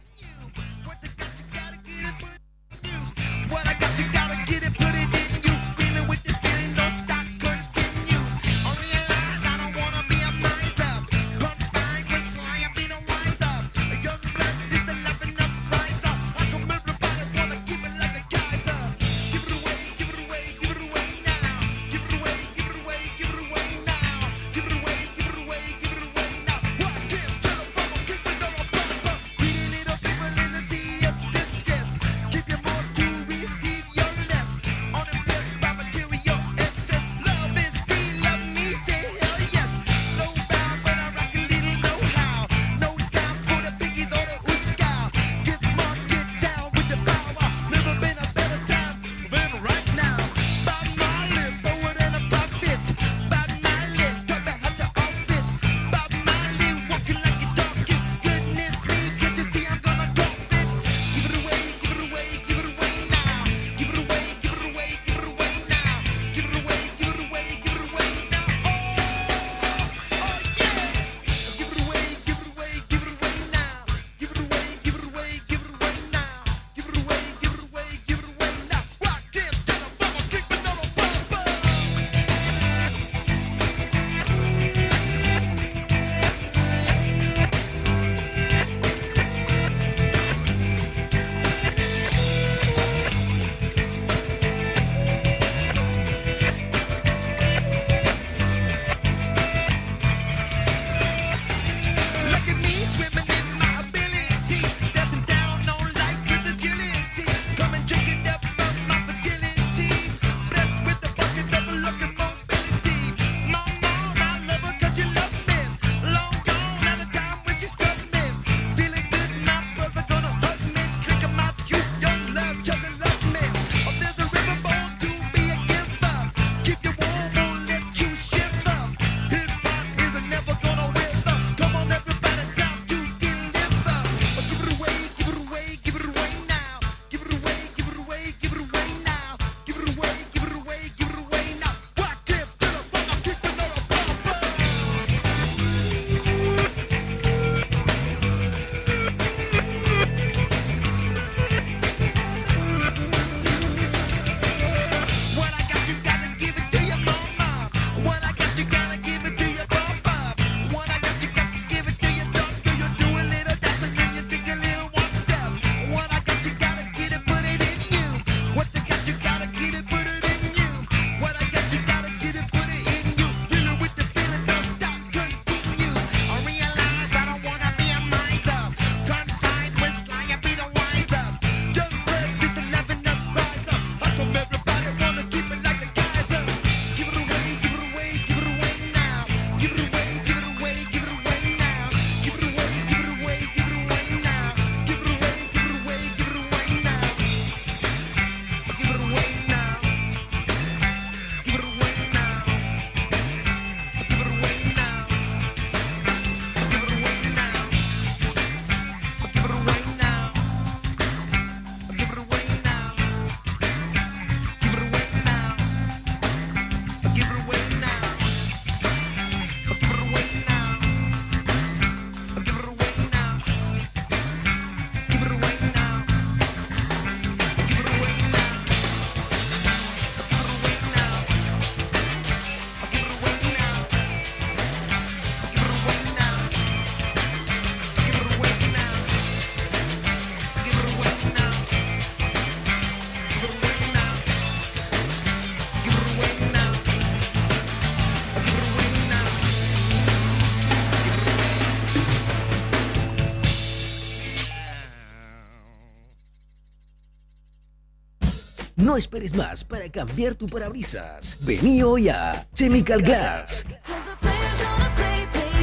No esperes más para cambiar tu parabrisas. Vení hoy a Chemical Glass.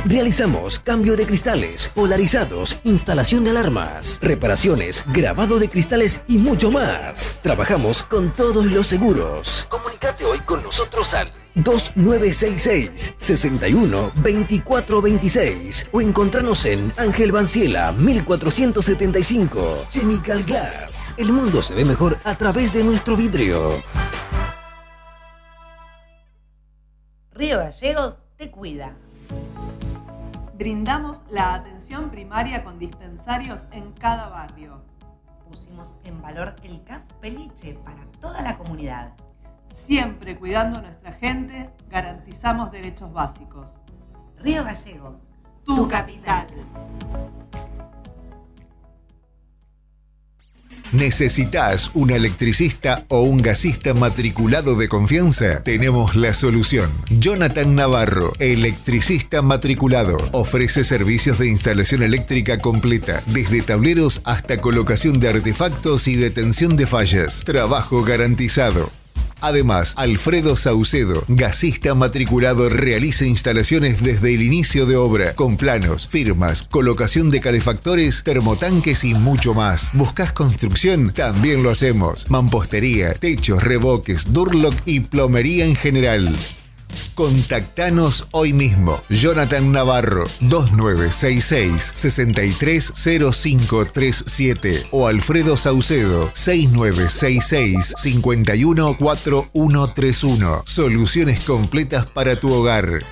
Realizamos cambio de cristales, polarizados, instalación de alarmas, reparaciones, grabado de cristales y mucho más. Trabajamos con todos los seguros. Comunicate hoy con nosotros al 2966 61 24 26 o encontranos en Ángel Banciela 1475. Chemical Glass. El mundo se ve mejor a través de nuestro vidrio. Río Gallegos te cuida. Brindamos la atención primaria con dispensarios en cada barrio. Pusimos en valor el CAF Peliche para toda la comunidad. Siempre cuidando a nuestra gente, garantizamos derechos básicos. Río Gallegos, tu capital. ¿Necesitas un electricista o un gasista matriculado de confianza? Tenemos la solución. Jonathan Navarro, electricista matriculado. Ofrece servicios de instalación eléctrica completa, desde tableros hasta colocación de artefactos y detención de fallas. Trabajo garantizado. Además, Alfredo Saucedo, gasista matriculado, realiza instalaciones desde el inicio de obra, con planos, firmas, colocación de calefactores, termotanques y mucho más. ¿Buscas construcción? También lo hacemos. Mampostería, techos, revoques, durlock y plomería en general. Contactanos hoy mismo. Jonathan Navarro, 2966 630537 o Alfredo Saucedo, 6966 514131. Soluciones completas para tu hogar.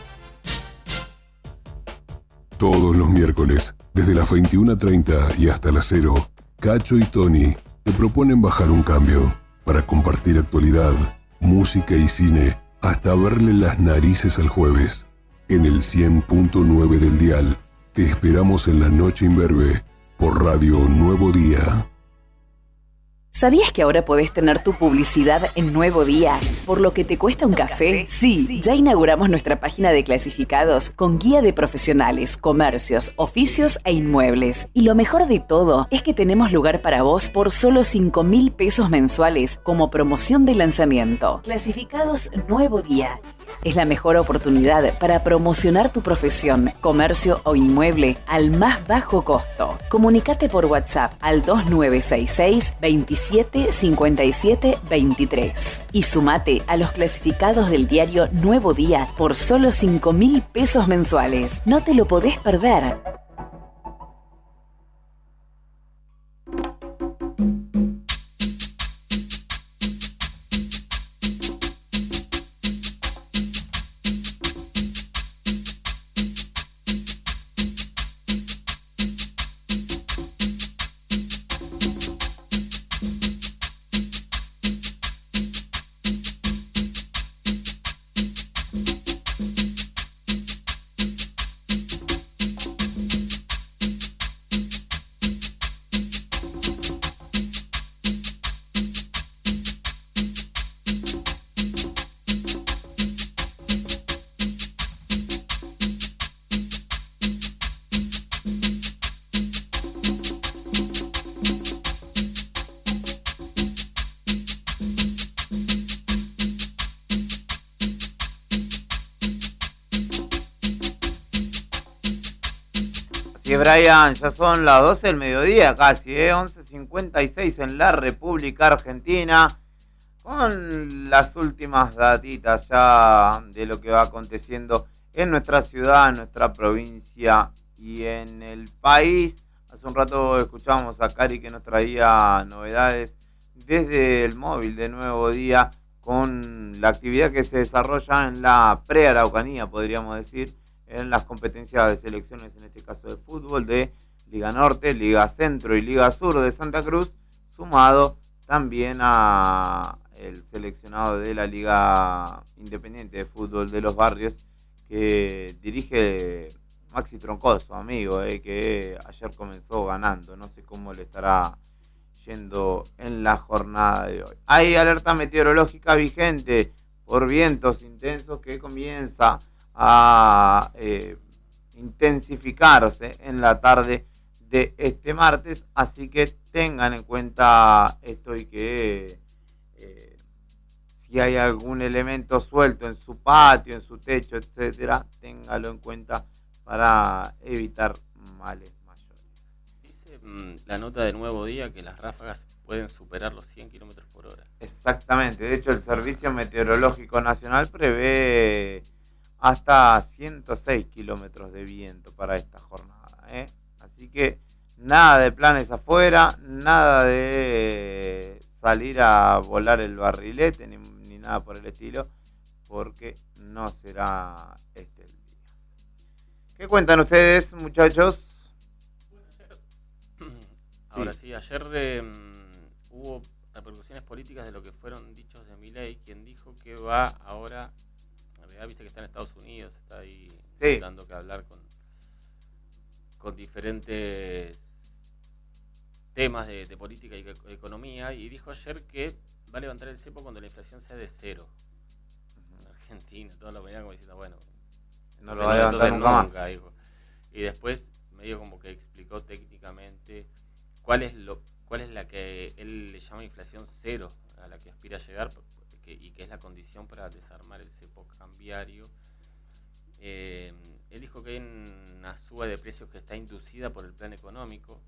Todos los miércoles, desde las 21:30 y hasta las 0, Cacho y Tony te proponen bajar un cambio para compartir actualidad, música y cine, hasta verle las narices al jueves. En el 100.9 del dial, te esperamos en la noche imberbe por Radio Nuevo Día. ¿Sabías que ahora podés tener tu publicidad en Nuevo Día? ¿Por lo que te cuesta un café? Sí, ya inauguramos nuestra página de clasificados con guía de profesionales, comercios, oficios e inmuebles. Y lo mejor de todo es que tenemos lugar para vos por solo 5.000 pesos mensuales como promoción de lanzamiento. Clasificados Nuevo Día. Es la mejor oportunidad para promocionar tu profesión, comercio o inmueble al más bajo costo. Comunicate por WhatsApp al 2966 27 57 23 y sumate a los clasificados del diario Nuevo Día por solo 5.000 pesos mensuales. No te lo podés perder. Sí, Brian, ya son las 12 del mediodía casi, 11:56 en la República Argentina, con las últimas datitas ya de lo que va aconteciendo en nuestra ciudad, en nuestra provincia y en el país. Hace un rato escuchábamos a Cari que nos traía novedades desde el móvil de Nuevo Día con la actividad que se desarrolla en la pre-Araucanía, podríamos decir, en las competencias de selecciones, en este caso de fútbol, de Liga Norte, Liga Centro y Liga Sur de Santa Cruz, sumado también a el seleccionado de la Liga Independiente de Fútbol de los Barrios, que dirige Maxi Troncoso, amigo, que ayer comenzó ganando. No sé cómo le estará yendo en la jornada de hoy. Hay alerta meteorológica vigente por vientos intensos que comienza a intensificarse en la tarde de este martes, así que tengan en cuenta esto y que si hay algún elemento suelto en su patio, en su techo, etcétera, téngalo en cuenta para evitar males mayores. Dice la nota de Nuevo Día que las ráfagas pueden superar los 100 kilómetros por hora. Exactamente, de hecho el Servicio Meteorológico Nacional prevé hasta 106 kilómetros de viento para esta jornada, ¿eh? Así que nada de planes afuera, nada de salir a volar el barrilete ni nada por el estilo, porque no será este el día. ¿Qué cuentan ustedes, muchachos? Ahora sí, ayer hubo repercusiones políticas de lo que fueron dichos de Milei, quien dijo que va ahora, en realidad viste que está en Estados Unidos, está ahí dando que hablar con diferentes temas de política y economía, y dijo ayer que va a levantar el cepo cuando la inflación sea de 0 en Argentina. Toda la mañana como diciendo, bueno, no lo va a levantar nunca más. Dijo. Y después medio como que explicó técnicamente cuál es la que él le llama inflación cero, a la que aspira a llegar, y que es la condición para desarmar el cepo cambiario. Él dijo que hay una suba de precios que está inducida por el plan económico,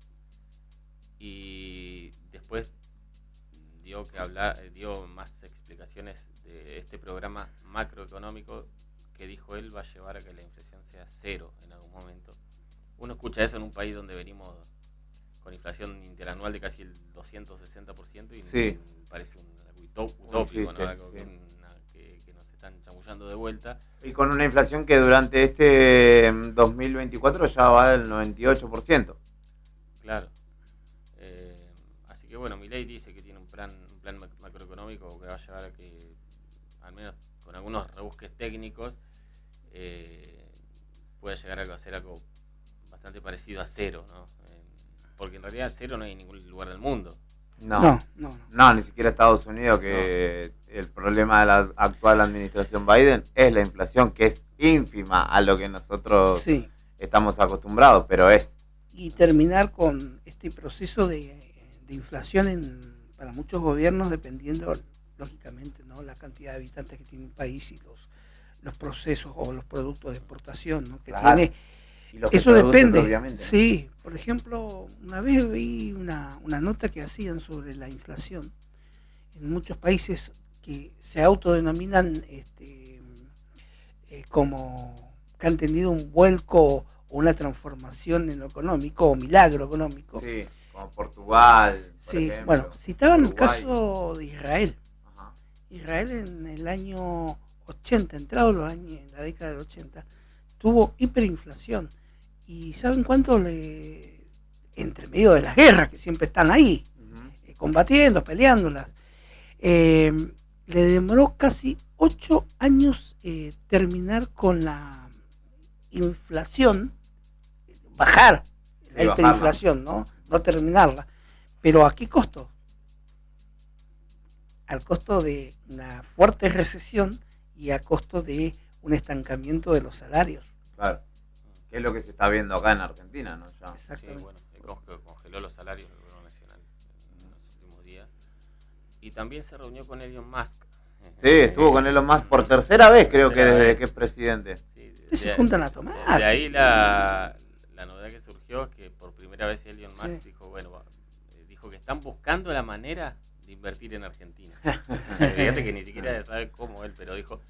y después dio más explicaciones de este programa macroeconómico que dijo él va a llevar a que la inflación sea 0 en algún momento. Uno escucha eso en un país donde venimos con inflación interanual de casi el 260% y parece algo utópico, ¿no? Algo que nos están chamullando de vuelta. Y con una inflación que durante este 2024 ya va del 98%. Claro. Así que bueno, Milei dice que tiene un plan macroeconómico que va a llevar a que, al menos con algunos rebusques técnicos, pueda llegar a hacer algo bastante parecido a 0, ¿no? Porque en realidad 0 no hay en ningún lugar del mundo. No, ni siquiera Estados Unidos, que el problema de la actual administración Biden es la inflación, que es ínfima a lo que nosotros estamos acostumbrados, pero es. Y terminar con este proceso de inflación para muchos gobiernos, dependiendo, lógicamente, ¿no?, la cantidad de habitantes que tiene un país y los procesos o los productos de exportación, ¿no?, que tiene. Y eso depende. Obviamente, ¿no? Sí, por ejemplo, una vez vi una nota que hacían sobre la inflación en muchos países que se autodenominan como que han tenido un vuelco o una transformación en lo económico o milagro económico. Sí, como Portugal, por ejemplo. Bueno, citaban el caso de Israel. Ajá. Israel en el año 80, entrado los años, en la década del 80, tuvo hiperinflación. ¿Y saben cuánto entre medio de las guerras, que siempre están ahí, combatiendo, peleándolas, le demoró casi 8 años terminar con la inflación, bajar la hiperinflación, ¿no? No terminarla. ¿Pero a qué costo? Al costo de una fuerte recesión y a costo de un estancamiento de los salarios. Claro, que es lo que se está viendo acá en Argentina, ¿no? Ya. Exactamente. Sí, bueno, congeló los salarios del gobierno nacional en los últimos días. Y también se reunió con Elon Musk. Sí, estuvo con Elon Musk por tercera vez, creo que desde que es presidente. Sí, se juntan a tomar. De ahí la novedad que surgió es que por primera vez Elon Musk dijo que están buscando la manera de invertir en Argentina. Fíjate que ni siquiera sabe cómo él, pero dijo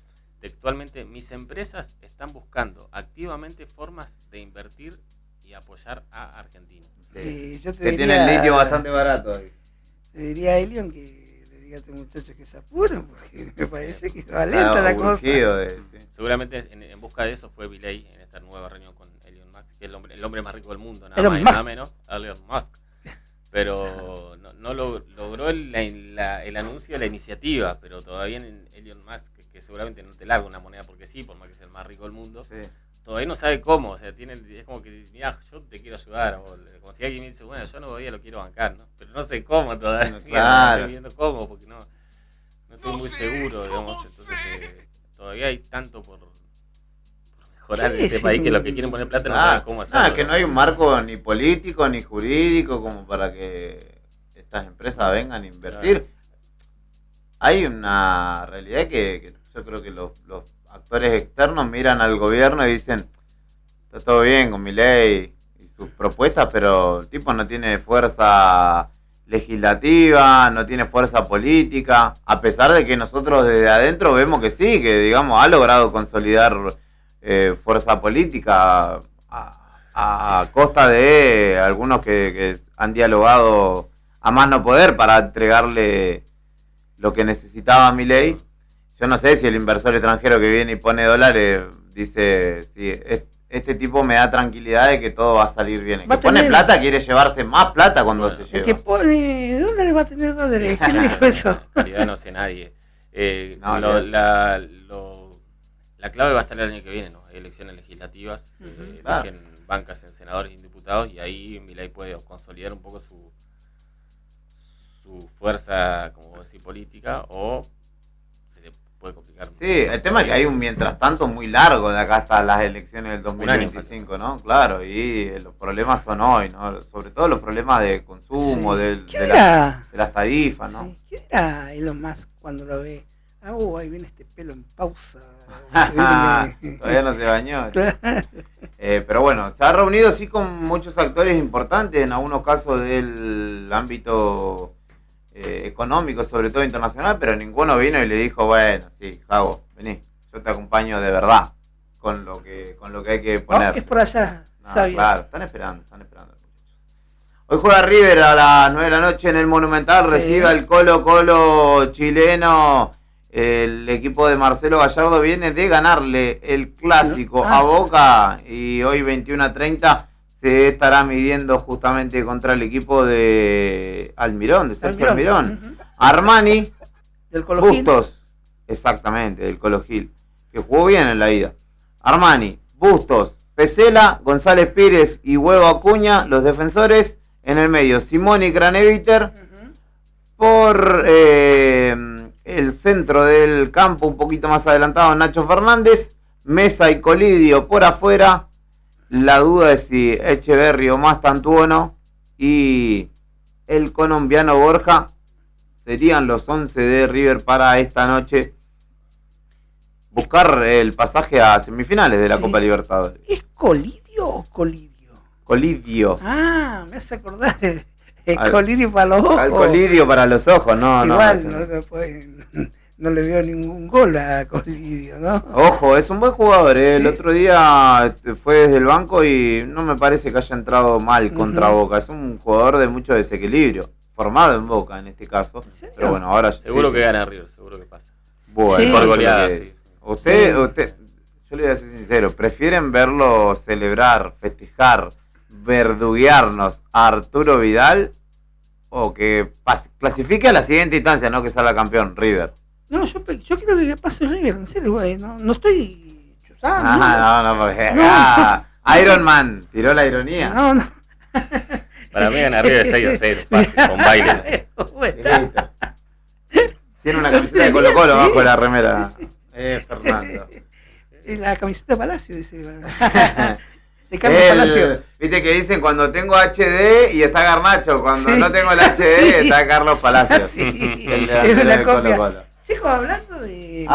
textualmente: mis empresas están buscando activamente formas de invertir y apoyar a Argentina. Sí, yo te que diría, tiene el litio bastante barato ahí. Te diría a Elion que le diga a este muchacho que se apuren, porque me parece que va lenta la cosa. Seguramente en busca de eso fue Milei en esta nueva reunión con Elon Musk, que es el hombre más rico del mundo, nada más y nada menos, Elon Musk. Pero no logró el anuncio de la iniciativa, pero todavía en Elon Musk, que seguramente no te larga una moneda porque sí, por más que sea el más rico del mundo, todavía no sabe cómo, o sea, es como que, mira, yo te quiero ayudar, o como si alguien me dice, bueno, yo todavía lo quiero bancar, ¿no? Pero no sé cómo todavía, no estoy viendo cómo, porque no estoy muy seguro, digamos, entonces todavía hay tanto por mejorar en este país que los que quieren poner plata no saben cómo hacerlo. Que no hay un marco ni político ni jurídico como para que estas empresas vengan a invertir. hay una realidad que yo creo que los actores externos miran al gobierno y dicen, está todo bien con Milei y sus propuestas, pero el tipo no tiene fuerza legislativa, no tiene fuerza política, a pesar de que nosotros desde adentro vemos que sí, que digamos ha logrado consolidar fuerza política a costa de algunos que han dialogado a más no poder para entregarle lo que necesitaba Milei. Yo no sé si el inversor extranjero que viene y pone dólares dice, sí, este tipo me da tranquilidad de que todo va a salir bien. El que pone plata quiere llevarse más plata cuando se lleva. El que pone dólares va a tener dólares. ¿Quién dijo eso? En realidad no sé nadie. La clave va a estar el año que viene, ¿no? Hay elecciones legislativas, eligen bancas en senadores y en diputados, y ahí Milei puede consolidar un poco su fuerza, como decir, política, o se le puede complicar. Sí, el tema es que hay un mientras tanto muy largo de acá hasta las elecciones del 2025, ¿no? Claro, y los problemas son hoy, ¿no? Sobre todo los problemas de consumo, de las tarifas, ¿no? Sí. ¿Qué era Elon Musk cuando lo ve? Ahí viene este pelo en pausa. Todavía no se bañó. Pero bueno, se ha reunido sí con muchos actores importantes, en algunos casos del ámbito económico, sobre todo internacional, pero ninguno vino y le dijo, bueno, sí, Javo, vení, yo te acompaño de verdad con lo que hay que poner. Es por allá, sabio. Claro, están esperando. Hoy juega River a las 9 de la noche en el Monumental, recibe al Colo-Colo chileno. El equipo de Marcelo Gallardo viene de ganarle el clásico a Boca y hoy 21:30 se estará midiendo justamente contra el equipo de Almirón, de Sergio Almirón. Armani, del Colo Gil. Bustos, exactamente, del Colo Gil, que jugó bien en la ida. Armani, Bustos, Pesela, González Pires y Huevo Acuña, los defensores. En el medio, Simón y Craneviter. Por el centro del campo, un poquito más adelantado, Nacho Fernández. Mesa y Colidio por afuera. La duda es si Echeverri o Mastantuono y el colombiano Borja serían los 11 de River para esta noche. Buscar el pasaje a semifinales de la Copa Libertadores. ¿Es Colidio o Colidio? Colidio. Me hace acordar el colirio para los ojos. Al colirio para los ojos, no. Igual no le veo ningún gol a Colidio, ¿no? Ojo, es un buen jugador, ¿eh? Sí. El otro día fue desde el banco y no me parece que haya entrado mal contra Boca. Es un jugador de mucho desequilibrio, formado en Boca en este caso. Pero bueno, ahora seguro que gana River, seguro que pasa. Bueno, por goleada, sí. Usted, yo le voy a ser sincero, ¿prefieren verlo celebrar, festejar, verduguearnos a Arturo Vidal o que clasifique a la siguiente instancia, no que salga campeón River? No, yo quiero que pase River, en serio, güey, no estoy chuzando. No, porque Iron Man tiró la ironía. No. Para mí gana River 6-0, fácil, con baile. Tiene una camiseta de Colo Colo bajo la remera. Fernando. La camiseta de Palacio, dice. De Carlos Palacio. Viste que dicen cuando tengo HD y está Garnacho, cuando no tengo el HD está Carlos Palacio. Es una copia. Chicos, hablando de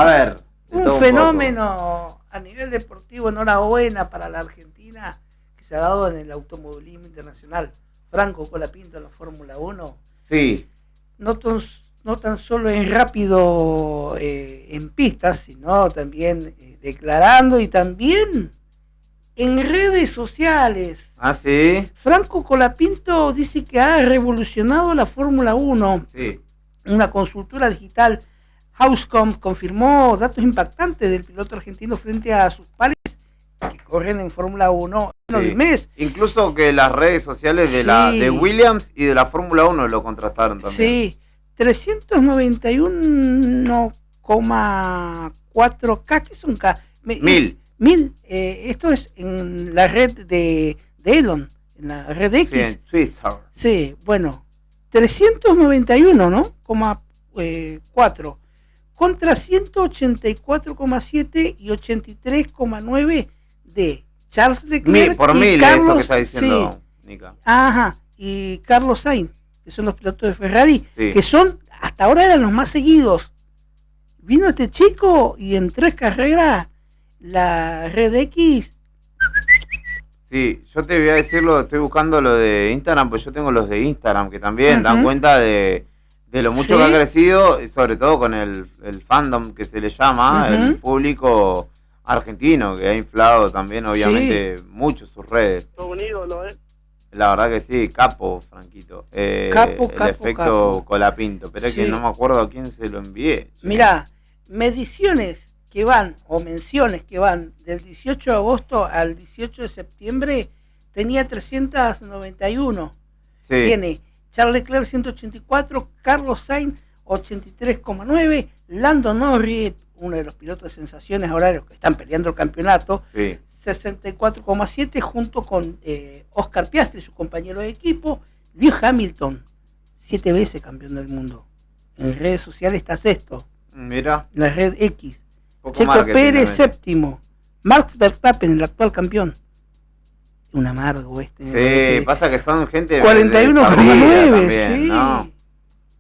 un fenómeno a nivel deportivo, enhorabuena para la Argentina que se ha dado en el automovilismo internacional. Franco Colapinto en la Fórmula 1. Sí. No tan solo en rápido en pistas, sino también declarando y también en redes sociales. Sí. Franco Colapinto dice que ha revolucionado la Fórmula 1. Sí. Una consultora digital, Housecom, confirmó datos impactantes del piloto argentino frente a sus pares que corren en Fórmula 1 en el mes. Incluso que las redes sociales de Williams y de la Fórmula 1 lo contrastaron también. Sí. 391,4K, ¿qué es un K? 1000. Esto es en la red de Elon, en la red X. Sí, en Twitter. Sí, bueno, 391, ¿no? 4 contra 184,7 y 83,9 de Charles Leclerc por y 1000 Carlos, esto que está diciendo Nica. Y Carlos Sainz, que son los pilotos de Ferrari, sí, que son, hasta ahora eran los más seguidos Vino este chico y en 3 carreras la Red X. Sí, yo te voy a decirlo, estoy buscando lo de Instagram, pues yo tengo los de Instagram que también dan cuenta de lo mucho que ha crecido, y sobre todo con el fandom que se le llama, el público argentino, que ha inflado también obviamente mucho sus redes. Todo un ídolo, La verdad que sí, capo, Franquito. Capo, el efecto Colapinto, pero es que no me acuerdo a quién se lo envié. Mirá, mediciones que van, o menciones que van del 18 de agosto al 18 de septiembre, tenía 391. Sí. Tiene Charles Leclerc 184, Carlos Sainz 83,9, Lando Norris, uno de los pilotos de sensaciones ahora los que están peleando el campeonato, 64,7 junto con Oscar Piastri, su compañero de equipo. Lewis Hamilton, 7 veces campeón del mundo. En redes sociales está sexto. Mira. La red X. Poco Checo Pérez, séptimo. Max Verstappen, el actual campeón. Un amargo Sí, pasa que son gente 41,9, sí. ¿no?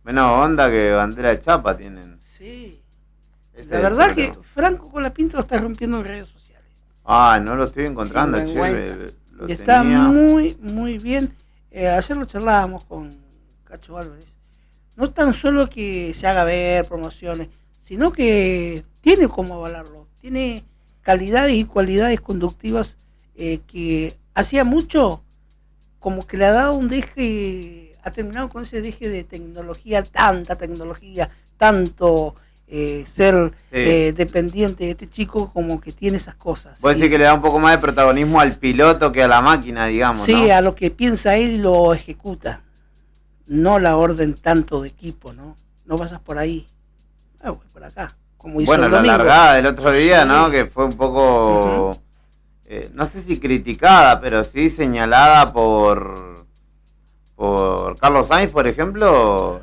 Menos onda que bandera de chapa tienen. Sí. La verdad que Franco Colapinto lo está rompiendo en redes sociales. Ah, no lo estoy encontrando, Sí, che. Y está muy, muy bien. Ayer lo charlábamos con Cacho Álvarez. No tan solo que se haga ver promociones, sino que tiene cómo avalarlo. Tiene calidades y cualidades conductivas que hacía mucho como que le ha dado un deje, ha terminado con ese deje de tecnología, tanta tecnología, tanto ser dependiente de este chico, como que tiene esas cosas. Puede decir que le da un poco más de protagonismo al piloto que a la máquina, digamos, Sí, ¿no? a lo que piensa él lo ejecuta, no la orden tanto de equipo, ¿no? No pasas por ahí, voy por acá. Como hizo Bueno, el la domingo. largada del otro día, Sí. ¿no? Que fue un poco, no sé si criticada, pero sí señalada por Carlos Sainz, por ejemplo,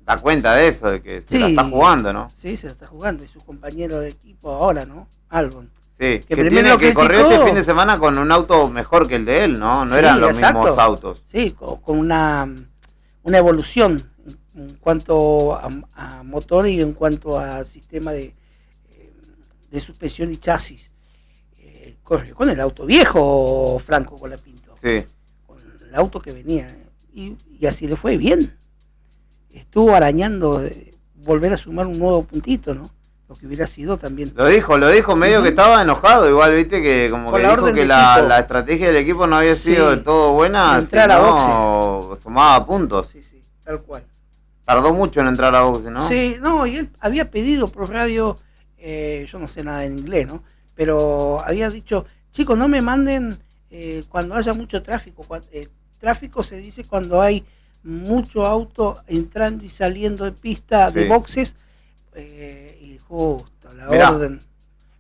da cuenta de eso, de que se la está jugando, ¿no? Sí, se la está jugando, y su compañero de equipo ahora, ¿no? Albon. Sí, que primero que corrió criticó- este fin de semana con un auto mejor que el de él, ¿no? No Sí, eran los exacto. mismos autos. Sí, con una evolución en cuanto a motor y en cuanto a sistema de suspensión y chasis. Corrió con el auto viejo, Franco Colapinto. Sí. Con el auto que venía. Y así le fue bien. Estuvo arañando volver a sumar un nuevo puntito, ¿no? Lo que hubiera sido también. Lo dijo medio que estaba enojado, igual, viste, que como Con que la dijo orden que del la equipo. estrategia del equipo no había sido Sí. del todo buena, Entrar a sino sumaba puntos. Tal cual. Tardó mucho en entrar a boxe, ¿no? Sí, no, y él había pedido por radio, yo no sé nada en inglés, ¿no? Pero había dicho, chicos, no me manden cuando haya mucho tráfico. Tráfico se dice cuando hay mucho auto entrando y saliendo de pista de Sí. boxes, y justo la Mirá, orden.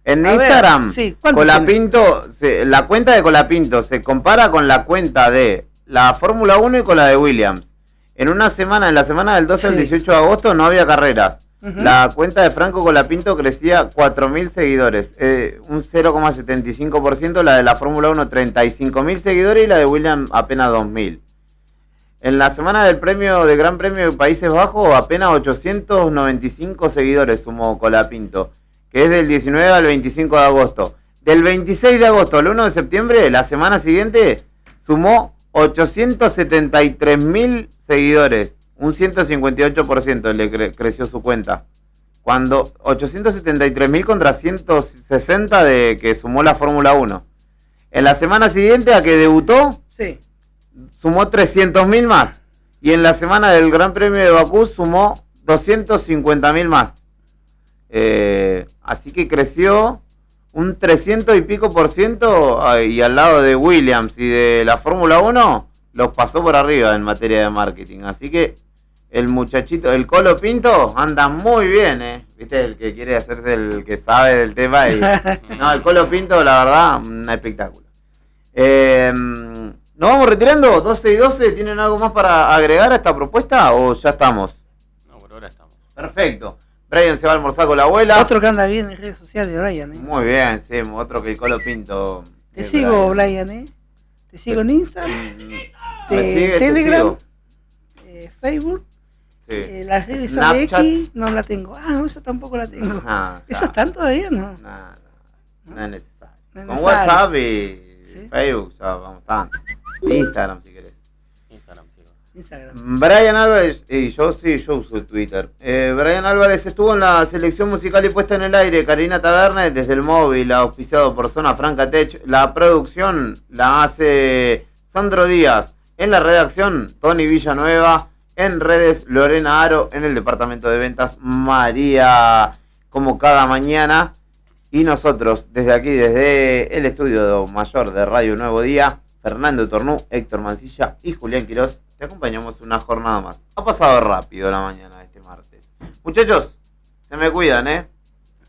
En A ver, Instagram, sí, ¿cuánto Colapinto, la cuenta de Colapinto se compara con la cuenta de la Fórmula 1 y con la de Williams. En la semana del 12 al 18 de agosto no había carreras. Ujú. La cuenta de Franco Colapinto crecía 4.000 seguidores, un 0,75%, la de la Fórmula 1 35.000 seguidores y la de Williams apenas 2.000. En la semana del Gran Premio de Países Bajos apenas 895 seguidores sumó Colapinto, que es del 19 al 25 de agosto. Del 26 de agosto al 1 de septiembre, la semana siguiente, sumó 873.000 seguidores, un 158% le creció su cuenta. Cuando 873.000 contra 160 de que sumó la Fórmula 1. En la semana siguiente a que debutó, Sí. sumó 300.000 más. Y en la semana del Gran Premio de Bakú sumó 250.000 más. Así que creció un 300 y pico %, y al lado de Williams y de la Fórmula 1 los pasó por arriba en materia de marketing. Así que el muchachito, el Colo Pinto, anda muy bien, ¿viste? El que quiere hacerse el que sabe del tema. No, el Colo Pinto, la verdad, un espectáculo. ¿Nos vamos retirando? 12 y 12, ¿tienen algo más para agregar a esta propuesta o ya estamos? No, por ahora estamos. Perfecto. Brian se va a almorzar con la abuela. Otro que anda bien en redes sociales, Brian, ¿eh? Muy bien, sí, otro que el Colo Pinto. Te sigo, Brian, ¿eh? Te sigo en Instagram, Me sigue, te Telegram, sigo. Facebook, Sí. Las redes Snapchat. ABX no la tengo. Ah, no, esa tampoco la tengo. Ah, ¿Esas están todavía? No. No es necesario. No es Con necesario. WhatsApp y Facebook ya vamos tanto. Instagram si querés. Instagram. Brian Álvarez, y yo uso Twitter. Brian Álvarez estuvo en la selección musical y puesta en el aire. Karina Tabernes desde el móvil, auspiciado por Zona Franca Tech. La producción la hace Sandro Díaz. En la redacción, Tony Villanueva. En redes, Lorena Aro. En el departamento de ventas, María, como cada mañana. Y nosotros, desde aquí, desde el estudio mayor de Radio Nuevo Día, Fernando Tornú, Héctor Mancilla y Julián Quirós, te acompañamos una jornada más. Ha pasado rápido la mañana de este martes. Muchachos, se me cuidan,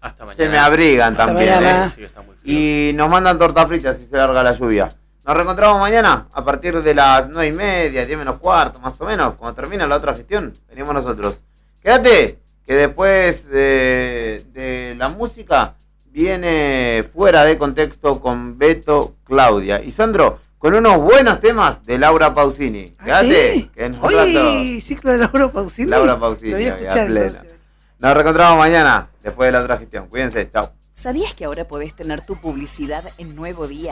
Hasta mañana. Se me abrigan Hasta también, mañana. Sí, está muy frío. Y nos mandan torta frita si se larga la lluvia. Nos reencontramos mañana a partir de las 9:30, 10 menos cuarto, más o menos. Cuando termina la otra gestión, venimos nosotros. Quédate, que después de la música viene Fuera de Contexto con Beto, Claudia y Sandro, con unos buenos temas de Laura Pausini. Quédate, ¿Sí? que en un Hoy rato... ciclo de Laura Pausini. Laura Pausini, Lo voy a a escuchar plena. entonces. Nos reencontramos mañana, después de la otra gestión. Cuídense, chao. ¿Sabías que ahora podés tener tu publicidad en Nuevo Día?